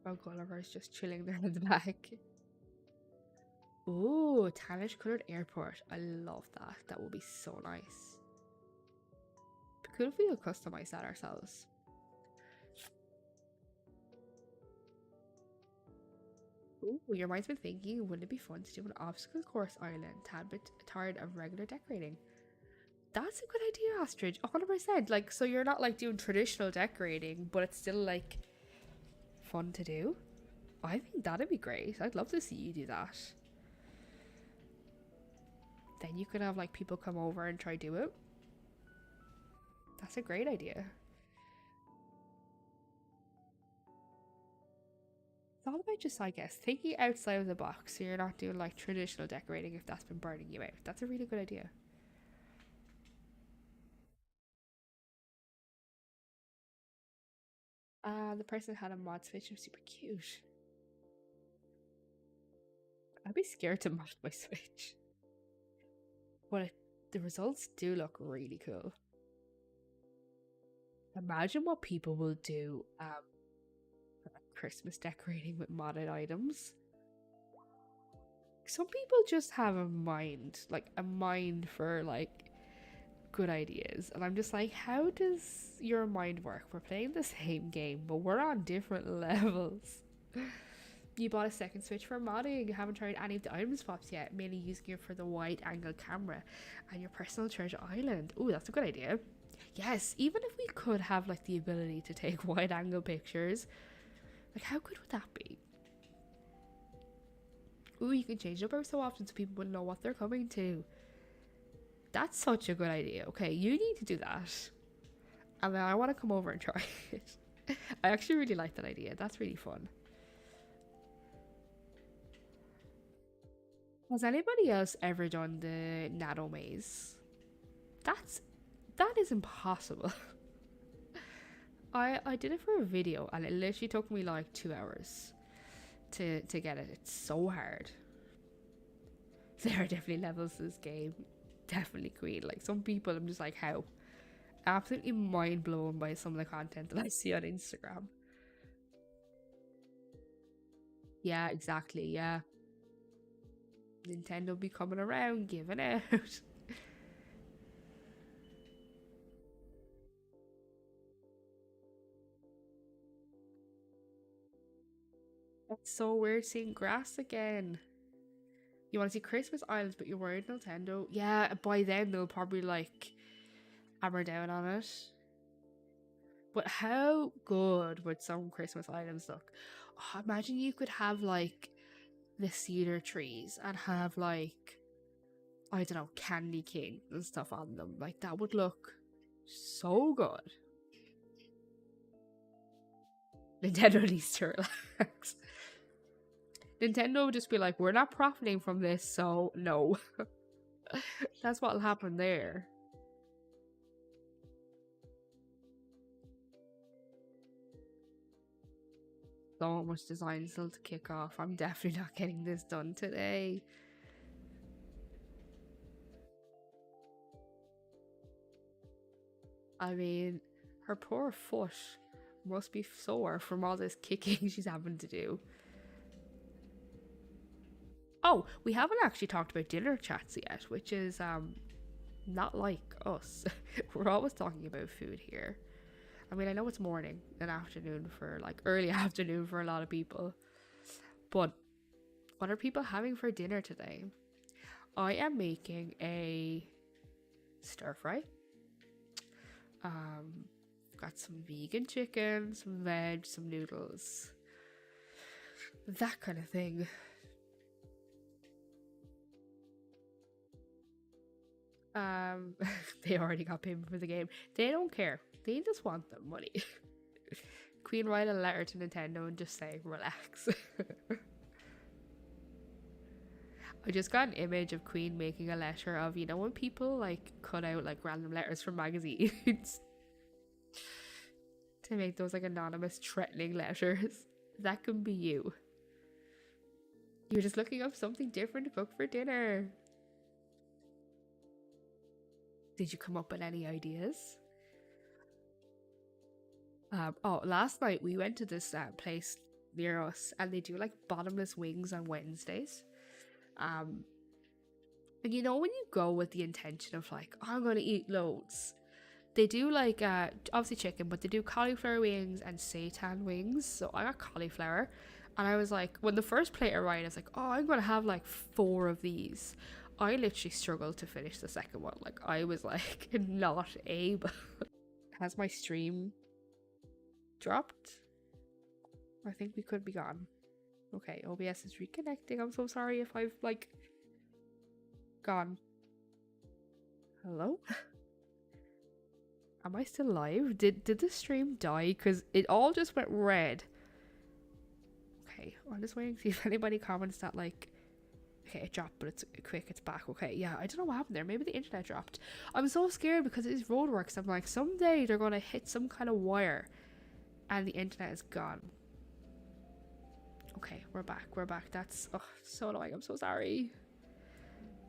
Oh, Gulliver's just chilling there in the back. Ooh, tannish coloured airport. I love that. That would be so nice. Cool if we could customize that ourselves. Ooh, your mind's been thinking, wouldn't it be fun to do an obstacle course island? Tad bit tired of regular decorating. That's a good idea, Ostrich. 100%. Like, so you're not like doing traditional decorating, but it's still like fun to do. I think that'd be great. I'd love to see you do that. Then you could have like people come over and try do it. That's a great idea. It's all about just, I guess, thinking outside of the box so you're not doing like traditional decorating if that's been burning you out. That's a really good idea. The person had a mod Switch and was super cute. I'd be scared to mod my Switch. But the results do look really cool. Imagine what people will do for Christmas decorating with modded items. Some people just have a mind, like a mind for like good ideas. And I'm just like, how does your mind work? We're playing the same game, but we're on different levels. You bought a second Switch for modding. You haven't tried any of the item swaps yet, mainly using it for the wide angle camera and your personal treasure island. Oh, that's a good idea. Yes, even if we could have like the ability to take wide angle pictures, like how good would that be? Ooh, you can change it up every so often so people would know what they're coming to. That's such a good idea. Okay, you need to do that. And then I want to come over and try it. I actually really like that idea. That's really fun. Has anybody else ever done the Nano Maze? That is impossible. I did it for a video and it literally took me like 2 hours to get it. It's so hard. There are definitely levels to this game. Definitely queen. Like some people I'm just like, how? Absolutely mind blown by some of the content that I see on Instagram. Yeah, exactly, yeah. Nintendo be coming around giving out. It's so weird seeing grass again. You want to see Christmas Islands, but you're worried Nintendo. Yeah, by then they'll probably like hammer down on it. But how good would some Christmas items look? Oh, imagine you could have like the cedar trees and have like, I don't know, candy cane and stuff on them. Like that would look so good. Nintendo needs to relax. Nintendo would just be like, we're not profiting from this, so no. That's what'll happen there. So much design still to kick off. I'm definitely not getting this done today. I mean, her poor foot must be sore from all this kicking she's having to do. Oh, we haven't actually talked about dinner chats yet, which is not like us. We're always talking about food here. I mean, I know it's morning and afternoon for like early afternoon for a lot of people, but what are people having for dinner today? I am making a stir fry. Got some vegan chicken, some veg, some noodles, that kind of thing. They already got payment for the game. They don't care. They just want the money. Queen, write a letter to Nintendo and just say, relax. I just got an image of Queen making a letter of, you know, when people like cut out like random letters from magazines to make those like anonymous threatening letters. That can be you. You're just looking up something different to cook for dinner. Did you come up with any ideas? Oh, last night we went to this place near us, and they do like bottomless wings on Wednesdays. And you know when you go with the intention of like, oh, I'm gonna eat loads, they do like obviously chicken, but they do cauliflower wings and seitan wings. So I got cauliflower, and I was like, when the first plate arrived, I was like, oh, I'm gonna have like 4 of these. I literally struggled to finish the second one. Like I was like not able. Has my stream dropped? I think we could be gone. Okay, OBS is reconnecting. I'm so sorry if I've like gone. Hello? Am I still live? Did the stream die? Because it all just went red. Okay, I'm just waiting to see if anybody comments that like, okay, it dropped, but it's quick, it's back. Okay, yeah, I don't know what happened there. Maybe the internet dropped. I'm so scared because it's roadworks. I'm like, someday they're gonna hit some kind of wire and the internet is gone. Okay, we're back. We're back. That's so annoying. I'm so sorry.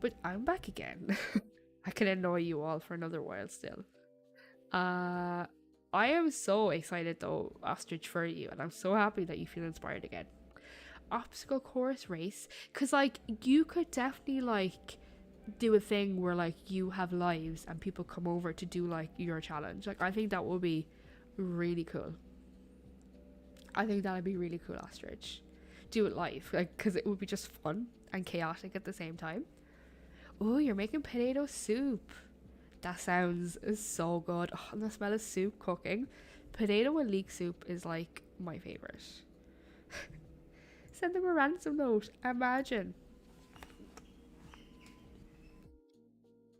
But I'm back again. I can annoy you all for another while still. I am so excited though, Ostrich, for you, and I'm so happy that you feel inspired again. Obstacle course race, because like you could definitely like do a thing where like you have lives and people come over to do like your challenge. Like I think that would be really cool. I think that would be really cool, Ostrich. Do it live, like, because it would be just fun and chaotic at the same time. Oh, you're making potato soup. That sounds so good. Oh, and the smell of soup cooking. Potato and leek soup is like my favorite. Send them a ransom note. Imagine.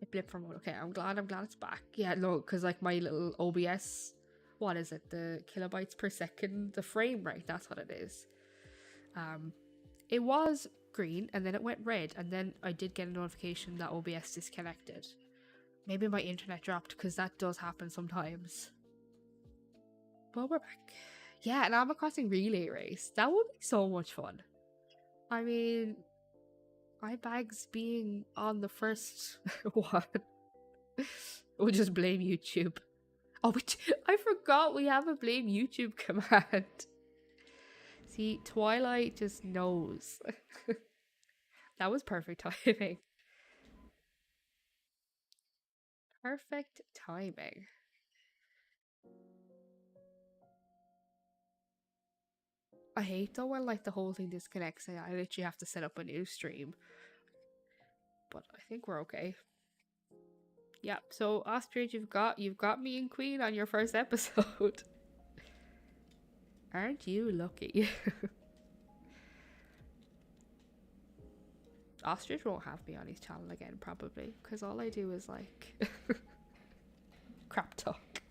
It blipped from mode. Okay, I'm glad it's back. Yeah, no, because like my little OBS, what is it? The kilobytes per second, the frame rate. That's what it is. It was green and then it went red, and then I did get a notification that OBS disconnected. Maybe my internet dropped, because that does happen sometimes. But we're back. Yeah, an Animal Crossing relay race. That would be so much fun. I mean, my bags being on the first one. We'll just blame YouTube. Oh, I forgot we have a blame YouTube command. See, Twilight just knows. That was perfect timing. Perfect timing. I hate though when like the whole thing disconnects and I literally have to set up a new stream. But I think we're okay. Yeah, so Ostrich, you've got me and Queen on your first episode. Aren't you lucky? Ostrich won't have me on his channel again, probably, because all I do is like crap talk.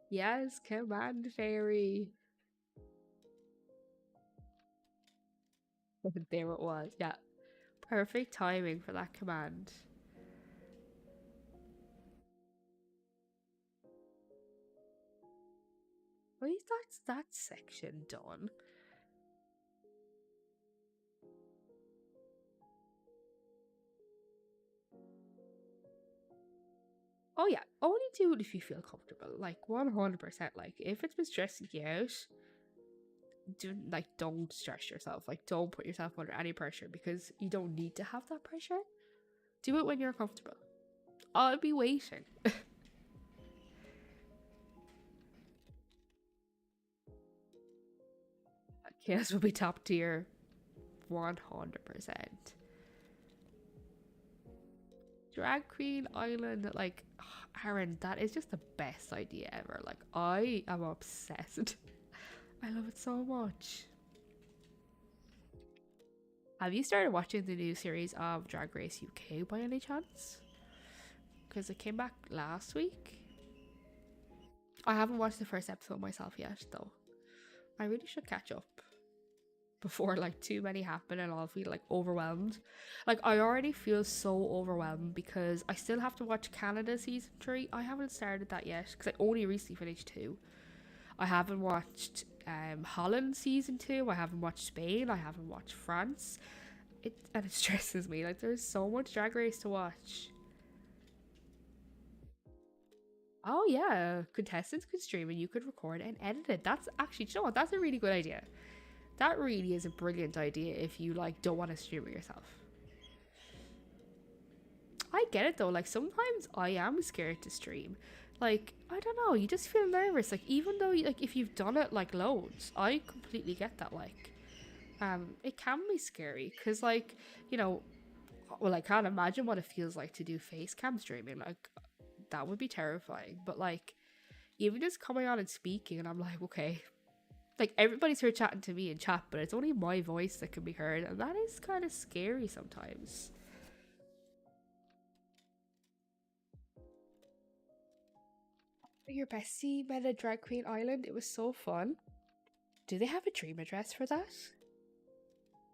Yes, Command Fairy. There it was. Yeah, perfect timing for that command. Well, that's that section done. Oh yeah, only do it if you feel comfortable. Like 100%. Like if it's been stressing you out, don't stress yourself. Like don't put yourself under any pressure, because you don't need to have that pressure. Do it when you're comfortable. I'll be waiting. Chaos will be top tier. 100%. Drag Queen Island, like, Aaron, that is just the best idea ever. Like, I am obsessed. I love it so much. Have you started watching the new series of Drag Race UK by any chance? Because it came back last week. I haven't watched the first episode myself yet, though. I really should catch up before like too many happen and I'll feel like overwhelmed. Like, I already feel so overwhelmed because I still have to watch Canada season 3. I haven't started that yet because I only recently finished 2. I haven't watched Holland season 2. I haven't watched Spain. I haven't watched France. It stresses me. Like, there's so much Drag Race to watch. Oh yeah, contestants could stream and you could record and edit it. That's actually, you know what? That's a really good idea. That really is a brilliant idea if you like don't want to stream it yourself. I get it though. Like, sometimes I am scared to stream. Like, I don't know, you just feel nervous. Like, even though like if you've done it like loads, I completely get that. Like, it can be scary because like, you know, well, I can't imagine what it feels like to do face cam streaming. Like, that would be terrifying. But like, even just coming on and speaking, and I'm like, okay, like everybody's here chatting to me in chat, but it's only my voice that can be heard, and that is kind of scary sometimes. Your bestie met at Drag Queen Island. It was so fun. Do they have a dream address for that?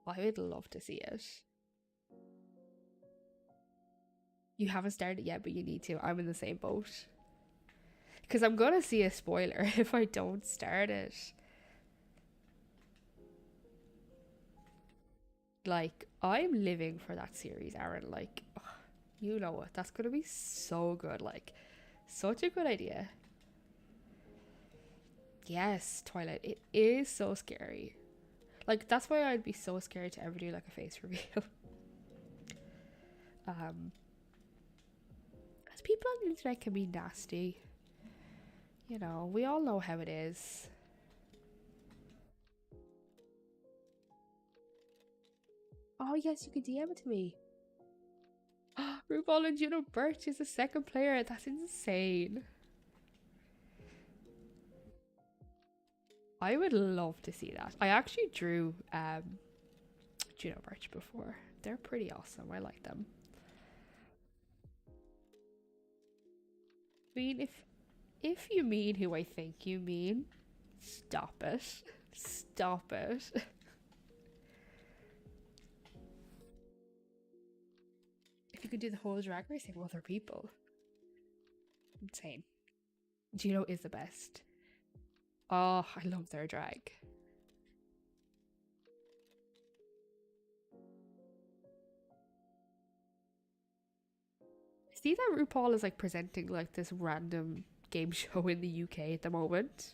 I would love to see it. You haven't started yet, but you need to. I'm in the same boat. Because I'm gonna see a spoiler if I don't start it. Like, I'm living for that series, Aaron. Like, ugh, you know what? That's gonna be so good. Like, such a good idea. Yes, Twilight. It is so scary. Like, that's why I'd be so scared to ever do like a face reveal. Because people on the internet can be nasty. You know, we all know how it is. Oh yes, you can DM it to me. RuPaul and Juno Birch is the second player. That's insane. I would love to see that. I actually drew Juno Birch before. They're pretty awesome. I like them. I mean, if you mean who I think you mean, stop it. Stop it. If you could do the whole drag racing with other people. Insane. Juno is the best. Oh, I love their drag. See that RuPaul is like presenting like this random game show in the UK at the moment.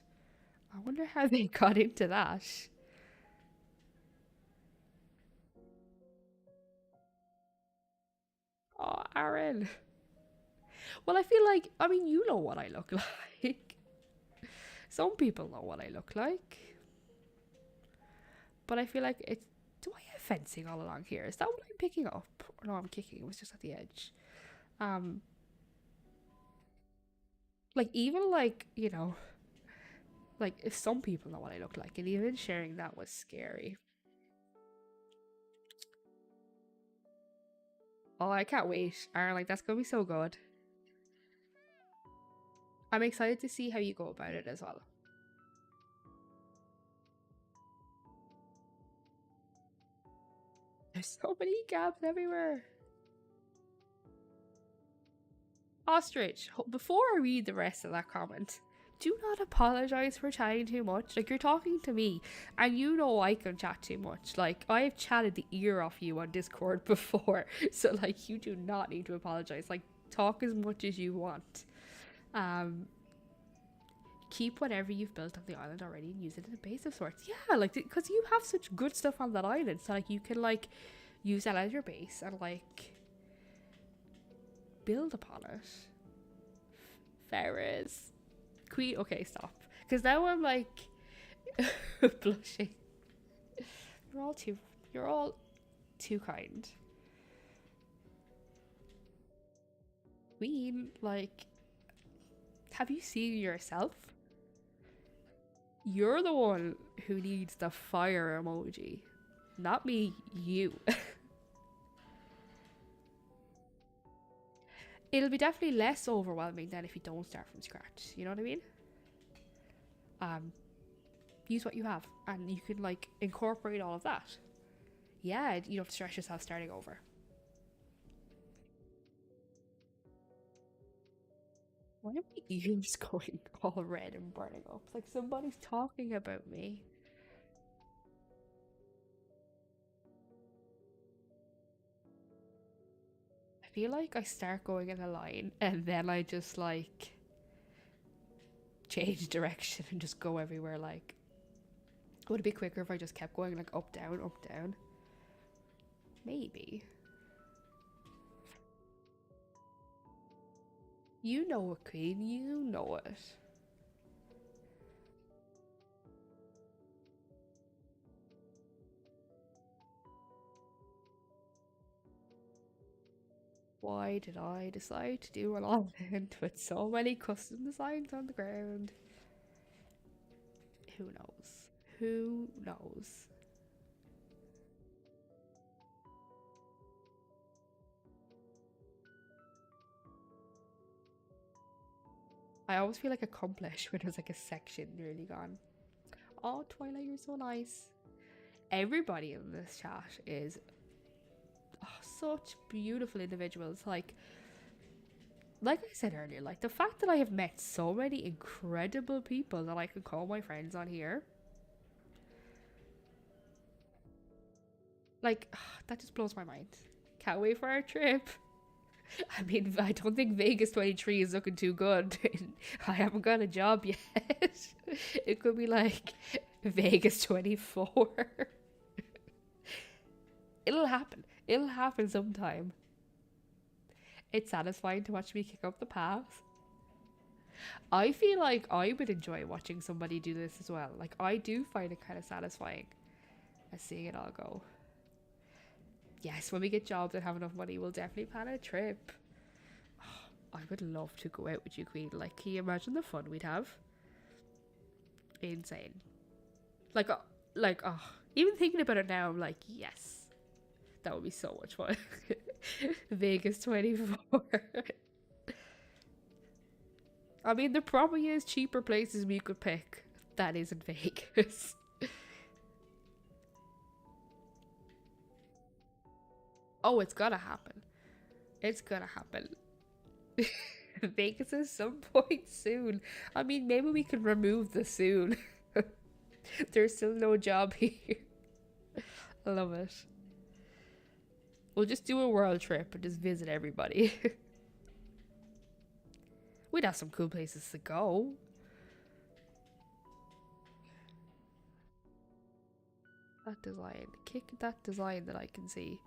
I wonder how they got into that. Oh, Aaron. Well, I feel like, I mean, you know what I look like. Some people know what I look like. But I feel like it's... Do I have fencing all along here? Is that what I'm picking up? Or no, I'm kicking. It was just at the edge. Like, even like, you know, like if some people know what I look like, and even sharing that was scary. Oh, I can't wait. Aaron, like, that's gonna be so good. I'm excited to see how you go about it as well. There's so many gaps everywhere. Ostrich, before I read the rest of that comment, do not apologize for chatting too much. Like, you're talking to me, and you know I can chat too much. Like, I have chatted the ear off you on Discord before, so like, you do not need to apologize. Like, talk as much as you want. Keep whatever you've built on the island already and use it as a base of sorts. Yeah, like, because you have such good stuff on that island, so like, you can like use that as your base and like build upon it. Ferris. Queen. Okay, stop. Because now I'm like blushing. You're all too kind. Queen, like, have you seen yourself? You're the one who needs the fire emoji, not me, you. It'll be definitely less overwhelming than if you don't start from scratch. You know what I mean? Um, use what you have, and you can like incorporate all of that. Yeah, you don't have to stress yourself starting over. Why are my ears going all red and burning up? It's like somebody's talking about me. I feel like I start going in a line and then I just like change direction and just go everywhere. Like, would it be quicker if I just kept going like up, down, up, down? Maybe. You know it, Queen. You know it. Why did I decide to do an island with so many custom designs on the ground? Who knows? Who knows? I always feel like accomplished when there's like a section nearly gone. Oh, Twilight, you're so nice. Everybody in this chat is such beautiful individuals. Like I said earlier, like the fact that I have met so many incredible people that I can call my friends on here, like that just blows my mind. Can't wait for our trip. I mean, I don't think Vegas 23 is looking too good. I haven't got a job yet. It could be like Vegas 24. It'll happen. It'll happen sometime. It's satisfying to watch me kick up the path. I feel like I would enjoy watching somebody do this as well. Like, I do find it kind of satisfying as seeing it all go. Yes, when we get jobs and have enough money, we'll definitely plan a trip. Oh, I would love to go out with you, Queen. Like, can you imagine the fun we'd have? Insane. Like, even thinking about it now, I'm like, yes, that would be so much fun. Vegas 24. I mean, there probably is cheaper places we could pick that isn't Vegas. Oh, it's gotta happen. It's gonna happen. Vegas at some point soon. I mean, maybe we can remove the soon. There's still no job here. I love it. We'll just do a world trip and just visit everybody. We'd have some cool places to go. That design. Kick that design that I can see.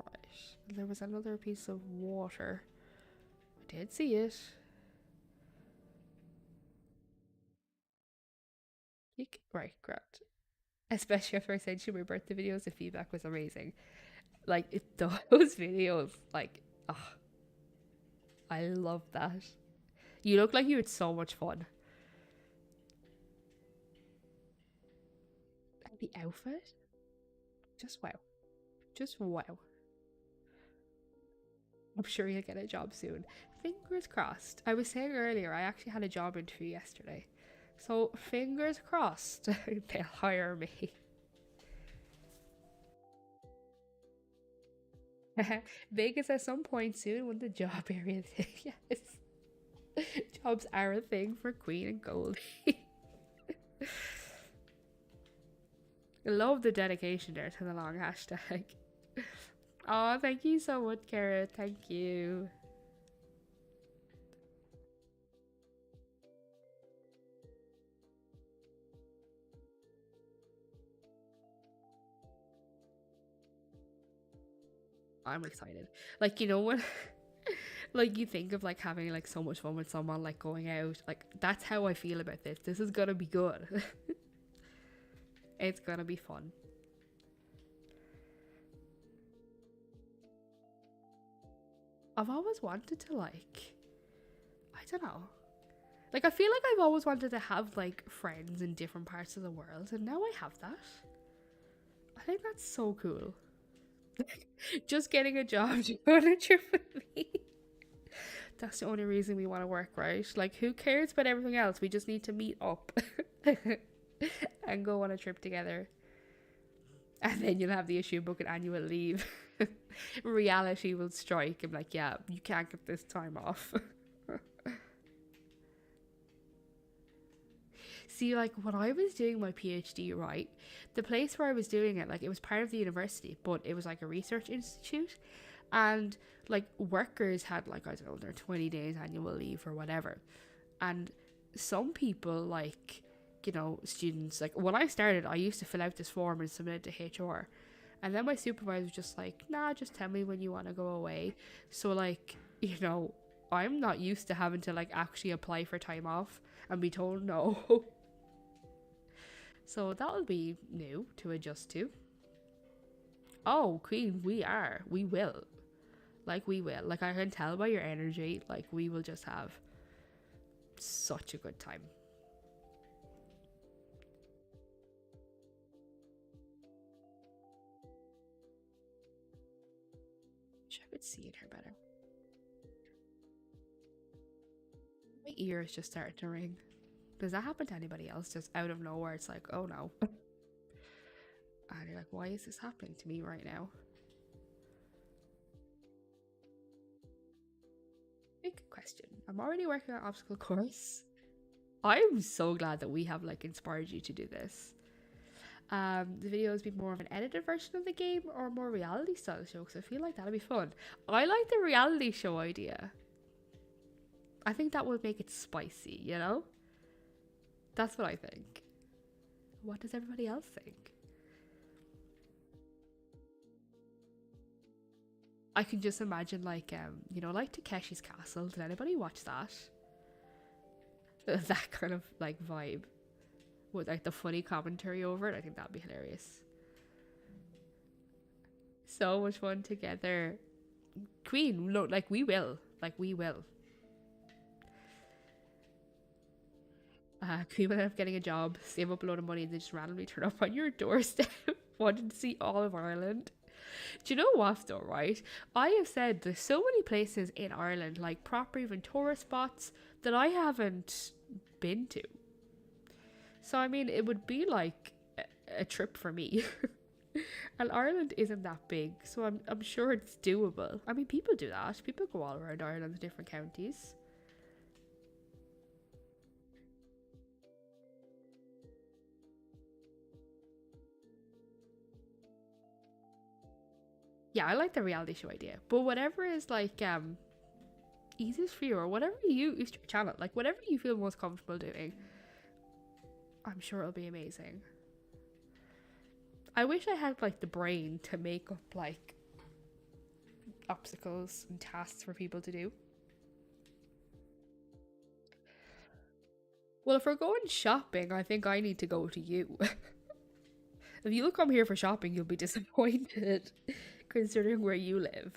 Right. And there was another piece of water. I did see it. Kick. Right, great. Especially after I sent you my birthday videos, the feedback was amazing. Like, those videos, like, oh, I love that. You look like you had so much fun. And the outfit? Just wow. Just wow. I'm sure you'll get a job soon. Fingers crossed. I was saying earlier, I actually had a job interview yesterday. So, fingers crossed, they'll hire me. Vegas at some point soon when the job area thing. Yes. Jobs are a thing for Queen and Goldie. I love the dedication there to the long hashtag. Oh, thank you so much, Kara. Thank you. I'm excited. Like, you know what? Like, you think of like having like so much fun with someone, like going out. Like, that's how I feel about this. This is gonna be good. It's gonna be fun. I've always wanted to like, I don't know. Like I feel like I've always wanted to have like friends in different parts of the world, and now I have that. I think that's so cool. Just getting a job to go on a trip with me. That's the only reason we want to work, right? Like, who cares about everything else? We just need to meet up and go on a trip together. And then you'll have the issue of booking annual leave. Reality will strike. I'm like, yeah, you can't get this time off. See, like, when I was doing my PhD, right, the place where I was doing it, like, it was part of the university, but it was like a research institute. And, like, workers had, like, I don't know, their 20 days annual leave or whatever. And some people, like, you know, students, like, when I started, I used to fill out this form and submit it to HR. And then my supervisor was just like, nah, just tell me when you want to go away. So, like, you know, I'm not used to having to, like, actually apply for time off and be told no. So that'll be new to adjust to. Oh, Queen, we are. We will. Like, we will. Like, I can tell by your energy, like, we will just have such a good time. Wish I could see it here better. My ears just started to ring. Does that happen to anybody else? Just out of nowhere, it's like, oh no. And you're like, why is this happening to me right now? Big question. I'm already working on obstacle course. I'm so glad that we have like inspired you to do this. The videos be more of an edited version of the game or more reality style show, because I feel like that'd be fun. I like the reality show idea. I think that would make it spicy, you know? That's what I think. What does everybody else think? I can just imagine like you know, like Takeshi's Castle. Did anybody watch that? That kind of like vibe with like the funny commentary over it. I think that'd be hilarious. So much fun together. Queen, no, like we will. Like we will. Queen will end up getting a job, save up a load of money, and then just randomly turn up on your doorstep wanting to see all of Ireland. Do you know what though, right? I have said there's so many places in Ireland, like proper even tourist spots, that I haven't been to. So I mean, it would be like a trip for me. And Ireland isn't that big, so I'm sure it's doable. I mean, people do that. People go all around Ireland, different counties. Yeah, I like the reality show idea. But whatever is like easiest for you, or whatever you is your channel, like whatever you feel most comfortable doing, I'm sure it'll be amazing. I wish I had like the brain to make up like obstacles and tasks for people to do. Well, if we're going shopping, I think I need to go to you. If you'll come here for shopping, you'll be disappointed considering where you live.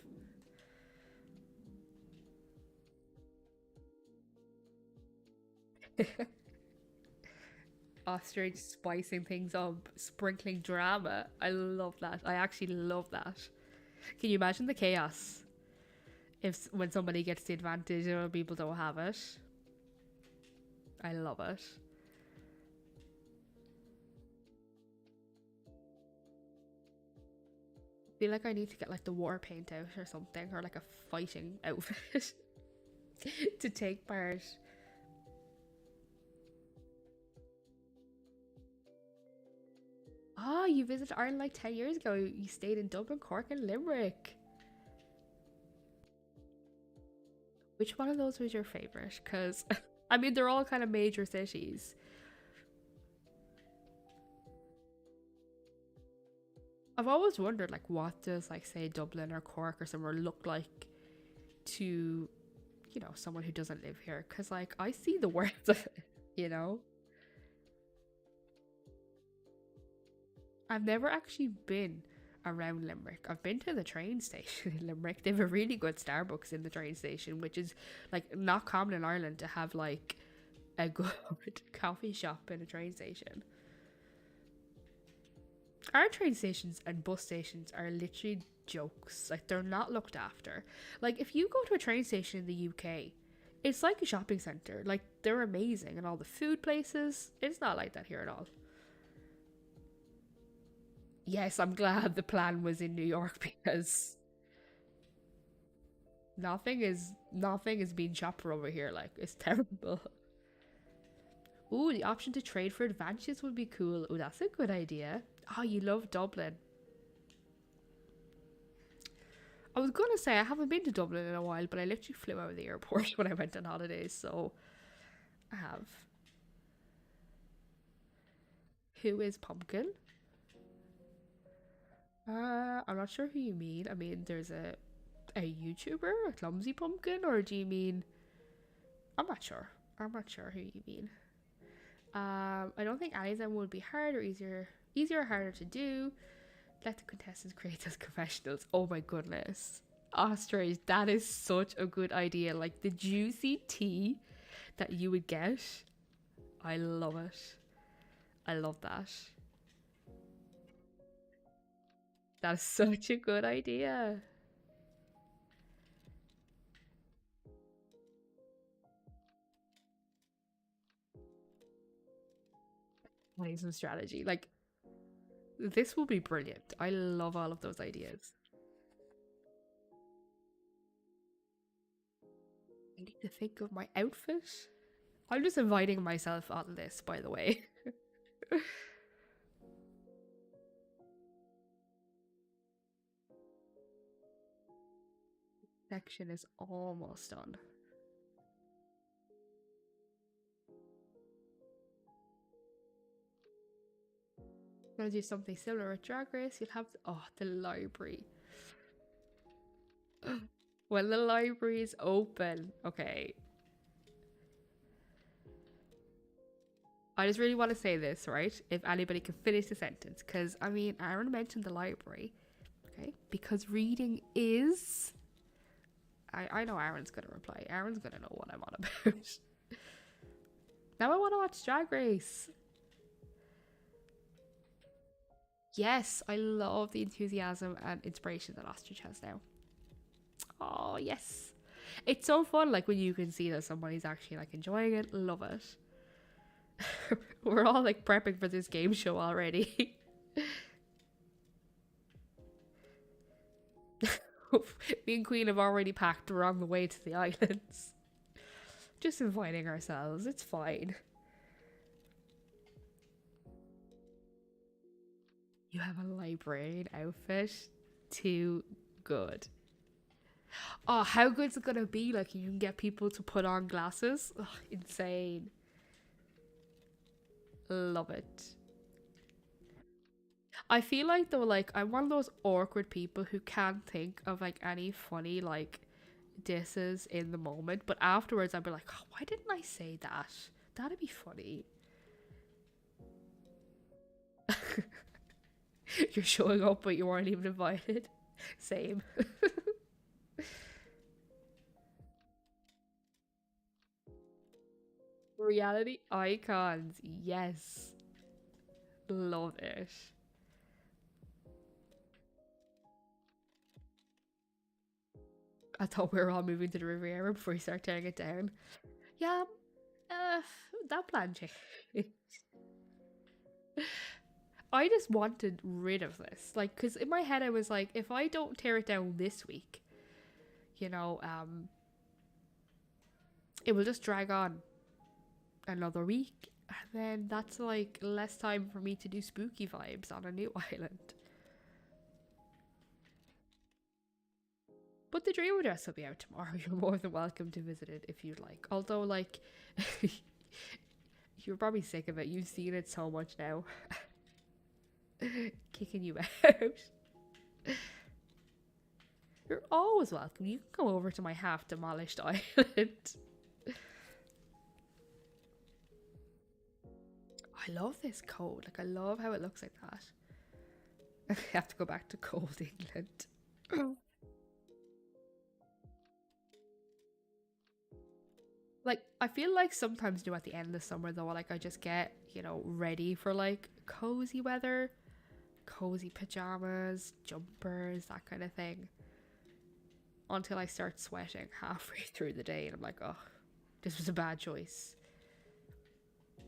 Ostrich spicing things up, sprinkling drama. I love that. I actually love that. Can you imagine the chaos if when somebody gets the advantage and other people don't have it? I love it. I feel like I need to get like the war paint out or something, or like a fighting outfit to take part. Ah, you visited Ireland like 10 years ago. You stayed in Dublin, Cork, and Limerick. Which one of those was your favourite? Because, I mean, they're all kind of major cities. I've always wondered, like, what does, like, say, Dublin or Cork or somewhere look like to, you know, someone who doesn't live here? Because, like, I see the worth of it, you know? I've never actually been. around Limerick. I've been to the train station in Limerick. They have a really good Starbucks in the train station, which is like not common in Ireland to have like a good coffee shop in a train station. Our train stations and bus stations are literally jokes. Like, they're not looked after. Like, if you go to a train station in the UK, it's like a shopping centre. Like, they're amazing, and all the food places. It's not like that here at all. Yes, I'm glad the plan was in New York because nothing is being chopper over here. Like, it's terrible. Ooh, the option to trade for advantages would be cool. Ooh, that's a good idea. Oh, you love Dublin. I was gonna say I haven't been to Dublin in a while, but I literally flew out of the airport when I went on holidays, so I have. Who is Pumpkin? I'm not sure who you mean. I mean, there's a YouTuber, a clumsy pumpkin, or do you mean? I'm not sure. I'm not sure who you mean. I don't think any of them would be hard or easier or harder to do. Let the contestants create as professionals. Oh my goodness. Ostrich, that is such a good idea. Like the juicy tea that you would get. I love it. I love that. That's such a good idea. Planning some strategy. Like, this will be brilliant. I love all of those ideas. I need to think of my outfit. I'm just inviting myself on this, by the way. Section is almost done. I'm gonna do something similar with Drag Race. You'll have the library. When the library is open, okay. I just really want to say this, right? If anybody can finish the sentence, because I mean, Aaron mentioned the library, okay? Because reading is. I know Aaron's gonna reply. Aaron's gonna know what I'm on about. Now I want to watch Drag Race. Yes, I love the enthusiasm and inspiration that Ostrich has now. Oh, yes. It's so fun, like, when you can see that somebody's actually, like, enjoying it. Love it. We're all, like, prepping for this game show already. Me and Queen have already packed. We're on the way to the islands. Just inviting ourselves. It's fine. You have a librarian outfit? Too good. Oh, how good's it gonna be? Like, you can get people to put on glasses? Ugh, insane. Love it. I feel like though, like, I'm one of those awkward people who can't think of like any funny like disses in the moment, but afterwards I'd be like, oh, why didn't I say that? That'd be funny. You're showing up, but you weren't even invited. Same. Reality icons, yes. Love it. I thought we were all moving to the Riviera before we start tearing it down. Yeah, uh, that plan changed. I just wanted rid of this. Like, because in my head I was like, if I don't tear it down this week, you know, it will just drag on another week. And then that's like less time for me to do spooky vibes on a new island. But the dream dress will be out tomorrow. You're more than welcome to visit it if you'd like. Although, like, you're probably sick of it. You've seen it so much now. Kicking you out. You're always welcome. You can go over to my half demolished island. I love this coat. Like, I love how it looks like that. I have to go back to cold England. Like, I feel like sometimes, at the end of the summer though, like I just get, ready for like cozy weather, cozy pajamas, jumpers, that kind of thing, until I start sweating halfway through the day and I'm like, oh, this was a bad choice. I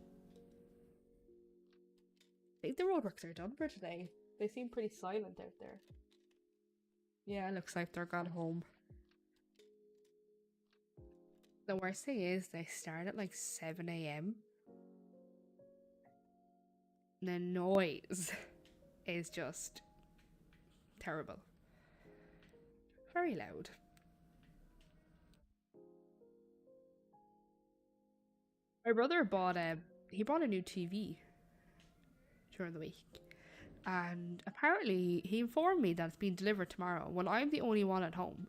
think the roadworks are done for today. They seem pretty silent out there. Yeah, it looks like they're gone home. The worst thing is they start at like 7 a.m. The noise is just terrible. Very loud. My brother bought a new TV during the week. And apparently he informed me that it's being delivered tomorrow when I'm the only one at home.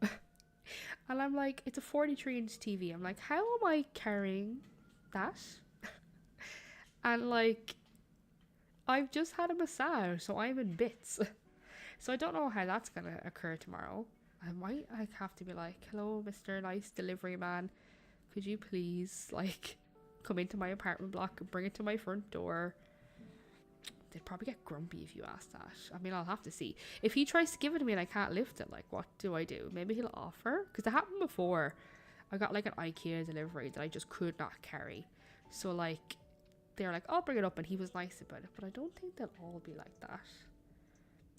And I'm like, it's a 43-inch TV. I'm like, how am I carrying that? And like, I've just had a massage, so I'm in bits. So I don't know how that's gonna occur tomorrow. I might like have to be like, hello, Mr. Nice Delivery Man. Could you please like come into my apartment block and bring it to my front door? They'd probably get grumpy if you ask that. I mean, I'll have to see. If he tries to give it to me and I can't lift it, like, what do I do? Maybe he'll offer? Because it happened before. I got, like, an IKEA delivery that I just could not carry. So, like, they're like, I'll bring it up, and he was nice about it. But I don't think they'll all be like that.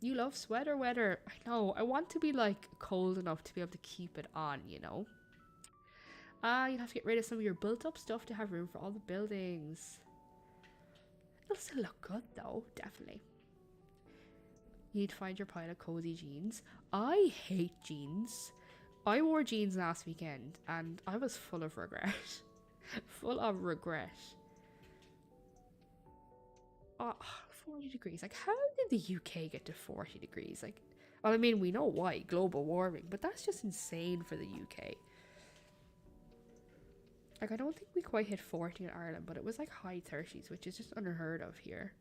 You love sweater weather. I know. I want to be, like, cold enough to be able to keep it on, you know? You'd have to get rid of some of your built-up stuff to have room for all the buildings. It'll still look good though, definitely. You need to find your pile of cozy jeans. I hate jeans. I wore jeans last weekend and I was full of regret. Full of regret. Oh, 40 degrees. Like, how did the UK get to 40 degrees? Like, well, I mean, we know why, global warming, but that's just insane for the UK. Like, I don't think we quite hit 40 in Ireland, but it was like high 30s, which is just unheard of here.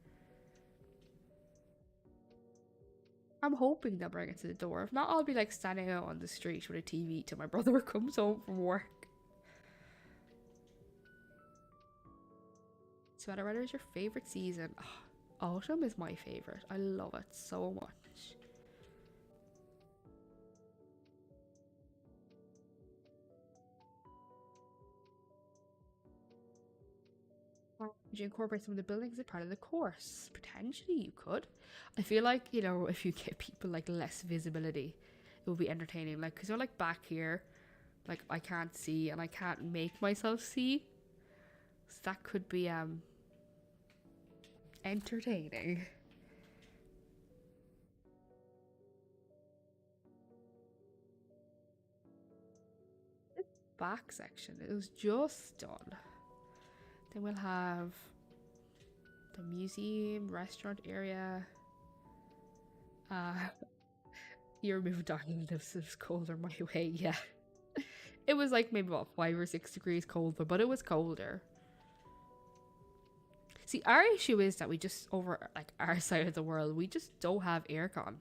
I'm hoping they'll bring it to the door. If not, I'll be like standing out on the street with a TV till my brother comes home from work. Sweater weather is your favorite season. Oh, autumn is my favorite. I love it so much. Would you incorporate some of the buildings as part of the course? Potentially you could. I feel like, if you give people like less visibility, it would be entertaining. Like, because like back here, like I can't see and I can't make myself see. So that could be entertaining. This back section, it was just done. Then we'll have the museum, restaurant area. Your moved on, this is colder my way, yeah. It was like maybe about 5 or 6 degrees colder, but it was colder. See, our issue is that we just, over like our side of the world, we just don't have aircon.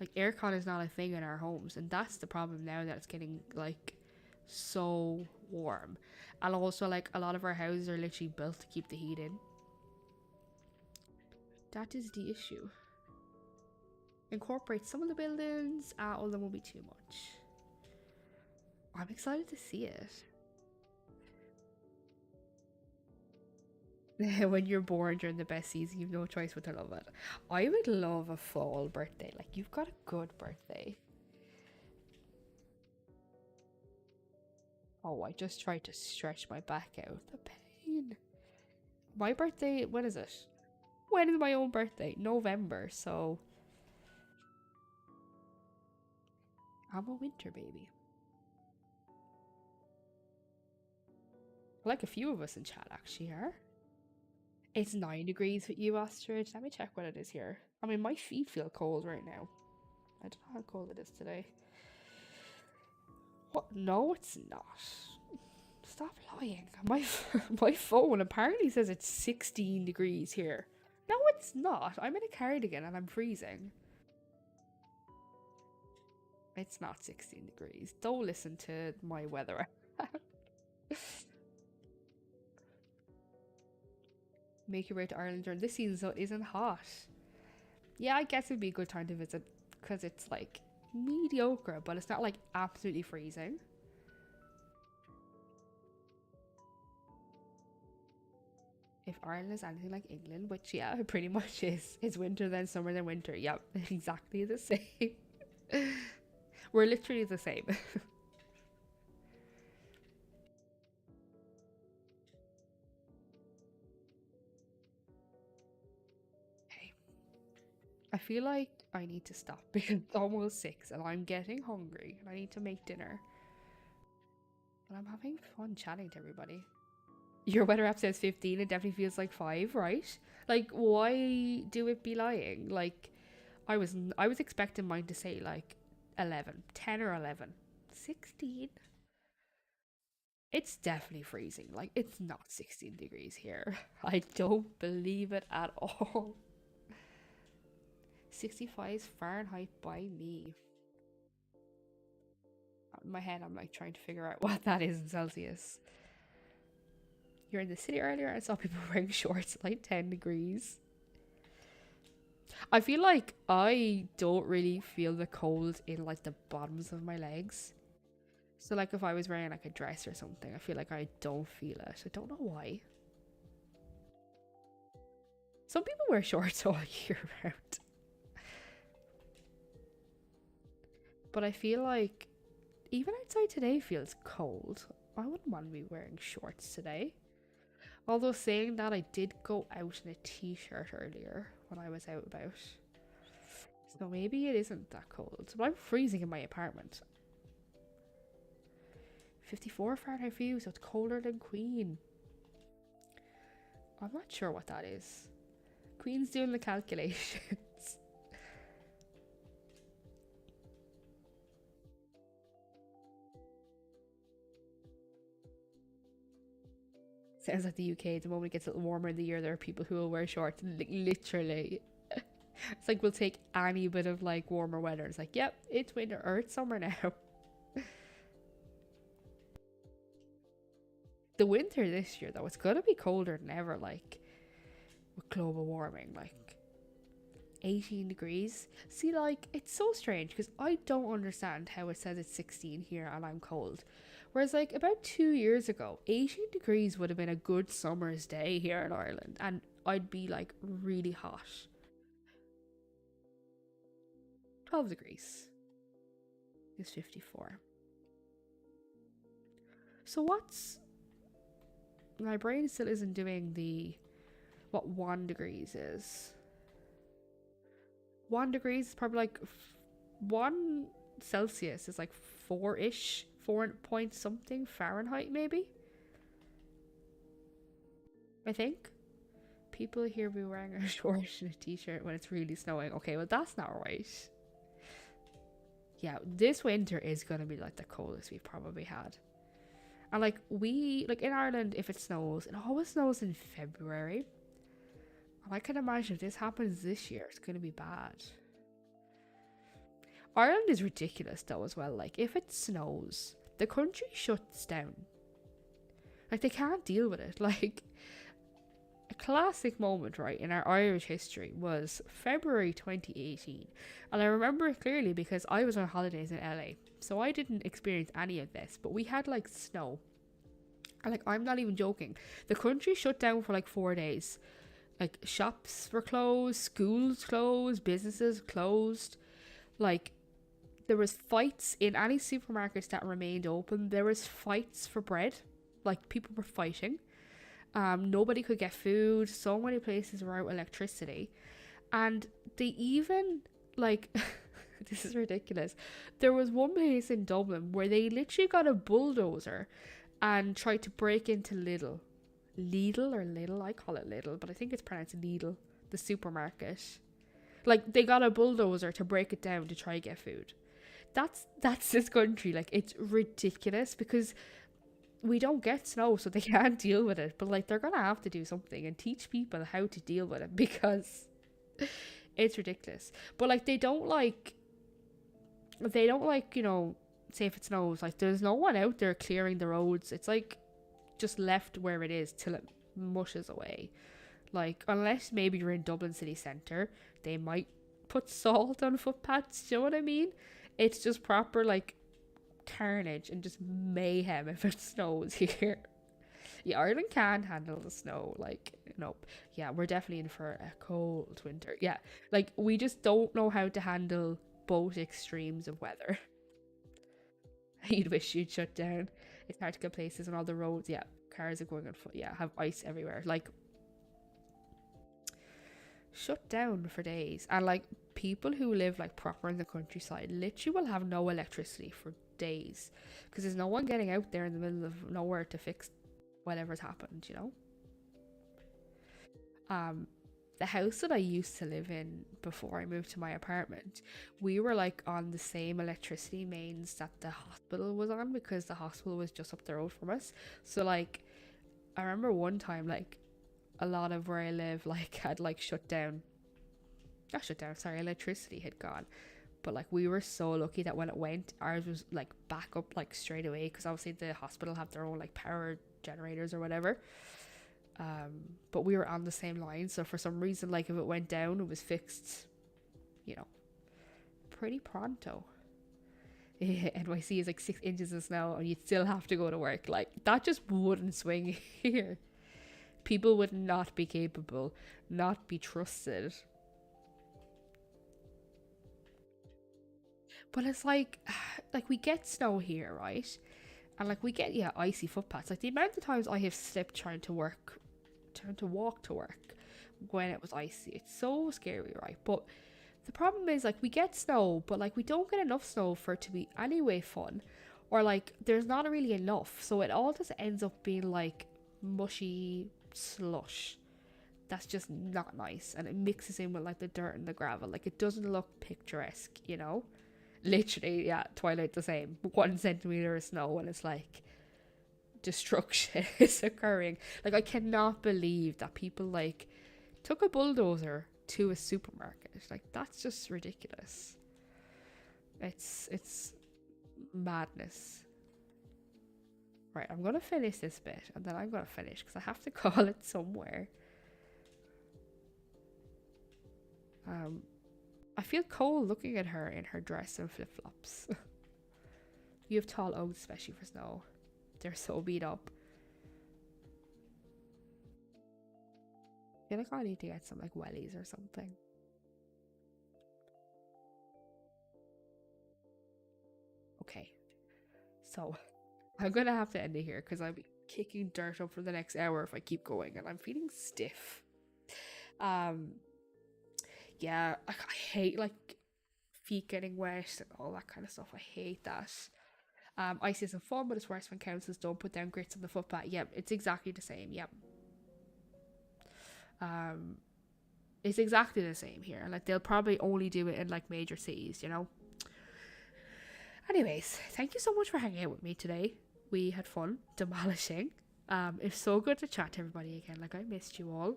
Like, aircon is not a thing in our homes, and that's the problem now that it's getting like so warm. And also, like, a lot of our houses are literally built to keep the heat in. That is the issue. Incorporate some of the buildings, all of them will be too much. I'm excited to see it. When you're born during the best season, you've no choice but to love it. I would love a fall birthday. Like, you've got a good birthday. Oh, I just tried to stretch my back out. The pain. My birthday, when is it? When is my own birthday? November, so I'm a winter baby. Like a few of us in chat actually are. It's 9 degrees with you, Ostrich. Let me check what it is here. I mean, my feet feel cold right now. I don't know how cold it is today. What? No, it's not. Stop lying. My phone apparently says it's 16 degrees here. No, it's not. I'm in a cardigan and I'm freezing. It's not 16 degrees. Don't listen to my weather. Make your way to Ireland during this season so it isn't hot. Yeah, I guess it'd be a good time to visit because it's like mediocre, but it's not like absolutely freezing. If Ireland is anything like England, which yeah, it pretty much is, it's winter then summer then winter. Yep, exactly the same. We're literally the same. Okay. I feel like I need to stop because it's almost 6 and I'm getting hungry and I need to make dinner. But I'm having fun chatting to everybody. Your weather app says 15, it definitely feels like 5, right? Like, why do it be lying? Like, I was expecting mine to say like 11, 10 or 11. 16? It's definitely freezing. Like, it's not 16 degrees here. I don't believe it at all. 65 Fahrenheit by me. In my head, I'm like trying to figure out what that is in Celsius. You're in the city earlier. I saw people wearing shorts at like 10 degrees. I feel like I don't really feel the cold in like the bottoms of my legs. So like if I was wearing like a dress or something, I feel like I don't feel it. I don't know why. Some people wear shorts all year round. But I feel like even outside today feels cold. I wouldn't want to be wearing shorts today. Although saying that, I did go out in a t-shirt earlier when I was out about. So maybe it isn't that cold. But I'm freezing in my apartment. 54 Fahrenheit for you, so it's colder than Queen. I'm not sure what that is. Queen's doing the calculations. Sounds like the UK. The moment it gets a little warmer in the year, there are people who will wear shorts. Literally. It's like we'll take any bit of like warmer weather. It's like, yep, it's winter or it's summer now. The winter this year though, it's gonna be colder than ever, like with global warming, like 18 degrees. See, like, it's so strange because I don't understand how it says it's 16 here and I'm cold. Whereas like about 2 years ago, 18 degrees would have been a good summer's day here in Ireland and I'd be like really hot. 12 degrees is 54. So what's... My brain still isn't doing the... What 1 degrees is. 1 degrees is probably like... 1 Celsius is like 4-ish. 4 point something Fahrenheit maybe? I think. People here be wearing a short and a t-shirt when it's really snowing. Okay, well that's not right. Yeah, this winter is gonna be like the coldest we've probably had. And like in Ireland, if it snows, it always snows in February. And I can imagine if this happens this year, it's gonna be bad. Ireland is ridiculous though as well. Like if it snows, the country shuts down. Like they can't deal with it. Like a classic moment, right, in our Irish history was February 2018. And I remember it clearly because I was on holidays in LA. So I didn't experience any of this, but we had like snow. And like, I'm not even joking. The country shut down for like 4 days. Like shops were closed, schools closed, businesses closed. Like there was fights in any supermarkets that remained open. There was fights for bread. Like people were fighting. Nobody could get food. So many places were out electricity. And they even, like, this is ridiculous. There was one place in Dublin where they literally got a bulldozer and tried to break into Lidl. Lidl or Lidl? I call it Lidl, but I think it's pronounced Lidl, the supermarket. Like, they got a bulldozer to break it down to try to get food. That's this country. Like, it's ridiculous because we don't get snow, so they can't deal with it. But like, they're gonna have to do something and teach people how to deal with it because it's ridiculous. But like, they don't like they don't like, say if it snows, like there's no one out there clearing the roads. It's like just left where it is till it mushes away. Like, unless maybe you're in Dublin city centre, they might put salt on footpaths. Do you know what I mean? It's just proper like carnage and just mayhem if it snows here. Yeah, Ireland can handle the snow. Like, nope. Yeah, we're definitely in for a cold winter. Yeah, like we just don't know how to handle both extremes of weather. You'd wish you'd shut down. It's hard to get places on all the roads. Yeah, cars are going on foot. Yeah, have ice everywhere. Like, shut down for days. And like people who live like proper in the countryside literally will have no electricity for days because there's no one getting out there in the middle of nowhere to fix whatever's happened, the house that I used to live in before I moved to my apartment, we were like on the same electricity mains that the hospital was on because the hospital was just up the road from us. So like I remember one time like a lot of where I live like had like electricity had gone. But like we were so lucky that when it went, ours was like back up like straight away because obviously the hospital have their own like power generators or whatever. But we were on the same line, so for some reason like if it went down it was fixed, pretty pronto. NYC is like 6 inches of snow and you'd still have to go to work. Like that just wouldn't swing here. People would not be capable, not be trusted. But it's like we get snow here, right? And like we get icy footpaths. Like the amount of times I have slipped trying to walk to work when it was icy, it's so scary, right? But the problem is like we get snow, but like we don't get enough snow for it to be anyway fun, or like there's not really enough, so it all just ends up being like mushy slush. That's just not nice, and it mixes in with like the dirt and the gravel. Like it doesn't look picturesque, Literally, yeah, Twilight the same. 1 centimeter of snow and it's like destruction is occurring. Like I cannot believe that people like took a bulldozer to a supermarket. Like that's just ridiculous. It's madness. Right, I'm gonna finish this bit and then I'm gonna finish because I have to call it somewhere. I feel cold looking at her in her dress and flip-flops. You have tall oats, especially for snow. They're so beat up. I feel like I need to get some like wellies or something. Okay, so I'm gonna have to end it here because I'll be kicking dirt up for the next hour if I keep going, and I'm feeling stiff. Yeah, I hate like feet getting wet and all that kind of stuff. I hate that. Ice isn't fun, but it's worse when councils don't put down grits on the footpath. Yep, it's exactly the same. Yep. It's exactly the same here. Like they'll probably only do it in like major cities, Anyways, thank you so much for hanging out with me today. We had fun demolishing. It's so good to chat to everybody again. Like I missed you all.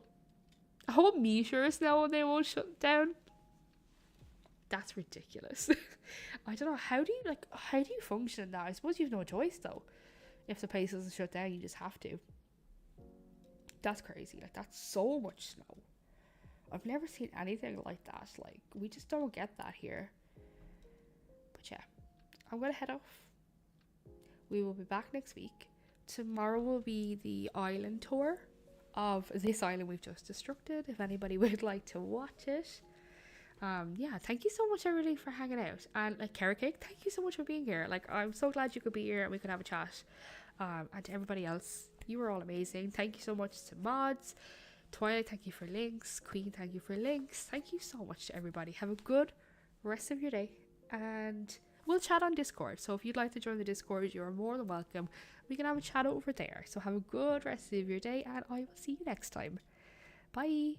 I hope meters now they won't shut down. That's ridiculous. I don't know, how do you function in that? I suppose you've no choice though. If the place doesn't shut down, you just have to. That's crazy. Like that's so much snow. I've never seen anything like that. Like we just don't get that here. But yeah, I'm gonna head off. We will be back next week. Tomorrow will be the island tour of this island we've just destructed, if anybody would like to watch it. Yeah, thank you so much everybody for hanging out, and like Carrot Cake, thank you so much for being here. Like I'm so glad you could be here and we could have a chat. And to everybody else, you were all amazing. Thank you so much to mods. Twilight, thank you for links. Queen, thank you for links. Thank you so much to everybody. Have a good rest of your day, and we'll chat on Discord. So if you'd like to join the Discord, you're more than welcome. We can have a chat over there. So have a good rest of your day, and I will see you next time. Bye.